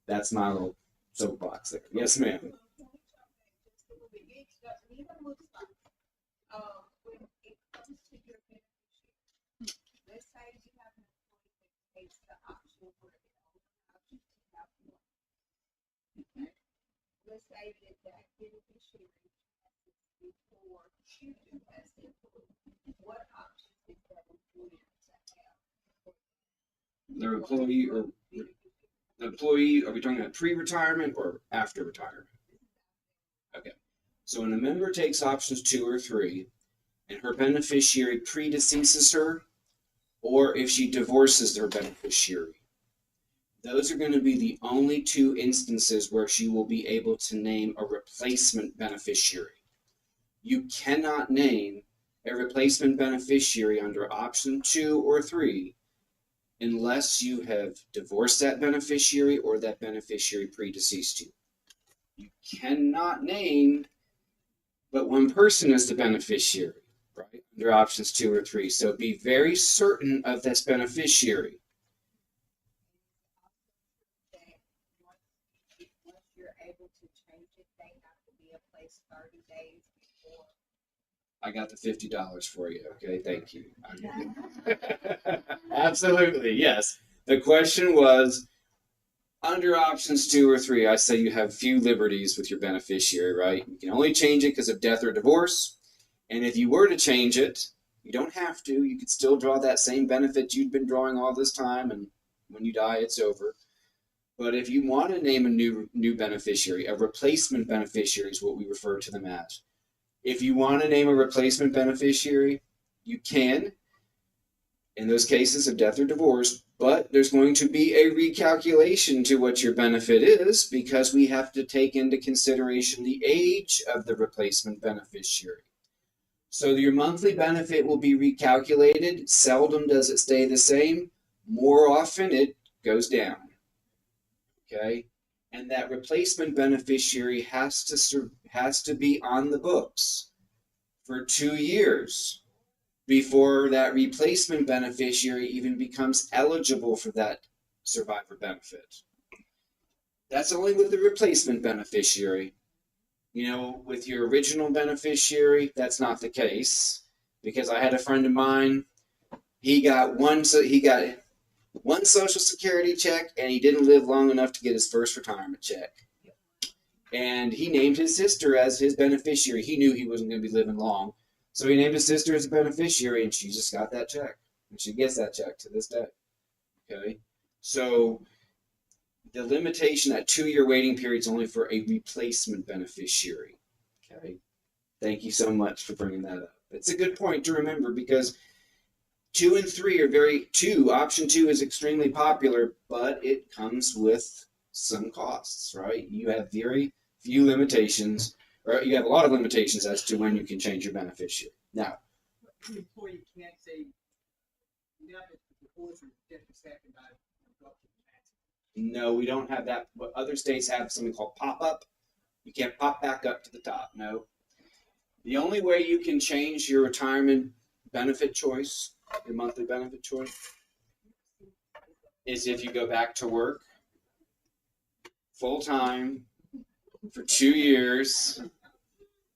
That's my little soapbox there. Yes, ma'am. When it comes to your beneficiary, let's say you have an employee that takes the option for the option to have one. Okay. Let's stated that beneficiary passes before choosing as the employee. What options is that employer to have? Their employee or the employee, are we talking about pre-retirement or after retirement? Okay. So when a member takes options 2 or 3 and her beneficiary predeceases her, or if she divorces their beneficiary, those are going to be the only 2 instances where she will be able to name a replacement beneficiary. You cannot name a replacement beneficiary under option 2 or 3 unless you have divorced that beneficiary or that beneficiary predeceased you. You cannot name but one person as the beneficiary, right? Under options 2 or 3. So be very certain of this beneficiary. Once you're able to change it, they have to be in place 30 days before. I got the $50 for you. Okay, thank you. Absolutely, yes. The question was, under options 2 or 3, I say you have few liberties with your beneficiary, right? You can only change it because of death or divorce. And if you were to change it, you don't have to. You could still draw that same benefit you'd been drawing all this time, and when you die, it's over. But if you want to name a new beneficiary, a replacement beneficiary is what we refer to them as. If you want to name a replacement beneficiary, you can, in those cases of death or divorce, but there's going to be a recalculation to what your benefit is because we have to take into consideration the age of the replacement beneficiary. So your monthly benefit will be recalculated. Seldom does it stay the same. More often it goes down. Okay? And that replacement beneficiary has to be on the books for 2 years before that replacement beneficiary even becomes eligible for that survivor benefit. That's only with the replacement beneficiary. You know, with your original beneficiary, that's not the case, because I had a friend of mine, he got one Social Security check, and he didn't live long enough to get his first retirement check. And he named his sister as his beneficiary. He knew he wasn't going to be living long, so he named his sister as a beneficiary, and she just got that check, and she gets that check to this day. Okay, so the limitation, that 2-year waiting period, is only for a replacement beneficiary. Okay, thank you so much for bringing that up. It's a good point to remember because 2 and 3 are option 2 is extremely popular, but it comes with some costs, right? You have very few limitations, or you have a lot of limitations as to when you can change your beneficiary. Now, The employee can't say, now that the divorce or death is happened, I go up to the tax. no, we don't have that. But other states have something called pop-up. You can't pop back up to the top. No. The only way you can change your retirement benefit choice, your monthly benefit choice, is if you go back to work full-time for 2 years,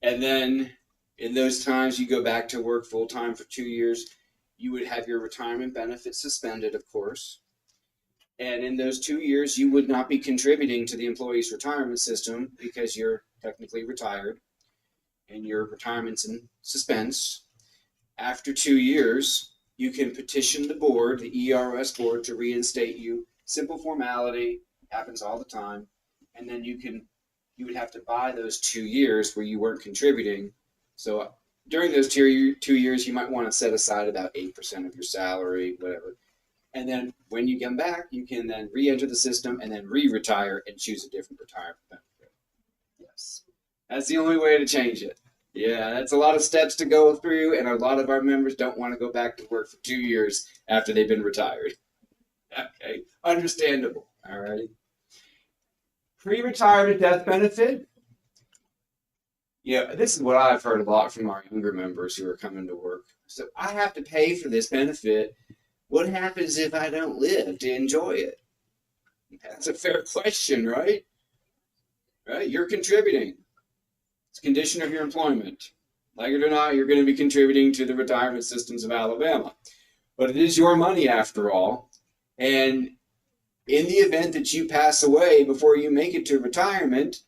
and then in those times you go back to work full-time for 2 years, you would have your retirement benefits suspended, of course. And in those 2 years, you would not be contributing to the employee's retirement system because you're technically retired and your retirement's in suspense. After 2 years, you can petition the board, the ERS board, to reinstate you. Simple formality, happens all the time. And then you would have to buy those 2 years where you weren't contributing. So during those 2 years, you might want to set aside about 8% of your salary, whatever. And then when you come back, you can then re-enter the system and then re-retire and choose a different retirement benefit. Yes. That's the only way to change it. Yeah, that's a lot of steps to go through, and a lot of our members don't want to go back to work for 2 years after they've been retired. Okay, understandable. All right. Pre-retirement death benefit. Yeah, this is what I've heard a lot from our younger members who are coming to work. So I have to pay for this benefit. What happens if I don't live to enjoy it? That's a fair question, right? Right? You're contributing. It's a condition of your employment. Like it or not, you're going to be contributing to the retirement systems of Alabama. But it is your money after all. And in the event that you pass away before you make it to retirement,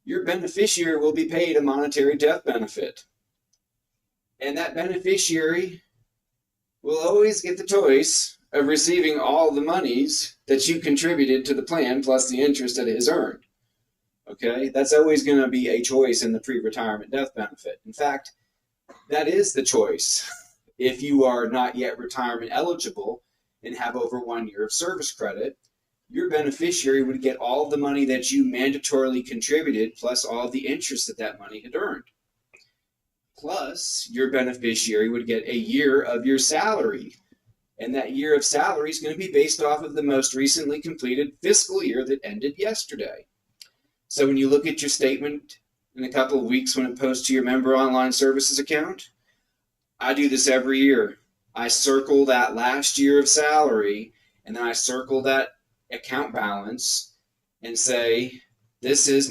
your beneficiary will be paid a monetary death benefit. And that beneficiary will always get the choice of receiving all the monies that you contributed to the plan plus the interest that it has earned. Okay, that's always going to be a choice in the pre-retirement death benefit. In fact, that is the choice if you are not yet retirement eligible and have over 1 year of service credit. Your beneficiary would get all of the money that you mandatorily contributed plus all of the interest that that money had earned. Plus, your beneficiary would get a year of your salary. And that year of salary is going to be based off of the most recently completed fiscal year that ended yesterday. So when you look at your statement in a couple of weeks when it posts to your member online services account, I do this every year. I circle that last year of salary, and then I circle that account balance and say, this is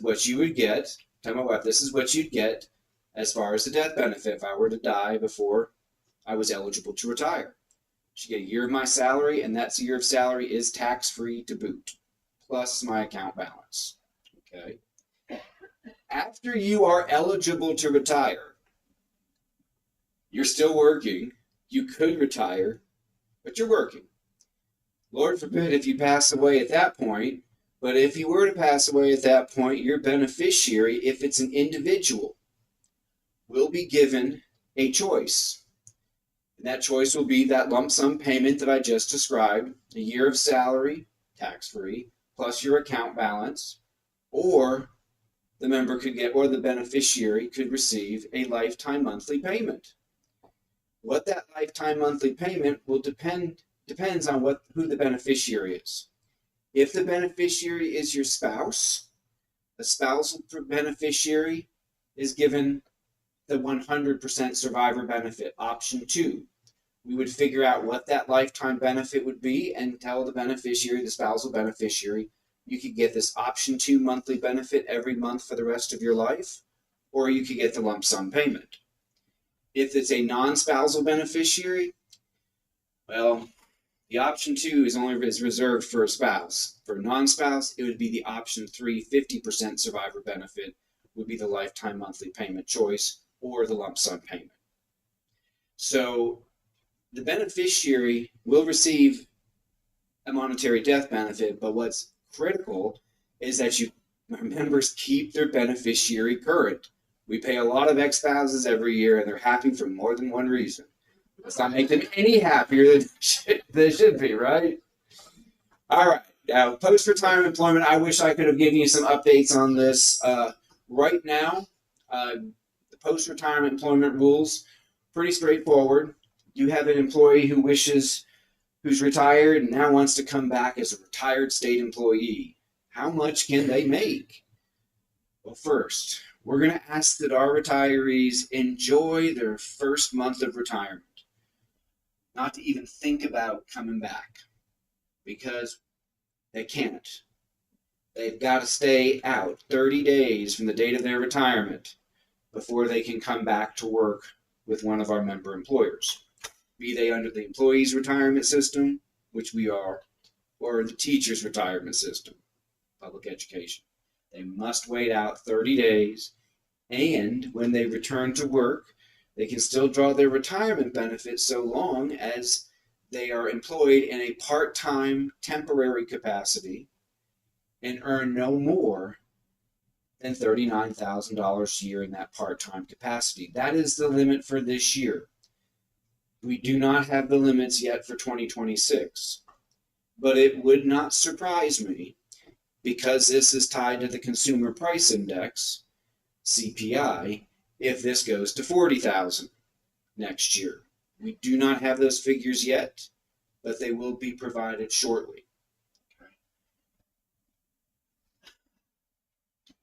what you would get. Tell my wife, this is what you'd get as far as the death benefit if I were to die before I was eligible to retire. She get a year of my salary, and that year of salary is tax-free to boot, plus my account balance. Okay. After you are eligible to retire, you're still working. You could retire, but you're working. Lord forbid if you pass away at that point, but if you were to pass away at that point, your beneficiary, if it's an individual, will be given a choice. And that choice will be that lump sum payment that I just described, a year of salary, tax-free, plus your account balance, or the member could get, or the beneficiary could receive a lifetime monthly payment. What that lifetime monthly payment will depends on who the beneficiary is. If the beneficiary is your spouse, a spousal beneficiary is given the 100% survivor benefit, option 2. We would figure out what that lifetime benefit would be and tell the beneficiary, the spousal beneficiary, you could get this option 2 monthly benefit every month for the rest of your life, or you could get the lump sum payment. If it's a non-spousal beneficiary, well, the option 2 is reserved for a spouse. For a non-spouse, it would be the option 3, 50% survivor benefit would be the lifetime monthly payment choice or the lump sum payment. So the beneficiary will receive a monetary death benefit, but what's critical is that members keep their beneficiary current. We pay a lot of ex-spouses every year, and they're happy for more than one reason. Let's not make them any happier than they should be, right? All right. Now, post-retirement employment, I wish I could have given you some updates on this. Right now, the post-retirement employment rules, pretty straightforward. You have an employee who's retired and now wants to come back as a retired state employee. How much can they make? Well, first, we're going to ask that our retirees enjoy their first month of retirement. Not to even think about coming back, because they can't. They've got to stay out 30 days from the date of their retirement before they can come back to work with one of our member employers, be they under the employees' retirement system, which we are, or the teachers' retirement system, public education. They must wait out 30 days, and when they return to work, they can still draw their retirement benefits so long as they are employed in a part-time temporary capacity and earn no more than $39,000 a year in that part-time capacity. That is the limit for this year. We do not have the limits yet for 2026, but it would not surprise me, because this is tied to the Consumer Price Index, CPI, if this goes to 40,000 next year. We do not have those figures yet, but they will be provided shortly.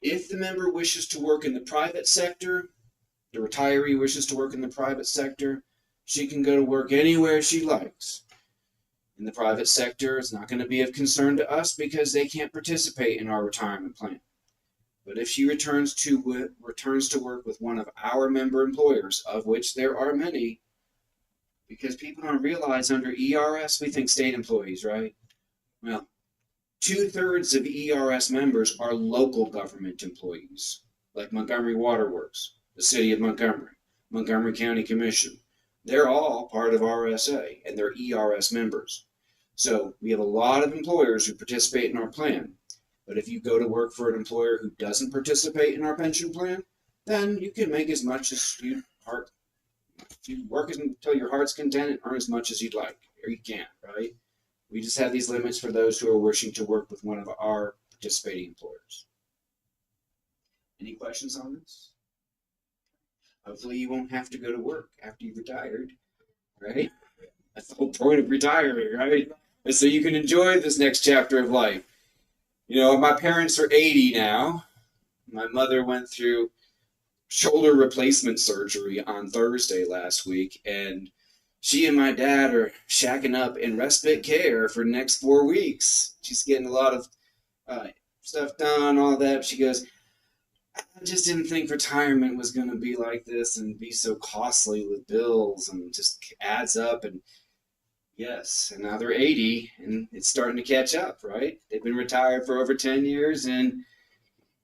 If the member wishes to work in the private sector, the retiree wishes to work in the private sector, she can go to work anywhere she likes. In the private sector, it's not going to be of concern to us because they can't participate in our retirement plan. But if she returns to work with one of our member employers, of which there are many, because people don't realize under ERS, we think state employees, right? Well, 2/3 of ERS members are local government employees, like Montgomery Water Works, the City of Montgomery, Montgomery County Commission. They're all part of RSA, and they're ERS members. So we have a lot of employers who participate in our plan. But if you go to work for an employer who doesn't participate in our pension plan, then you can make as much as you work until your heart's content and earn as much as you'd like, or you can't, right? We just have these limits for those who are wishing to work with one of our participating employers. Any questions on this? Hopefully you won't have to go to work after you've retired, right? That's the whole point of retiring, right? And so you can enjoy this next chapter of life. You know, my parents are 80 now. My mother went through shoulder replacement surgery on Thursday last week, and she and my dad are shacking up in respite care for the next 4 weeks. She's getting a lot of stuff done, all that. She goes, I just didn't think retirement was going to be like this and be so costly with bills and just adds up. And yes, and now they're 80 and it's starting to catch up, right? They've been retired for over 10 years and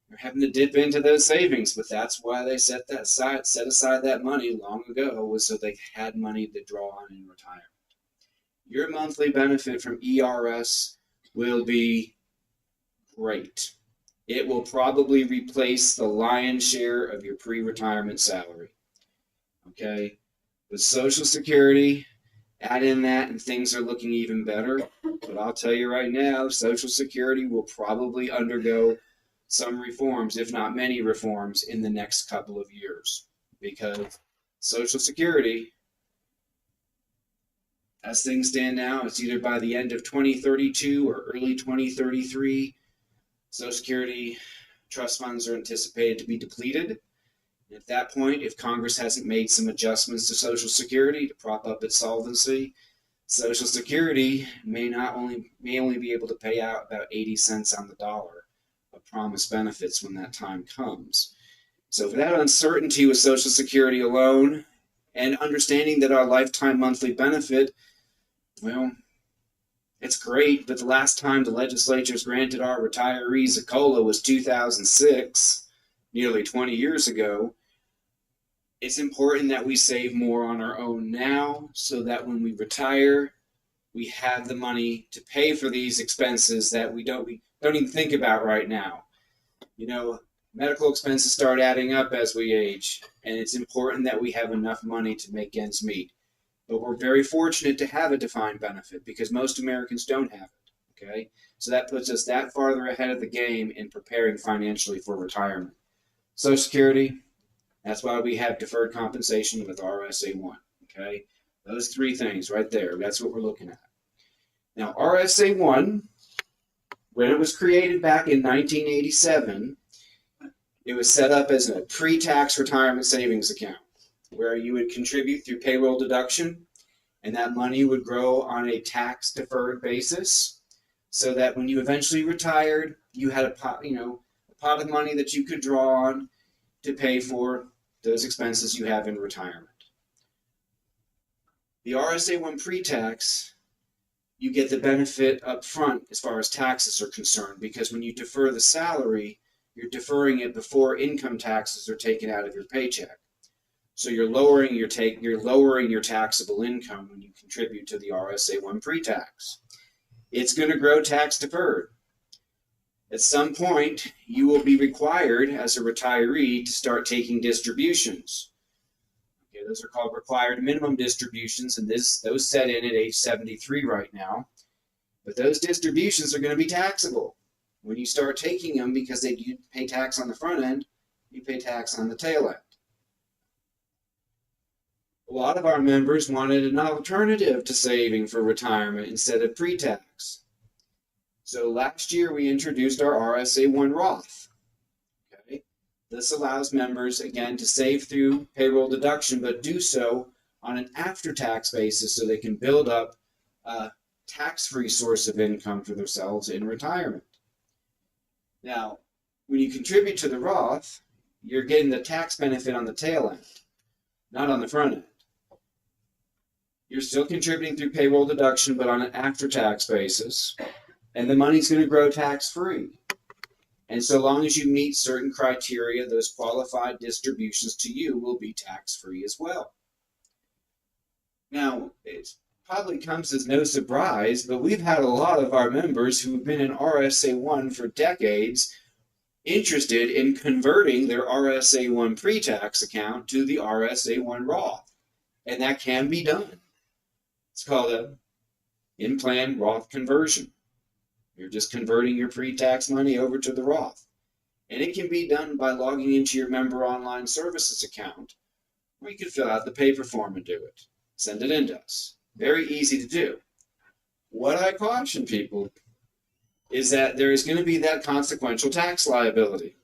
they're having to dip into those savings, but that's why they set aside that money long ago, was so they had money to draw on in retirement. Your monthly benefit from ERS will be great. It will probably replace the lion's share of your pre-retirement salary. Okay? With Social Security, add in that and things are looking even better. But I'll tell you right now, Social Security will probably undergo some reforms, if not many reforms, in the next couple of years. Because Social Security, as things stand now, it's either by the end of 2032 or early 2033. Social Security trust funds are anticipated to be depleted. And at that point, if Congress hasn't made some adjustments to Social Security to prop up its solvency, Social Security may only be able to pay out about 80 cents on the dollar of promised benefits when that time comes. So for that uncertainty with Social Security alone, and understanding that our lifetime monthly benefit, well, it's great, but the last time the legislatures granted our retirees a COLA was 2006, nearly 20 years ago. It's important that we save more on our own now so that when we retire, we have the money to pay for these expenses that we don't even think about right now. You know, medical expenses start adding up as we age, and it's important that we have enough money to make ends meet. But we're very fortunate to have a defined benefit because most Americans don't have it, okay? So that puts us that farther ahead of the game in preparing financially for retirement. Social Security, that's why we have deferred compensation with RSA-1, okay? Those three things right there, that's what we're looking at. Now, RSA-1, when it was created back in 1987, it was set up as a pre-tax retirement savings account, where you would contribute through payroll deduction, and that money would grow on a tax-deferred basis, so that when you eventually retired, you had a pot of money that you could draw on to pay for those expenses you have in retirement. The RSA-1 pre-tax, you get the benefit up front as far as taxes are concerned, because when you defer the salary, you're deferring it before income taxes are taken out of your paycheck. So you're lowering your taxable income when you contribute to the RSA-1 pre-tax. It's going to grow tax deferred. At some point, you will be required as a retiree to start taking distributions. Okay, those are called required minimum distributions, and those set in at age 73 right now. But those distributions are going to be taxable when you start taking them, because you pay tax on the front end, you pay tax on the tail end. A lot of our members wanted an alternative to saving for retirement instead of pre-tax. So last year we introduced our RSA-1 Roth. Okay? This allows members, again, to save through payroll deduction, but do so on an after-tax basis so they can build up a tax-free source of income for themselves in retirement. Now, when you contribute to the Roth, you're getting the tax benefit on the tail end, not on the front end. You're still contributing through payroll deduction, but on an after-tax basis. and the money's going to grow tax-free. And so long as you meet certain criteria, those qualified distributions to you will be tax-free as well. Now, it probably comes as no surprise, but we've had a lot of our members who've been in RSA-1 for decades interested in converting their RSA-1 pre-tax account to the RSA-1 Roth. And that can be done. It's called a in-plan Roth conversion. You're just converting your pre-tax money over to the Roth. And it can be done by logging into your member online services account, or you can fill out the paper form and do it. Send it in to us. Very easy to do. What I caution people is that there is going to be that consequential tax liability.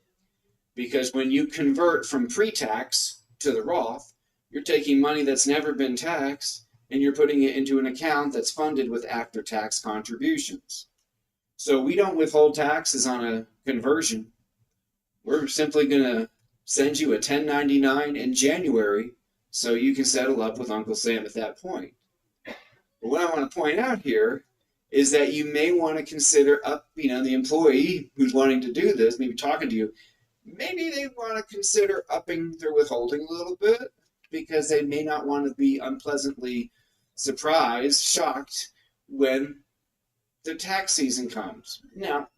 Because when you convert from pre-tax to the Roth, you're taking money that's never been taxed and you're putting it into an account that's funded with after-tax contributions. So we don't withhold taxes on a conversion. We're simply going to send you a 1099 in January so you can settle up with Uncle Sam at that point. But what I want to point out here is that you may want to consider the employee who's wanting to do this, maybe talking to you, maybe they want to consider upping their withholding a little bit because they may not want to be unpleasantly surprised, shocked when the tax season comes. Now,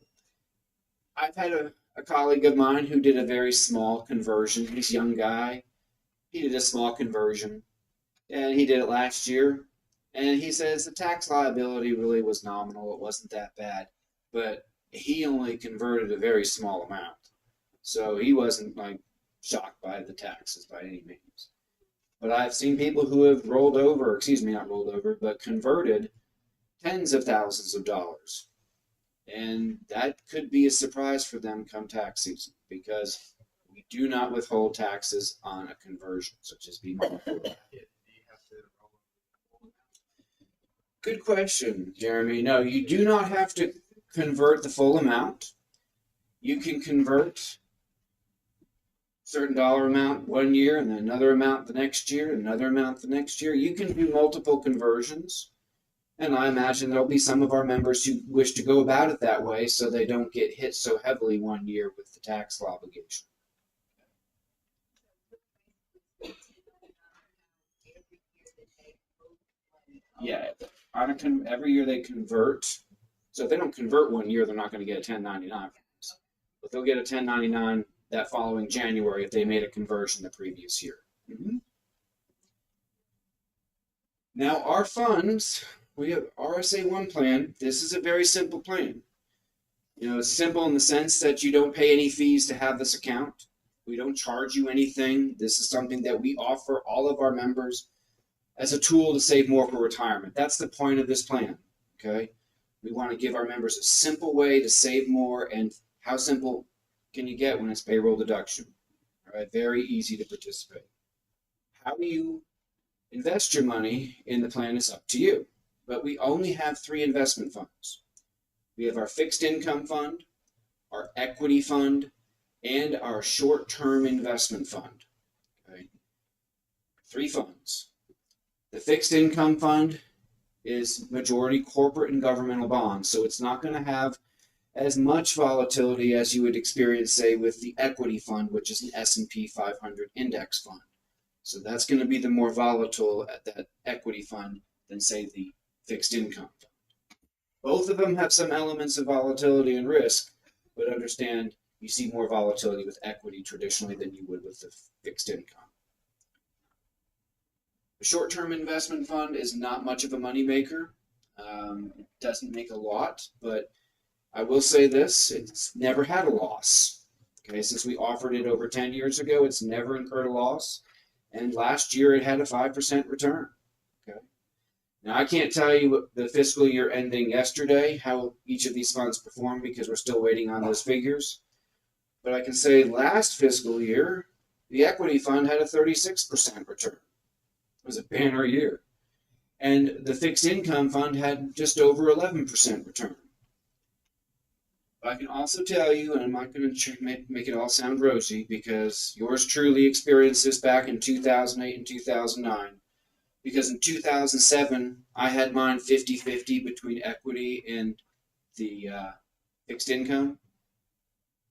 I've had a colleague of mine who did a very small conversion. He's a young guy. He did a small conversion, and he did it last year. And he says the tax liability really was nominal. It wasn't that bad, but he only converted a very small amount. So he wasn't shocked by the taxes by any means. But I've seen people who have but converted tens of thousands of dollars. And that could be a surprise for them come tax season because we do not withhold taxes on a conversion, so just be mindful of that. Good question, Jeremy. No, you do not have to convert the full amount. You can convert a certain dollar amount one year and then another amount the next year, another amount the next year. You can do multiple conversions. And I imagine there'll be some of our members who wish to go about it that way so they don't get hit so heavily one year with the tax obligation. Yeah, every year they convert. So if they don't convert one year, they're not going to get a 1099. But they'll get a 1099 that following January if they made a conversion the previous year. Mm-hmm. Now our funds, we have RSA-1 plan. This is a very simple plan. It's simple in the sense that you don't pay any fees to have this account. We don't charge you anything. This is something that we offer all of our members as a tool to save more for retirement. That's the point of this plan, okay? We want to give our members a simple way to save more, and how simple can you get when it's payroll deduction? All right, very easy to participate. How you invest your money in the plan is up to you, but we only have 3 investment funds. We have our fixed income fund, our equity fund, and our short-term investment fund, okay? 3 funds. The fixed income fund is majority corporate and governmental bonds, so it's not going to have as much volatility as you would experience, say, with the equity fund, which is an S&P 500 index fund. So that's going to be the more volatile at that equity fund than, say, the fixed income fund. Both of them have some elements of volatility and risk, but understand you see more volatility with equity traditionally than you would with the fixed income. The short-term investment fund is not much of a moneymaker. It doesn't make a lot, but I will say this, it's never had a loss. Okay, since we offered it over 10 years ago, it's never incurred a loss. And last year it had a 5% return. Okay. Now I can't tell you the fiscal year ending yesterday how each of these funds performed because we're still waiting on those figures. But I can say last fiscal year, the equity fund had a 36% return. It was a banner year. And the fixed income fund had just over 11% return. But I can also tell you, and I'm not going to make it all sound rosy, because yours truly experienced this back in 2008 and 2009. Because in 2007, I had mine 50-50 between equity and the fixed income,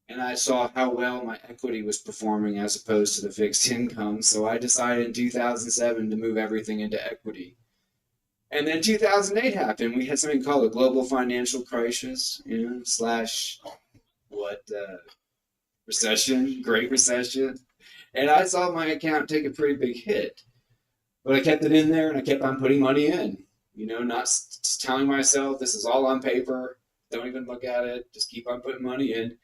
and I saw how well my equity was performing as opposed to the fixed income. So I decided in 2007 to move everything into equity. And then 2008 happened. We had something called a global financial crisis, slash recession, Great Recession. And I saw my account take a pretty big hit. But I kept it in there and I kept on putting money in. Not telling myself this is all on paper. Don't even look at it. Just keep on putting money in.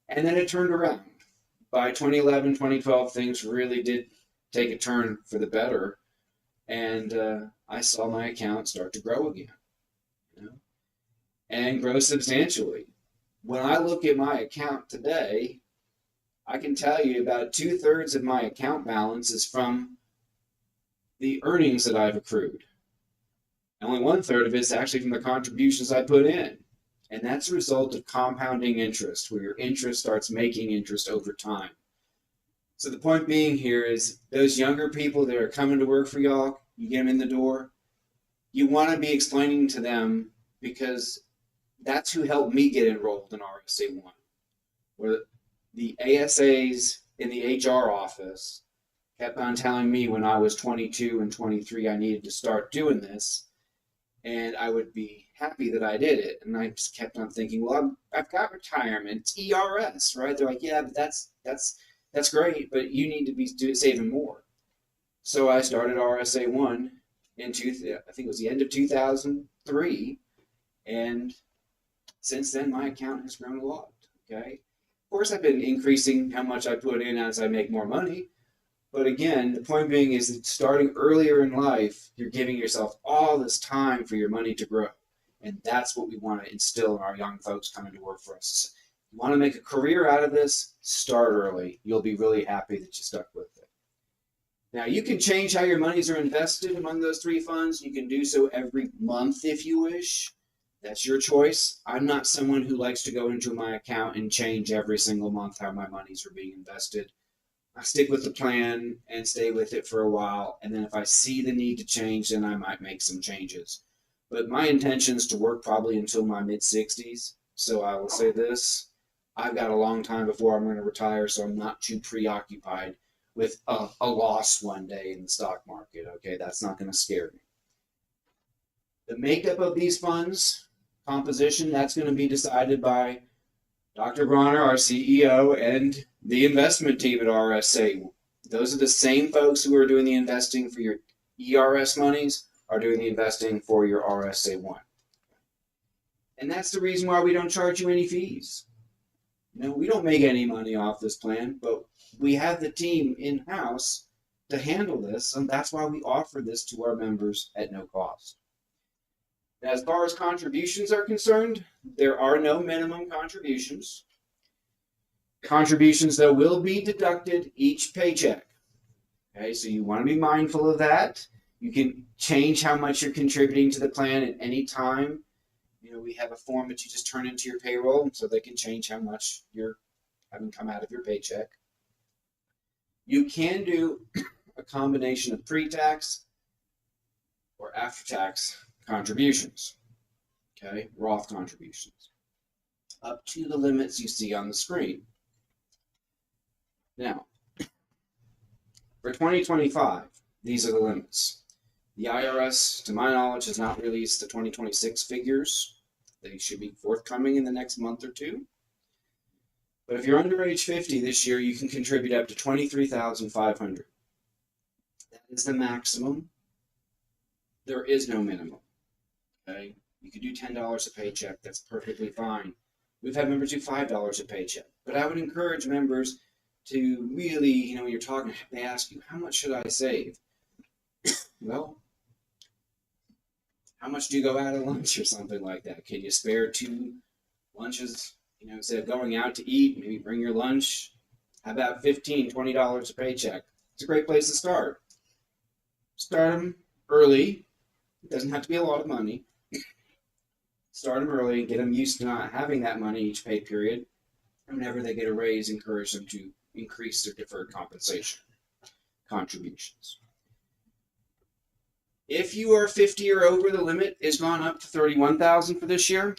And then it turned around. By 2011, 2012, things really did take a turn for the better. And I saw my account start to grow again. And grow substantially. When I look at my account today, I can tell you about 2/3 of my account balance is from the earnings that I've accrued. Only 1/3 of it is actually from the contributions I put in. And that's a result of compounding interest, where your interest starts making interest over time. So the point being here is those younger people that are coming to work for y'all, you get them in the door, you want to be explaining to them, because that's who helped me get enrolled in RSA 1. Where the ASAs in the HR office kept on telling me when I was 22 and 23 I needed to start doing this, and I would be happy that I did it. And I just kept on thinking, well, I've got retirement, it's ERS, right? They're like, yeah, but that's great, but you need to be saving more. So I started RSA 1 I think it was the end of 2003, and since then my account has grown a lot. Okay, of course I've been increasing how much I put in as I make more money. But again, the point being is that starting earlier in life, you're giving yourself all this time for your money to grow. And that's what we want to instill in our young folks coming to work for us. You want to make a career out of this, start early. You'll be really happy that you stuck with it. Now, you can change how your monies are invested among those 3 funds. You can do so every month if you wish. That's your choice. I'm not someone who likes to go into my account and change every single month how my monies are being invested. I stick with the plan and stay with it for a while, and then if I see the need to change, then I might make some changes. But my intention is to work probably until my mid-60s, so I will say this, I've got a long time before I'm going to retire, so I'm not too preoccupied with a loss one day in the stock market, okay? That's not going to scare me. The makeup of these funds, composition, that's going to be decided by Dr. Bronner, our CEO, and the investment team at RSA. Those are the same folks who are doing the investing for your ERS monies are doing the investing for your RSA 1. And that's the reason why we don't charge you any fees. We don't make any money off this plan, but we have the team in-house to handle this, and that's why we offer this to our members at no cost. Now, as far as contributions are concerned, there are no minimum contributions. Contributions, though, will be deducted each paycheck. Okay, so you want to be mindful of that. You can change how much you're contributing to the plan at any time. We have a form that you just turn into your payroll, so they can change how much you're having come out of your paycheck. You can do a combination of pre-tax or after-tax contributions, okay, Roth contributions, up to the limits you see on the screen. Now, for 2025, these are the limits. The IRS, to my knowledge, has not released the 2026 figures. They should be forthcoming in the next month or two. But if you're under age 50 this year, you can contribute up to $23,500. That is the maximum. There is no minimum. Okay? You could do $10 a paycheck. That's perfectly fine. We've had members do $5 a paycheck. But I would encourage members to really, when you're talking, they ask you, how much should I save? Well, how much do you go out at lunch or something like that? Can you spare 2 lunches? Instead of going out to eat, maybe bring your lunch. How about $15, $20 a paycheck? It's a great place to start. Start them early. It doesn't have to be a lot of money. Start them early and get them used to not having that money each pay period. And whenever they get a raise, encourage them to increase their deferred compensation contributions. If you are 50 or over, the limit is gone up to $31,000 for this year.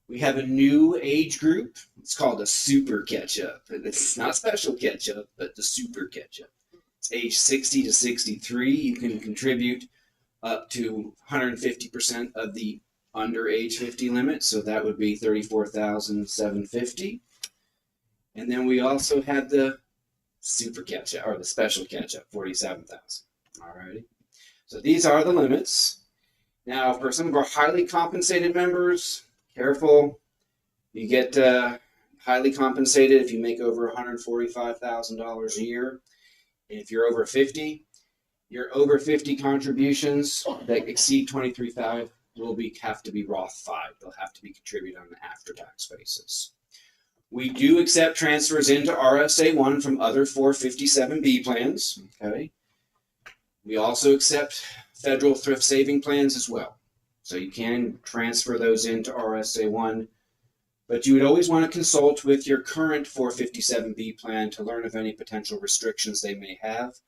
We have a new age group. It's called a super catch-up. It's not special catch-up, but the super catch-up. It's age 60 to 63. You can contribute up to 150% of the under age 50 limit, so that would be 34,750. And then we also had the super catch-up, or the special catch-up, 47,000. Alrighty. So these are the limits. Now, for some of our highly compensated members, careful. You get highly compensated if you make over $145,000 a year. And if you're over 50, your over 50 contributions that exceed 23,500 will have to be Roth 5. They'll have to be contributed on an after-tax basis. We do accept transfers into RSA 1 from other 457B plans. Okay. We also accept federal thrift saving plans as well. So you can transfer those into RSA 1, but you would always want to consult with your current 457B plan to learn of any potential restrictions they may have.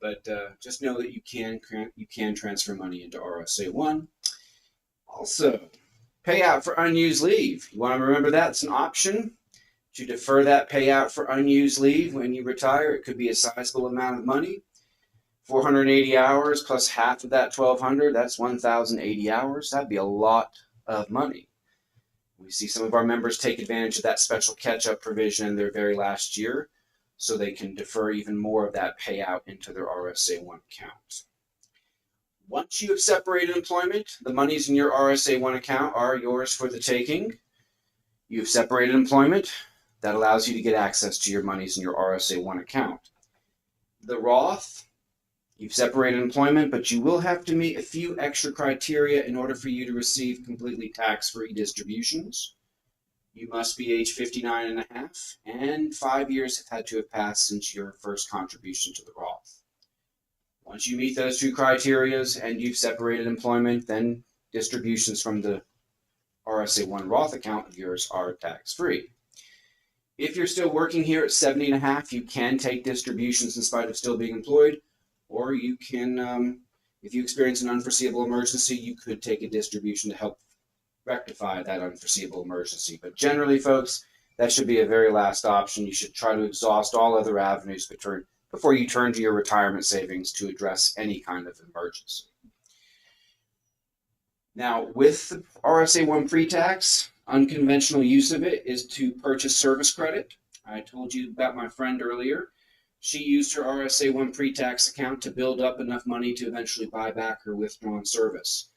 But just know that you can transfer money into RSA 1. Also, payout for unused leave. You want to remember that it's an option to defer that payout for unused leave when you retire. It could be a sizable amount of money. 480 hours plus half of that 1,200, that's 1,080 hours. That'd be a lot of money. We see some of our members take advantage of that special catch-up provision in their very last year, so they can defer even more of that payout into their RSA 1 account. Once you have separated employment, the monies in your RSA 1 account are yours for the taking. You've separated employment. That allows you to get access to your monies in your RSA 1 account. The Roth, you've separated employment, but you will have to meet a few extra criteria in order for you to receive completely tax-free distributions. You must be age 59 and a half, and 5 years have had to have passed since your first contribution to the Roth. Once you meet those two criteria and you've separated employment, then distributions from the RSA 1 Roth account of yours are tax-free. If you're still working here at 70 and a half, you can take distributions in spite of still being employed, or you can, if you experience an unforeseeable emergency, you could take a distribution to help rectify that unforeseeable emergency. But generally, folks, that should be a very last option. You should try to exhaust all other avenues before you turn to your retirement savings to address any kind of emergency. Now, with the RSA 1 pre-tax, unconventional use of it is to purchase service credit. I told you about my friend earlier. She used her RSA 1 pre-tax account to build up enough money to eventually buy back her withdrawn service.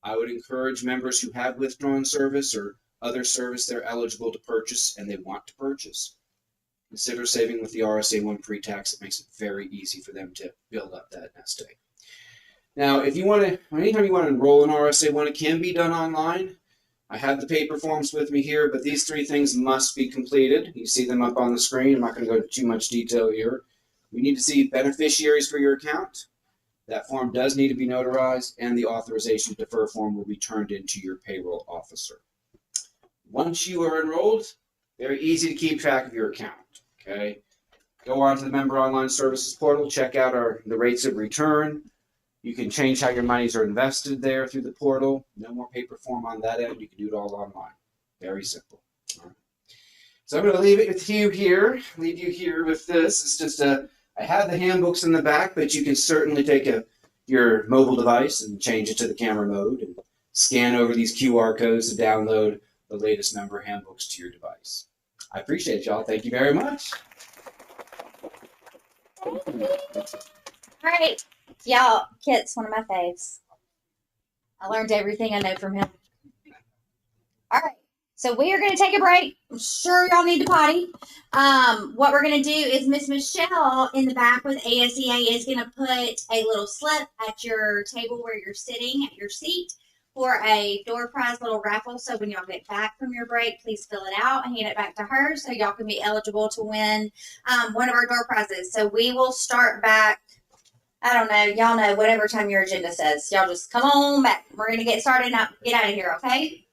I would encourage members who have withdrawn service or other service they're eligible to purchase and they want to purchase, consider saving with the RSA 1 pre-tax. It makes it very easy for them to build up that nest egg. Now, if you want to, anytime you want to enroll in RSA 1, it can be done online. I have the paper forms with me here, but these 3 things must be completed. You see them up on the screen. I'm not going to go into too much detail here. We need to see beneficiaries for your account. That form does need to be notarized, and the authorization to defer form will be turned into your payroll officer. Once you are enrolled, very easy to keep track of your account. Okay, go on to the Member Online Services portal, check out the rates of return. You can change how your monies are invested there through the portal. No more paper form on that end. You can do it all online. Very simple. All right. So I'm going to leave it with you here. Leave you here with this. It's just I have the handbooks in the back, but you can certainly take your mobile device and change it to the camera mode and scan over these QR codes to download the latest member handbooks to your device. I appreciate y'all. Thank you very much. All right. Y'all, Kit's one of my faves. I learned everything I know from him. All right. So we are going to take a break. I'm sure y'all need to potty. What we're going to do is Miss Michelle in the back with ASEA is going to put a little slip at your table where you're sitting at your seat for a door prize little raffle. So when y'all get back from your break, please fill it out and hand it back to her so y'all can be eligible to win one of our door prizes. So we will start back. I don't know. Y'all know whatever time your agenda says. Y'all just come on back. We're going to get started now. Get out of here, okay?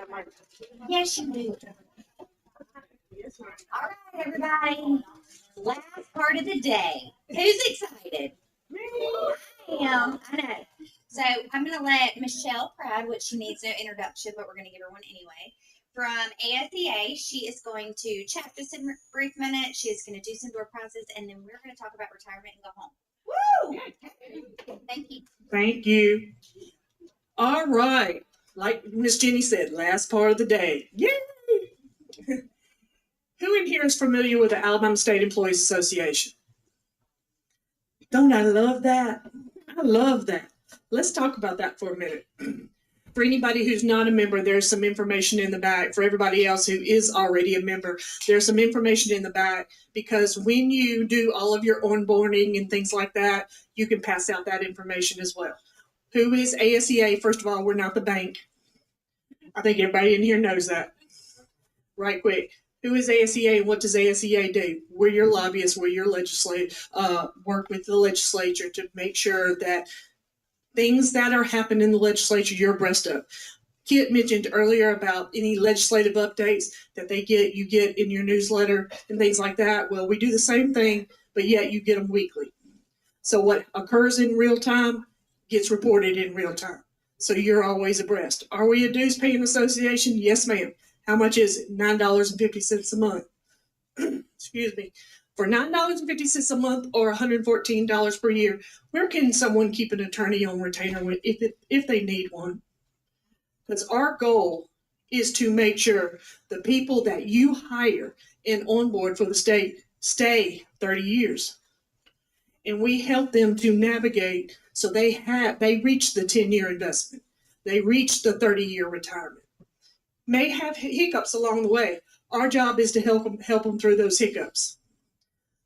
a microphone. Yes, you do. All right, everybody. Last part of the day. Who's excited? I am. I know. So I'm going to let Michelle Pratt, which she needs no introduction, but we're going to give her one anyway. From ASEA, she is going to chat just in brief minutes. She is going to do some door prizes, and then we're going to talk about retirement and go home. Woo! Thank you. Thank you. All right. Like Miss Jenny said, last part of the day. Yay! Who in here is familiar with the Alabama State Employees Association? Don't I love that? I love that. Let's talk about that for a minute. For anybody who's not a member, there's some information in the back. For everybody else who is already a member, there's some information in the back, because when you do all of your onboarding and things like that, you can pass out that information as well. Who is ASEA? First of all, we're not the bank. I think everybody in here knows that. Right quick. Who is ASEA and what does ASEA do? We're your lobbyists, we're your work with the legislature to make sure that things that are happening in the legislature, you're abreast of. Kit mentioned earlier about any legislative updates that you get in your newsletter and things like that. Well, we do the same thing, but yet you get them weekly. So what occurs in real time gets reported in real time. So you're always abreast. Are we a dues paying association? Yes, ma'am. How much is it? $9.50 a month. Excuse me. For $9.50 a month or $114 per year, where can someone keep an attorney on retainer if they need one? Because our goal is to make sure the people that you hire and onboard for the state stay 30 years. And we help them to navigate so they reach the 10-year investment. They reach the 30-year retirement. May have hiccups along the way. Our job is to help them through those hiccups.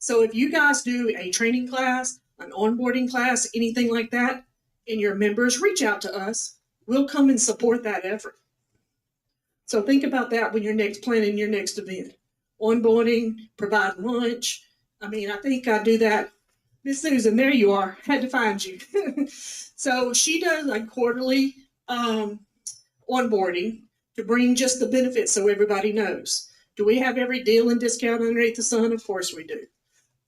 So if you guys do a training class, an onboarding class, anything like that, and your members, reach out to us. We'll come and support that effort. So think about that when you're planning your next event. Onboarding, provide lunch. I think I do that. Miss Susan, there you are. Had to find you. So she does a quarterly onboarding to bring just the benefits so everybody knows. Do we have every deal and discount underneath the sun? Of course we do.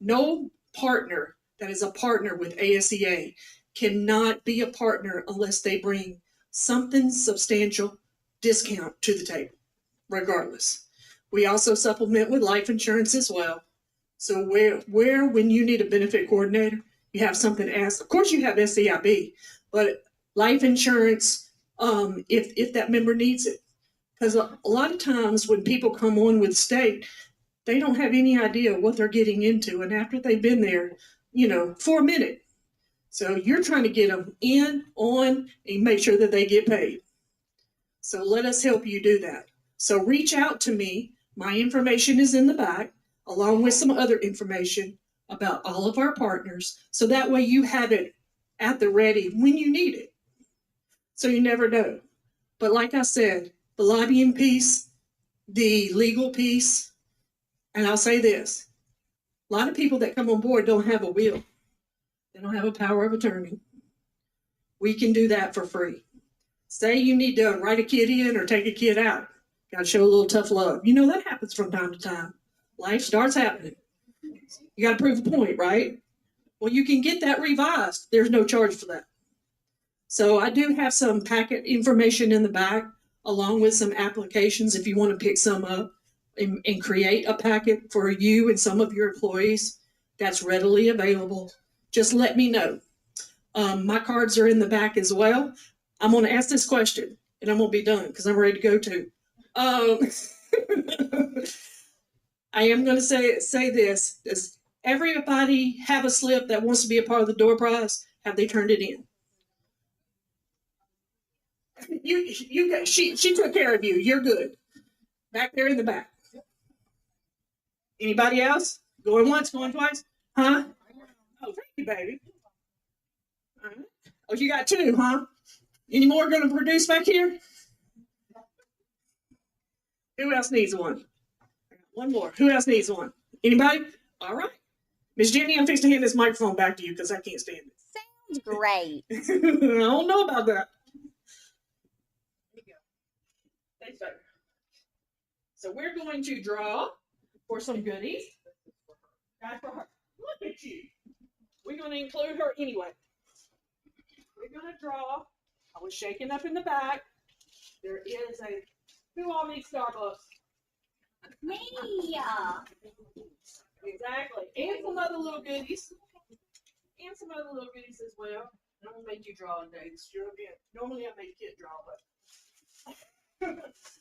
No partner that is a partner with ASEA cannot be a partner unless they bring something substantial discount to the table, regardless. We also supplement with life insurance as well. So where when you need a benefit coordinator, you have something to ask. Of course you have SCIB, but life insurance, if that member needs it. Because a lot of times when people come on with state, they don't have any idea what they're getting into. And after they've been there, for a minute. So you're trying to get them on, and make sure that they get paid. So let us help you do that. So reach out to me. My information is in the back, along with some other information about all of our partners. So that way you have it at the ready when you need it. So you never know. But like I said, the lobbying piece, the legal piece, and I'll say this, a lot of people that come on board don't have a will. They don't have a power of attorney. We can do that for free. Say you need to write a kid in or take a kid out. Got to show a little tough love. That happens from time to time. Life starts happening. You got to prove a point, right? Well, you can get that revised. There's no charge for that. So I do have some packet information in the back, along with some applications if you want to pick some up and create a packet for you and some of your employees that's readily available. Just let me know. My cards are in the back as well. I'm going to ask this question, and I'm going to be done because I'm ready to go too. I am going to say this. Does everybody have a slip that wants to be a part of the door prize? Have they turned it in? She took care of you. You're good. Back there in the back. Anybody else? Going once, going twice? Huh? Oh, thank you, baby. Oh, you got two, huh? Any more going to produce back here? Who else needs one? One more. Who else needs one? Anybody? All right. Miss Jenny, I'm fixing to hand this microphone back to you because I can't stand it. Sounds great. I don't know about that. Thanks, baby. So we're going to draw for some goodies. That's for her. Look at you. We're going to include her anyway. We're going to draw. I was shaking up in the back. There is a, who all needs Starbucks? Me. Exactly. And some other little goodies. And some other little goodies as well. And I'm going to make you draw today. Normally I make Kit draw, but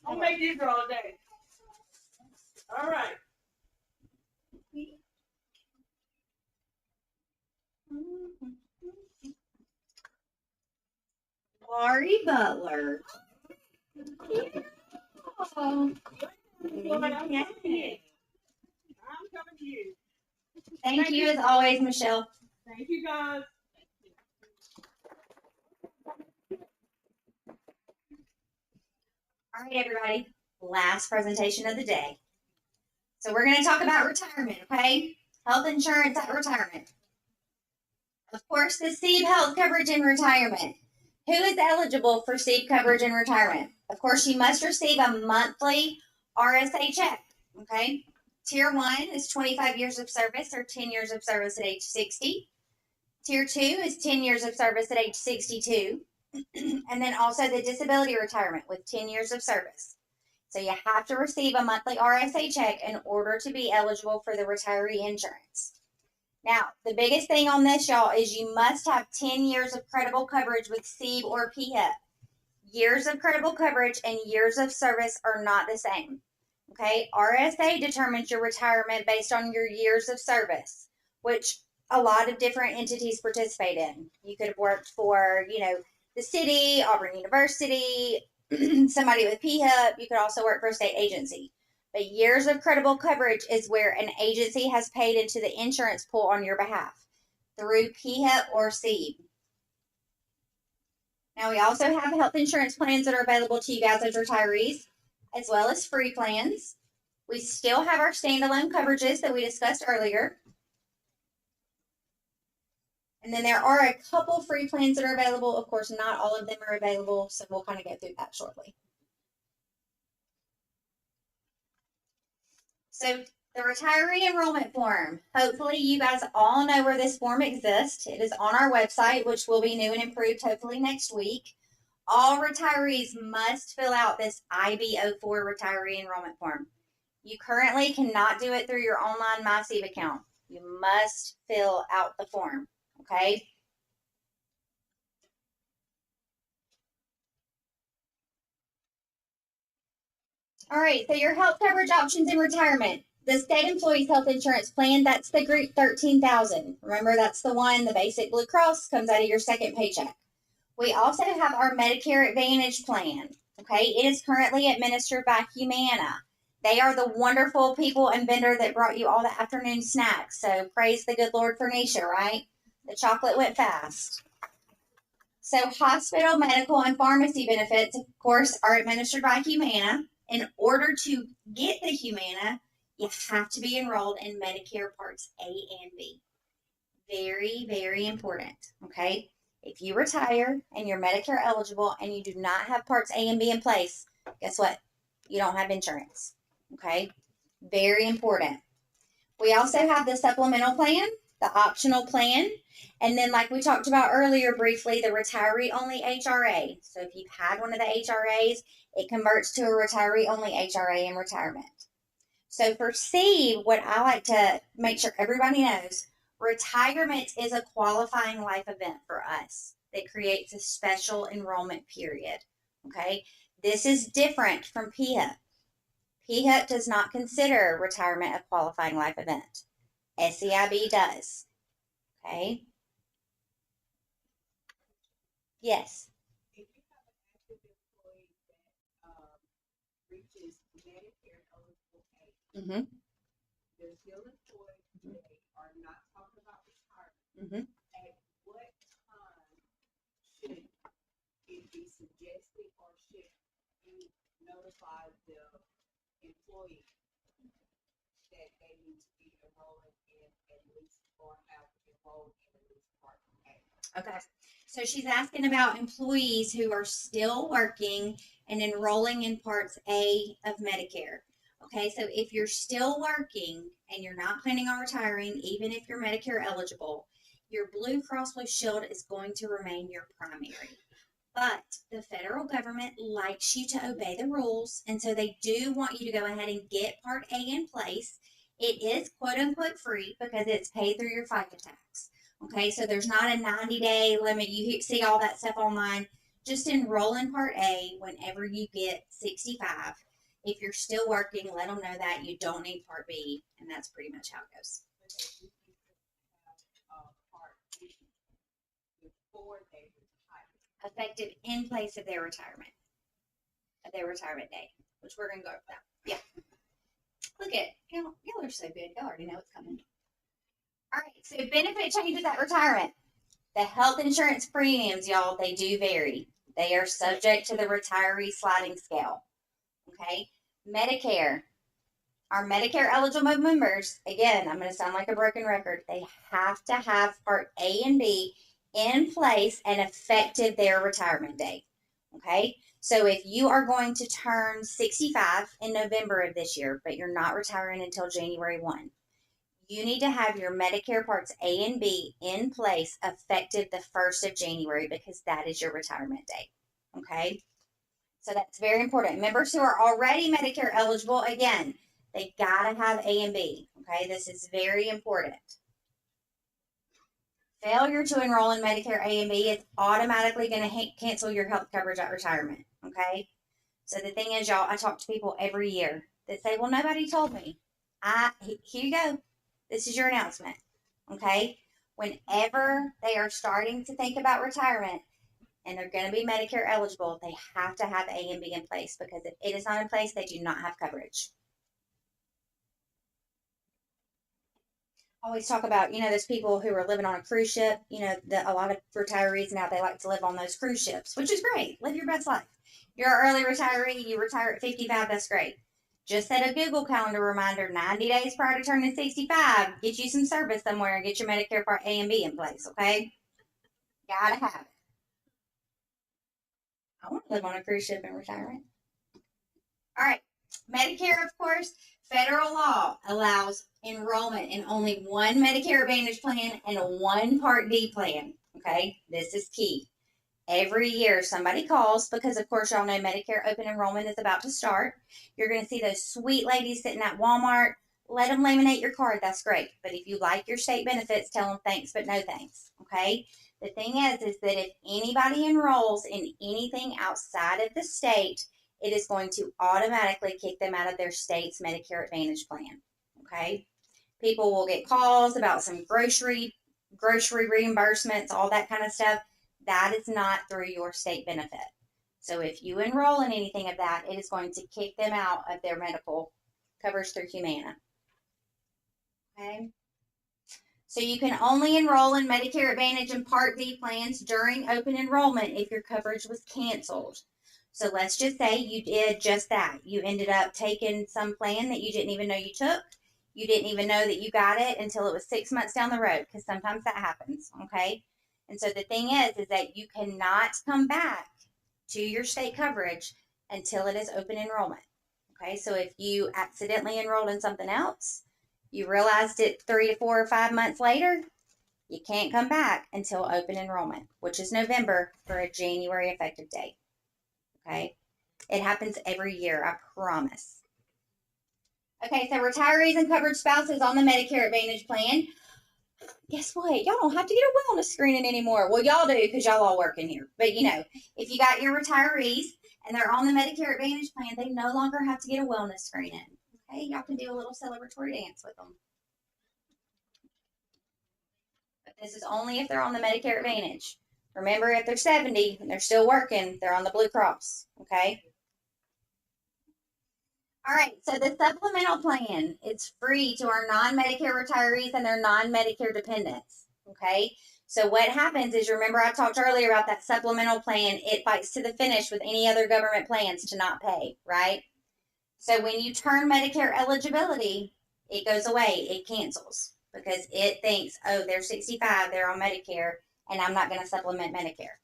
I'll make you draw today. All right. Laurie Butler. Oh, Boy, I'm coming to you. I'm coming to you. thank you as always, Michelle. Thank you, guys. All right, everybody. Last presentation of the day. So we're going to talk about retirement, okay? Health insurance at retirement. Of course, the SEEB health coverage in retirement. Who is eligible for SEEB coverage in retirement? Of course, you must receive a monthly RSA check, okay? Tier 1 is 25 years of service or 10 years of service at age 60. Tier 2 is 10 years of service at age 62. And then also the disability retirement with 10 years of service. So you have to receive a monthly RSA check in order to be eligible for the retiree insurance. Now, the biggest thing on this, y'all, is you must have 10 years of credible coverage with SEEB or PHIP. Years of credible coverage and years of service are not the same. Okay, RSA determines your retirement based on your years of service, which a lot of different entities participate in. You could have worked for, the city, Auburn University, somebody with PHIP. You could also work for a state agency. But years of credible coverage is where an agency has paid into the insurance pool on your behalf through PHIP or SEEB. Now, we also have health insurance plans that are available to you guys as retirees, as well as free plans. We still have our standalone coverages that we discussed earlier. And then there are a couple free plans that are available. Of course, not all of them are available, so we'll kind of go through that shortly. So the retiree enrollment form. Hopefully you guys all know where this form exists. It is on our website, which will be new and improved hopefully next week. All retirees must fill out this IB04 retiree enrollment form. You currently cannot do it through your online MySEEB account. You must fill out the form, okay? All right, so your health coverage options in retirement. The state employees health insurance plan, that's the group 13,000. Remember, that's the one, the basic Blue Cross comes out of your second paycheck. We also have our Medicare Advantage plan, okay? It is currently administered by Humana. They are the wonderful people and vendor that brought you all the afternoon snacks. So praise the good Lord for Nisha, right? The chocolate went fast. So hospital, medical, and pharmacy benefits, of course, are administered by Humana. In order to get the Humana, you have to be enrolled in Medicare Parts A and B. Very, very important, okay? If you retire and you're Medicare eligible and you do not have Parts A and B in place, guess what? You don't have insurance, okay? Very important. We also have the supplemental plan, the optional plan, and then like we talked about earlier briefly, the retiree-only HRA. So if you've had one of the HRAs, it converts to a retiree-only HRA in retirement. So for SEEB, what I like to make sure everybody knows, retirement is a qualifying life event for us that creates a special enrollment period, okay? This is different from PHIP. PHIP does not consider retirement a qualifying life event. SEIB does, okay? Yes. If you have an active employee that reaches Medicare eligible age, Mm-hmm. they're still employed, they are not talking about retirement. Mm-hmm. At what time should it be suggested or should you notify the employee that they need to be enrolling in at least or have enrolled in at least part A? Okay. So she's asking about employees who are still working and enrolling in Parts A of Medicare. Okay, so if you're still working and you're not planning on retiring, even if you're Medicare eligible, your Blue Cross Blue Shield is going to remain your primary. But the federal government likes you to obey the rules, and so they do want you to go ahead and get Part A in place. It is quote unquote free because it's paid through your FICA tax. Okay, so there's not a 90-day limit. You see all that stuff online. Just enroll in Part A whenever you get 65. If you're still working, let them know that you don't need Part B, and that's pretty much how it goes. Part B before they retire. Effective in place of their retirement day, which we're going to go over that. Yeah. Look at, y'all are so good. Y'all already know what's coming. All right, so benefit changes at retirement. The health insurance premiums, y'all, they do vary. They are subject to the retiree sliding scale. Okay, Medicare. Our Medicare eligible members, again, I'm going to sound like a broken record, they have to have Part A and B in place and effective their retirement date. Okay, so if you are going to turn 65 in November of this year, but you're not retiring until January 1, you need to have your Medicare Parts A and B in place effective the 1st of January because that is your retirement date. Okay, so that's very important. Members who are already Medicare eligible, again, they gotta have A and B. Okay, this is very important. Failure to enroll in Medicare A and B is automatically going to cancel your health coverage at retirement. Okay, so the thing is, y'all, I talk to people every year that say, "Well, nobody told me." Here you go. This is your announcement. Okay, whenever they are starting to think about retirement and they're going to be Medicare eligible, they have to have A and B in place because if it is not in place, they do not have coverage. Always talk about, those people who are living on a cruise ship. A lot of retirees now, they like to live on those cruise ships, which is great. Live your best life. You're an early retiree, you retire at 55, that's great. Just set a Google Calendar reminder 90 days prior to turning 65. Get you some service somewhere and get your Medicare Part A and B in place, okay? Gotta have it. I want to live on a cruise ship in retirement. All right. Medicare, of course, federal law allows enrollment in only one Medicare Advantage plan and one Part D plan. Okay, this is key. Every year somebody calls because, of course, y'all know Medicare open enrollment is about to start. You're going to see those sweet ladies sitting at Walmart. Let them laminate your card. That's great. But if you like your state benefits, tell them thanks, but no thanks. Okay. The thing is that if anybody enrolls in anything outside of the state, it is going to automatically kick them out of their state's Medicare Advantage plan. Okay. People will get calls about some grocery reimbursements, all that kind of stuff. That is not through your state benefit. So if you enroll in anything of that, it is going to kick them out of their medical coverage through Humana. Okay. So you can only enroll in Medicare Advantage and Part D plans during open enrollment if your coverage was canceled. So let's just say you did just that. You ended up taking some plan that you didn't even know you took. You didn't even know that you got it until it was 6 months down the road, because sometimes that happens, okay? And so the thing is that you cannot come back to your state coverage until it is open enrollment, okay? So if you accidentally enrolled in something else, you realized it 3 to 4 or 5 months later, you can't come back until open enrollment, which is November for a January effective date, okay? It happens every year, I promise. Okay, so retirees and covered spouses on the Medicare Advantage plan. Guess what? Y'all don't have to get a wellness screening anymore. Well, y'all do because y'all all work in here. But, if you got your retirees and they're on the Medicare Advantage plan, they no longer have to get a wellness screening. Okay, y'all can do a little celebratory dance with them. But this is only if they're on the Medicare Advantage. Remember, if they're 70 and they're still working, they're on the Blue Cross. Okay? All right, so the supplemental plan is free to our non-Medicare retirees and their non-Medicare dependents, okay? So what happens is, remember I talked earlier about that supplemental plan, it fights to the finish with any other government plans to not pay, right? So when you turn Medicare eligibility, it goes away, it cancels, because it thinks, oh, they're 65, they're on Medicare, and I'm not going to supplement Medicare.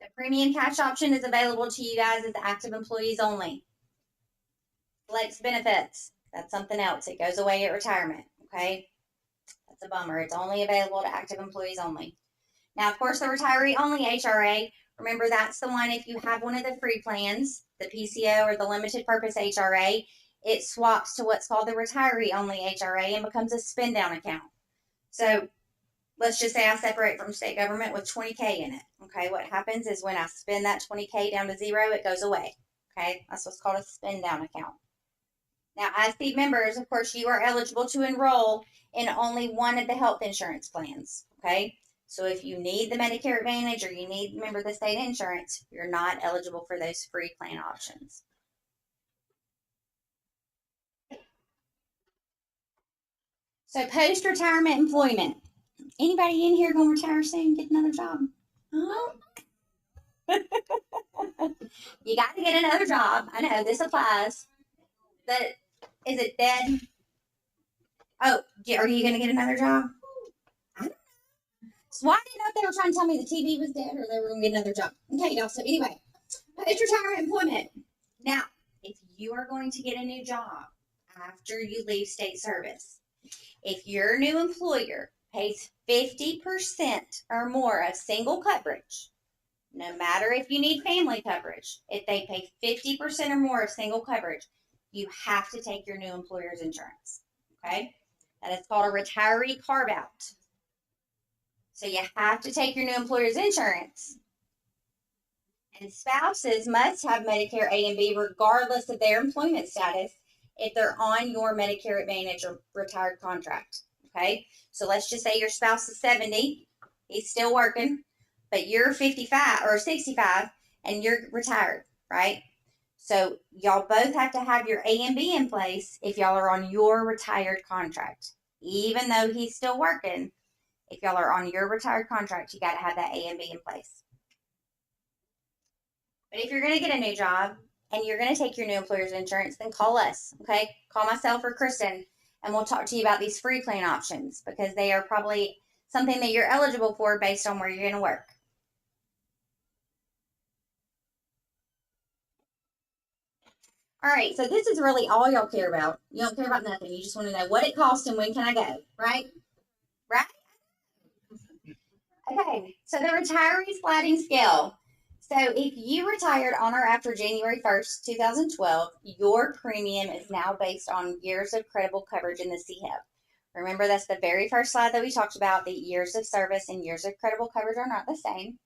The premium cash option is available to you guys as active employees only. Flex benefits, that's something else. It goes away at retirement, okay? That's a bummer. It's only available to active employees only. Now, of course, the retiree only HRA, remember that's the one if you have one of the free plans, the PCO or the limited purpose HRA, it swaps to what's called the retiree only HRA and becomes a spend down account. So let's just say I separate from state government with 20K in it. Okay, what happens is when I spend that 20K down to zero, it goes away. Okay, that's what's called a spend down account. Now, as the members, of course, you are eligible to enroll in only one of the health insurance plans. Okay, so if you need the Medicare Advantage or you need, remember, the state insurance, you're not eligible for those free plan options. So post-retirement employment. Anybody in here going to retire soon, get another job? Oh. You got to get another job. I know this applies. Is it dead? Oh, are you going to get another job? So I didn't know if they were trying to tell me the TV was dead or they were going to get another job. Okay, y'all. So anyway, post-retirement employment. Now, if you are going to get a new job after you leave state service, if your new employer pays 50% or more of single coverage, no matter if you need family coverage, if they pay 50% or more of single coverage, you have to take your new employer's insurance. Okay? That is called a retiree carve out. So you have to take your new employer's insurance. And spouses must have Medicare A and B regardless of their employment status if they're on your Medicare Advantage or retired contract. Okay? So let's just say your spouse is 70, he's still working, but you're 55 or 65 and you're retired, right? So y'all both have to have your A and B in place if y'all are on your retired contract. Even though he's still working, if y'all are on your retired contract, you got to have that A and B in place. But if you're going to get a new job and you're going to take your new employer's insurance, then call us, okay? Call myself or Kristen, and we'll talk to you about these free plan options because they are probably something that you're eligible for based on where you're going to work. All right, so this is really all y'all care about. You don't care about nothing. You just want to know what it costs and when can I go, right? Right? Okay, so the retiree sliding scale. So if you retired on or after January 1st, 2012, your premium is now based on years of credible coverage in the CHIP. Remember, that's the very first slide that we talked about. The years of service and years of credible coverage are not the same.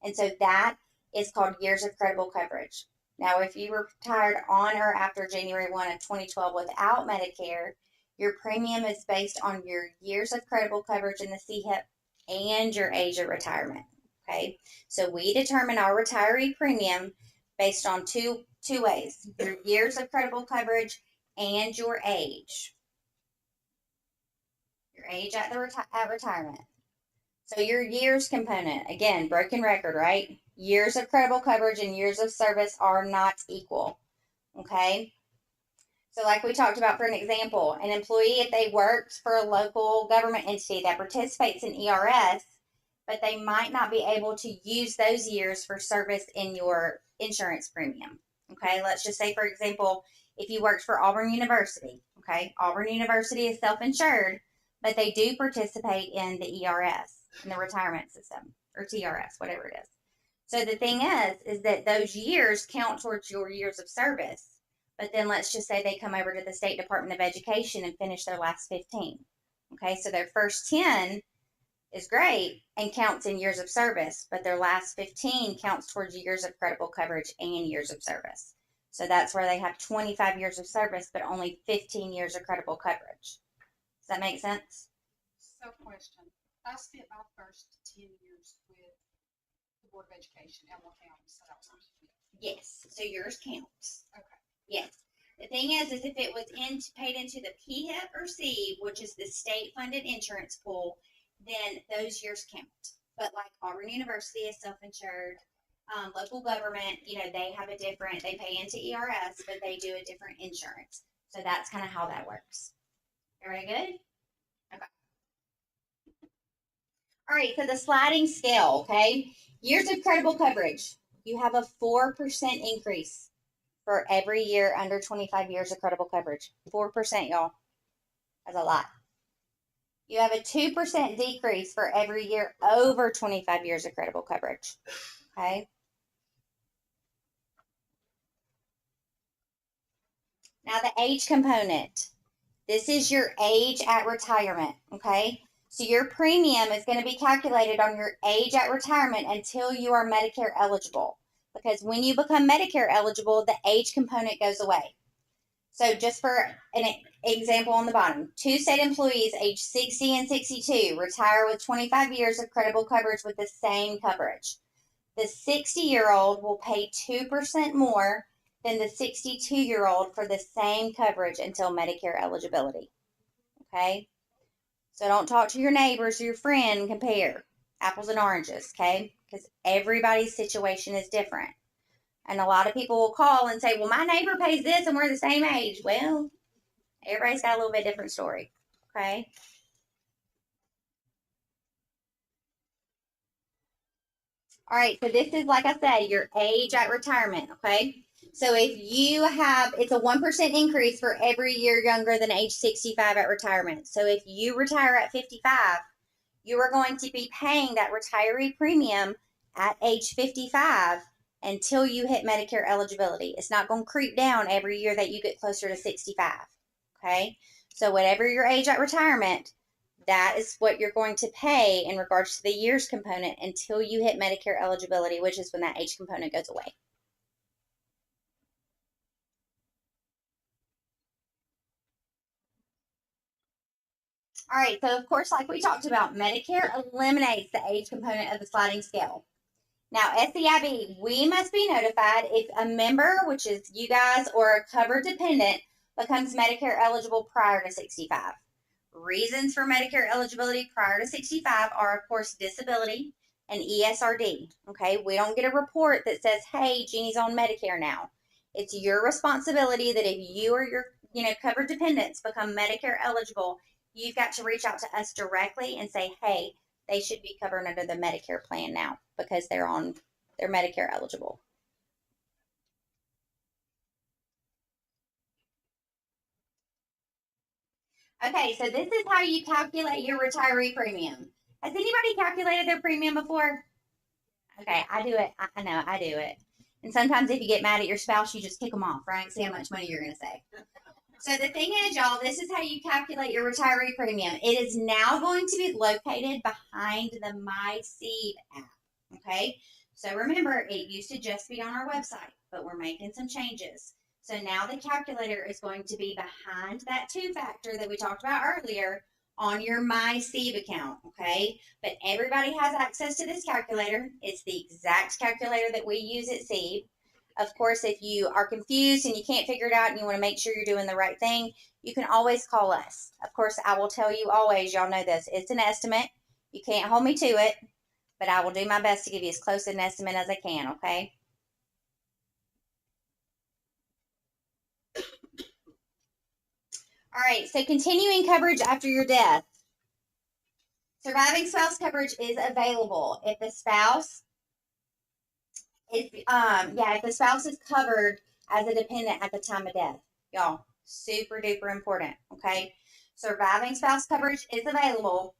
And so that is called years of credible coverage. Now, if you were retired on or after January 1 of 2012 without Medicare, your premium is based on your years of credible coverage in the CHIP and your age of retirement. Okay, so we determine our retiree premium based on two ways: your years of credible coverage and your age. Your age at retirement. So your years component, again, broken record, right? Years of credible coverage and years of service are not equal. Okay. So like we talked about, for an example, an employee, if they worked for a local government entity that participates in ERS, but they might not be able to use those years for service in your insurance premium. Okay, let's just say, for example, if you worked for Auburn University, okay, Auburn University is self-insured, but they do participate in the ERS, in the retirement system, or TRS, whatever it is. So the thing is that those years count towards your years of service. But then let's just say they come over to the State Department of Education and finish their last 15. Okay, so their first 10 is great and counts in years of service, but their last 15 counts towards years of credible coverage and years of service. So that's where they have 25 years of service, but only 15 years of credible coverage. Does that make sense? So question, I spent my first 10 years with the Board of Education, Elmore County, so that was Yes, so yours counts. okay. Yes. The thing is if it was paid into the PHIP or C, which is the state-funded insurance pool, then those years count. But like Auburn University is self-insured, local government, they have a different, they pay into ERS, but they do a different insurance. So that's kind of how that works. Everybody good? Okay. All right, so the sliding scale, okay? Years of credible coverage. You have a 4% increase for every year under 25 years of credible coverage. 4%, y'all. That's a lot. You have a 2% decrease for every year over 25 years of credible coverage. Okay? Now, the age component. This is your age at retirement. Okay? So, your premium is going to be calculated on your age at retirement until you are Medicare eligible. Because when you become Medicare eligible, the age component goes away. So just for an example on the bottom, 2 state employees age 60 and 62 retire with 25 years of credible coverage with the same coverage. The 60-year-old will pay 2% more than the 62-year-old for the same coverage until Medicare eligibility. Okay? So don't talk to your neighbors or your friend and compare apples and oranges, okay? Because everybody's situation is different. And a lot of people will call and say, well, my neighbor pays this and we're the same age. Well, everybody's got a little bit different story. Okay. All right. So this is, like I said, your age at retirement. Okay. So if you have, it's a 1% increase for every year younger than age 65 at retirement. So if you retire at 55, you are going to be paying that retiree premium at age 55 until you hit Medicare eligibility. It's not going to creep down every year that you get closer to 65. Okay? So whatever your age at retirement, that is what you're going to pay in regards to the years component until you hit Medicare eligibility, which is when that age component goes away. All right, so of course, like we talked about, Medicare eliminates the age component of the sliding scale. Now, SEIB, we must be notified if a member, which is you guys, or a covered dependent, becomes Medicare eligible prior to 65. Reasons for Medicare eligibility prior to 65 are, of course, disability and ESRD. Okay, we don't get a report that says, hey, Jeannie's on Medicare now. It's your responsibility that if you or your covered dependents become Medicare eligible, you've got to reach out to us directly and say, hey, they should be covered under the Medicare plan now because they're Medicare eligible. Okay, so this is how you calculate your retiree premium. Has anybody calculated their premium before? Okay, I do it. I know, I do it. And sometimes if you get mad at your spouse, you just kick them off, right? See how much money you're going to save. So the thing is, y'all, this is how you calculate your retiree premium. It is now going to be located behind the MySeed app, okay? So remember, it used to just be on our website, but we're making some changes. So now the calculator is going to be behind that 2-factor that we talked about earlier on your MySeed account, okay? But everybody has access to this calculator. It's the exact calculator that we use at Seed. Of course, if you are confused and you can't figure it out and you want to make sure you're doing the right thing, you can always call us. Of course, I will tell you always, y'all know this, it's an estimate. You can't hold me to it, but I will do my best to give you as close an estimate as I can, okay? All right, so continuing coverage after your death. Surviving spouse coverage is available if the spouse if the spouse is covered as a dependent at the time of death. Y'all, super duper important, okay? Surviving spouse coverage is available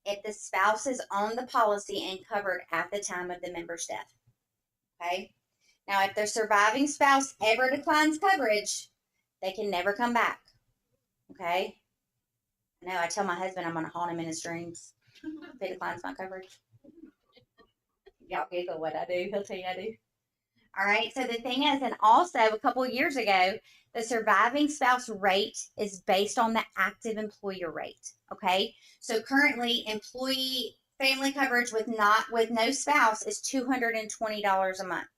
if the spouse is on the policy and covered at the time of the member's death, okay? Now, if the surviving spouse ever declines coverage, they can never come back, okay? I know, I tell my husband I'm going to haunt him in his dreams if he declines my coverage. Y'all giggle what I do. He'll tell you I do. All right. So the thing is, and also a couple of years ago, the surviving spouse rate is based on the active employer rate. Okay. So currently, employee family coverage with no spouse is $220 a month.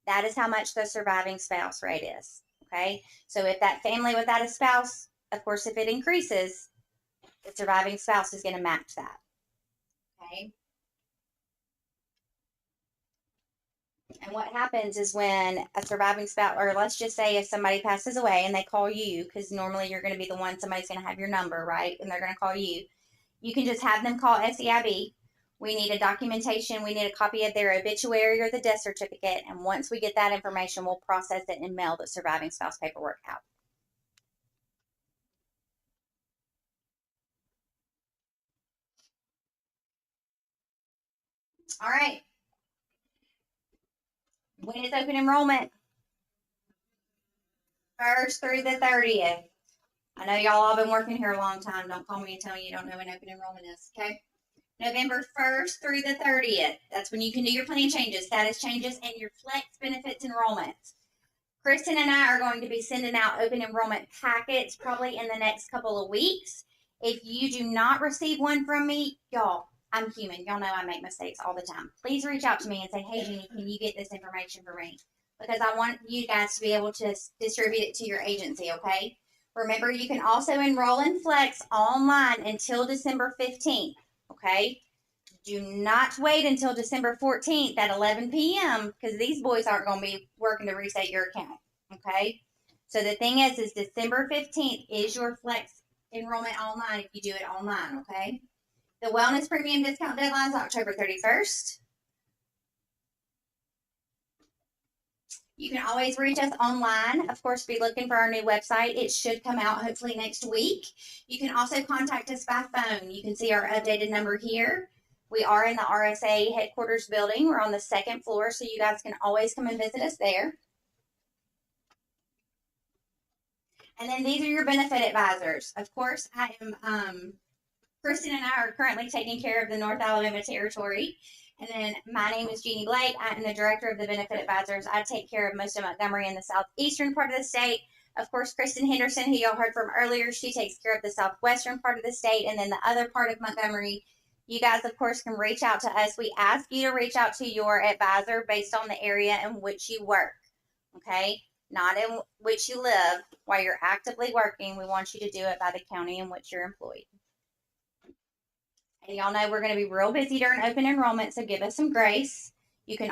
That is how much the surviving spouse rate is. Okay. So if that family without a spouse, of course, if it increases, the surviving spouse is going to match that. Okay. And what happens is when a surviving spouse, or let's just say if somebody passes away and they call you, because normally you're going to be the one, somebody's going to have your number, right? And they're going to call you. You can just have them call SEIB. We need a documentation. We need a copy of their obituary or the death certificate. And once we get that information, we'll process it and mail the surviving spouse paperwork out. All right. When is open enrollment? 1st through the 30th. I know y'all all been working here a long time. Don't call me and tell me you don't know when open enrollment is, okay? November 1st through the 30th. That's when you can do your plan changes, status changes, and your flex benefits enrollments. Kristen and I are going to be sending out open enrollment packets probably in the next couple of weeks. If you do not receive one from me, y'all, I'm human. Y'all know I make mistakes all the time. Please reach out to me and say, hey, Jeannie, can you get this information for me? Because I want you guys to be able to distribute it to your agency, okay? Remember, you can also enroll in Flex online until December 15th, okay? Do not wait until December 14th at 11 p.m. because these boys aren't going to be working to reset your account, okay? So the thing is December 15th is your Flex enrollment online if you do it online, okay? The wellness premium discount deadline is October 31st. You can always reach us online. Of course, be looking for our new website. It should come out hopefully next week. You can also contact us by phone. You can see our updated number here. We are in the RSA headquarters building. We're on the 2nd floor, so you guys can always come and visit us there. And then these are your benefit advisors. Of course, I am, Kristen and I are currently taking care of the North Alabama territory. And then my name is Jeannie Blake. I am the director of the benefit advisors. I take care of most of Montgomery and the southeastern part of the state. Of course, Kristen Henderson, who y'all heard from earlier, she takes care of the southwestern part of the state. And then the other part of Montgomery, you guys, of course, can reach out to us. We ask you to reach out to your advisor based on the area in which you work, okay? Not in which you live. While you're actively working, we want you to do it by the county in which you're employed. And y'all know we're going to be real busy during open enrollment, so give us some grace. You can